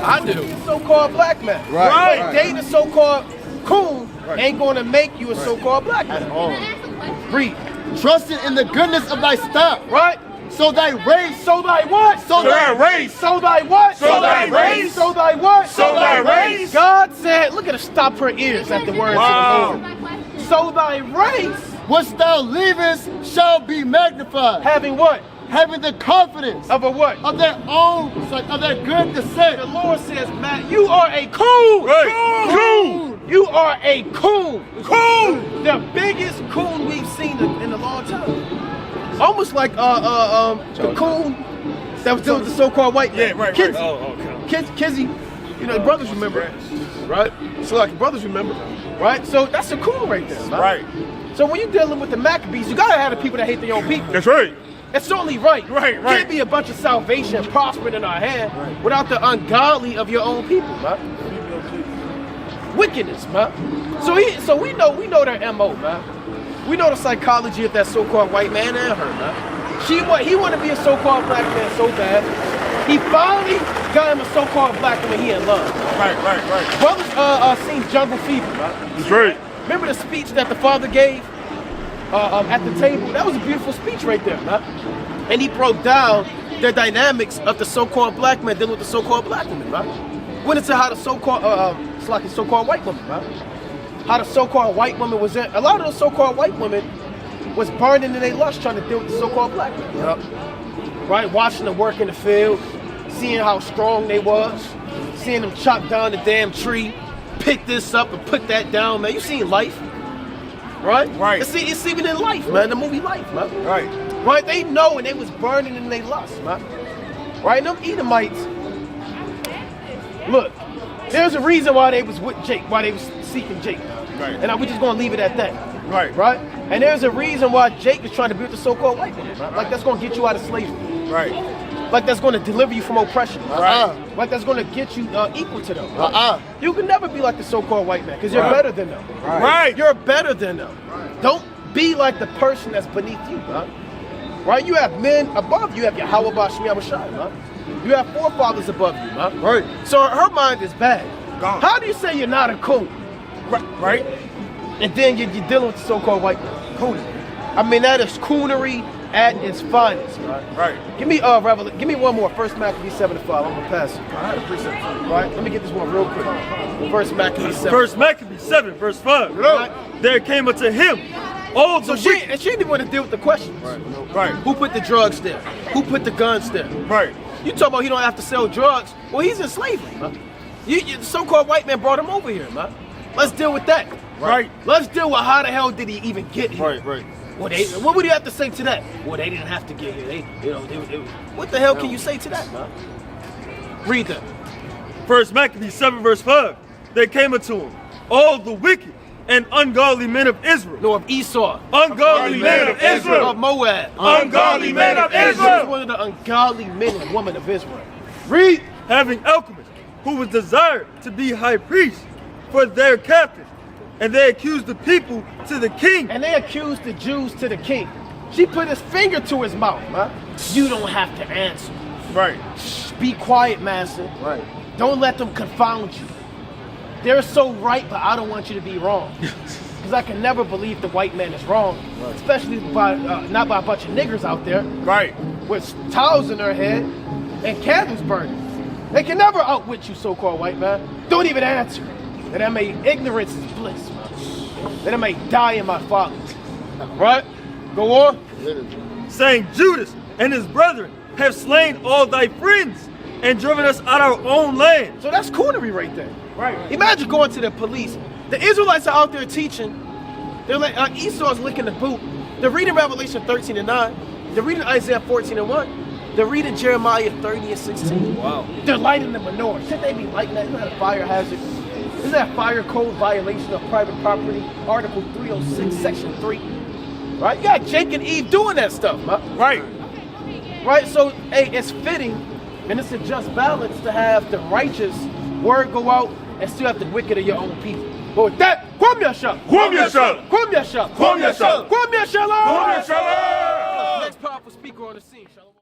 Speaker 5: I do.
Speaker 1: So-called black man.
Speaker 10: Right.
Speaker 1: But dating a so-called coon ain't going to make you a so-called black man.
Speaker 7: Can I ask a question?
Speaker 1: Read.
Speaker 2: Trusting in the goodness of thy stock.
Speaker 1: Right?
Speaker 2: So thy race,
Speaker 1: So thy what?
Speaker 2: so
Speaker 3: thy
Speaker 2: thy
Speaker 3: race.
Speaker 1: So thy what?
Speaker 3: So thy race.
Speaker 1: So thy what?
Speaker 3: So thy race.
Speaker 1: God said, look at her stop her ears at the words
Speaker 3: Wow.
Speaker 1: of the
Speaker 7: My question.
Speaker 1: Lord. So thy race,
Speaker 2: which thou leavest shall be magnified,
Speaker 1: having what?
Speaker 2: having the confidence
Speaker 1: Of a what?
Speaker 2: of their own, of their good descent.
Speaker 1: The Lord says, Matt, you are a coon.
Speaker 3: Right. Coon.
Speaker 1: You are a coon.
Speaker 3: Coon.
Speaker 1: The biggest coon we've seen in a long time. Almost like the coon that was dealing with the so-called white man.
Speaker 3: Yeah. Right.
Speaker 1: Kids,
Speaker 3: Right. Oh. Okay.
Speaker 1: Kizzy, brothers remember, right? So like brothers remember, right? So that's a coon right there, man.
Speaker 3: Right.
Speaker 1: So when you're dealing with the Maccabees, you gotta have the people that hate their own people.
Speaker 3: That's right.
Speaker 1: It's only right.
Speaker 3: Right.
Speaker 1: Can't be a bunch of salvation prospering in our hand without the ungodly of your own people, man. Wickedness, man. So we know their MO, man. We know the psychology of that so-called white man and her, man. He want to be a so-called black man so bad. He finally got him a so-called black woman he in love.
Speaker 6: Right.
Speaker 1: Brothers seen Jungle Fever, right?
Speaker 3: That's right.
Speaker 1: Remember the speech that the father gave at the table? That was a beautiful speech right there, man. And he broke down the dynamics of the so-called black man dealing with the so-called black woman, right? Went into how the so-called, it's like a so-called white woman, right? How the so-called white woman was in, a lot of those so-called white women was burning in their lust trying to deal with the so-called black man. Yep. Right? Watching them work in the field, seeing how strong they was, seeing them chop down the damn tree, pick this up and put that down, man. You seen Life, right?
Speaker 6: Right.
Speaker 1: It's even in Life, man, the movie Life, man.
Speaker 6: Right.
Speaker 1: Right? They know and they was burning in their lust, man. Right? Them Edomites, look, there's a reason why they was with Jake, why they was seeking Jake.
Speaker 6: Right.
Speaker 1: And we're just gonna leave it at that.
Speaker 6: Right.
Speaker 1: Right? And there's a reason why Jake is trying to build the so-called white woman, right? Like that's gonna get you out of slavery.
Speaker 6: Right.
Speaker 1: Like that's gonna deliver you from oppression.
Speaker 6: Right.
Speaker 1: Like that's gonna get you equal to them. You can never be like the so-called white man, because you're better than them.
Speaker 6: Right.
Speaker 1: You're better than them. Don't be like the person that's beneath you, man. Right? You have men above you. You have Yahweh Bashmi Abashai, man. You have forefathers above you, man.
Speaker 6: Right.
Speaker 1: So her mind is bad.
Speaker 6: Gone.
Speaker 1: How do you say you're not a coon?
Speaker 6: Right.
Speaker 1: And then you're dealing with the so-called white man. Coonery. I mean, that is coonery at its finest, right?
Speaker 6: Right.
Speaker 1: Give me give me one more. First Maccabees 7-5. I'm gonna pass it.
Speaker 6: I had a precept for you.
Speaker 1: Right? Let me get this one real quick. First Maccabees 7.
Speaker 6: First Maccabees 7, verse 5.
Speaker 1: Right.
Speaker 6: There came unto him all the
Speaker 1: So she didn't want to deal with the questions.
Speaker 6: Right.
Speaker 1: Who put the drugs there? Who put the guns there?
Speaker 6: Right.
Speaker 1: You talk about he don't have to sell drugs. Well, he's in slavery, man. The so-called white man brought him over here, man. Let's deal with that.
Speaker 6: Right.
Speaker 1: Let's deal with how the hell did he even get here?
Speaker 6: Right.
Speaker 1: Well, what would you have to say to that? Well, they didn't have to get here. They what the hell can you say to that, man? Read that.
Speaker 6: First Maccabees 7, verse 5. There came unto him all the wicked and ungodly men of Israel.
Speaker 1: No, of Esau.
Speaker 6: Ungodly men of Israel.
Speaker 1: Of Moab.
Speaker 6: Ungodly men of
Speaker 1: Israel.
Speaker 6: Israel.
Speaker 1: One of the ungodly men and women of Israel. Read.
Speaker 6: Having alchemists, who was desired to be high priest for their captain. And they accused the people to the king.
Speaker 1: And they accused the Jews to the king. She put his finger to his mouth, man. You don't have to answer.
Speaker 6: Right.
Speaker 1: Shh, be quiet, master.
Speaker 6: Right.
Speaker 1: Don't let them confound you. They're so right, but I don't want you to be wrong. Because I can never believe the white man is wrong, especially by not by a bunch of niggers out there,
Speaker 6: Right.
Speaker 1: with towels in their head and candles burning. They can never outwit you, so-called white man. Don't even answer. And I may ignorance is bliss, man. That I may die in my father. Right? Go on.
Speaker 6: Saying, Judas and his brethren have slain all thy friends and driven us out of our own land.
Speaker 1: So that's coonery right there.
Speaker 6: Right.
Speaker 1: Imagine going to the police. The Israelites are out there teaching. They're like Esau's licking the boot. They're reading Revelation 13:9. They're reading Isaiah 14:1. They're reading Jeremiah 30:16.
Speaker 6: Wow.
Speaker 1: They're lighting the menorah. Should they be lighting that? Isn't that a fire hazard? Isn't that a fire code violation of private property? Article 306, Section 3. Right? You got Jake and Eve doing that stuff, man.
Speaker 6: Right.
Speaker 1: Right? So, hey, it's fitting and it's a just balance to have the righteous word go out and still have the wicked of your own people. But with that, Kwam Yasha.
Speaker 3: Kwam Yasha.
Speaker 1: Kwam Yasha.
Speaker 3: Kwam Yasha.
Speaker 1: Kwam Yasha.
Speaker 3: Kwam Yasha.
Speaker 1: Next powerful speaker on the scene, Shalom.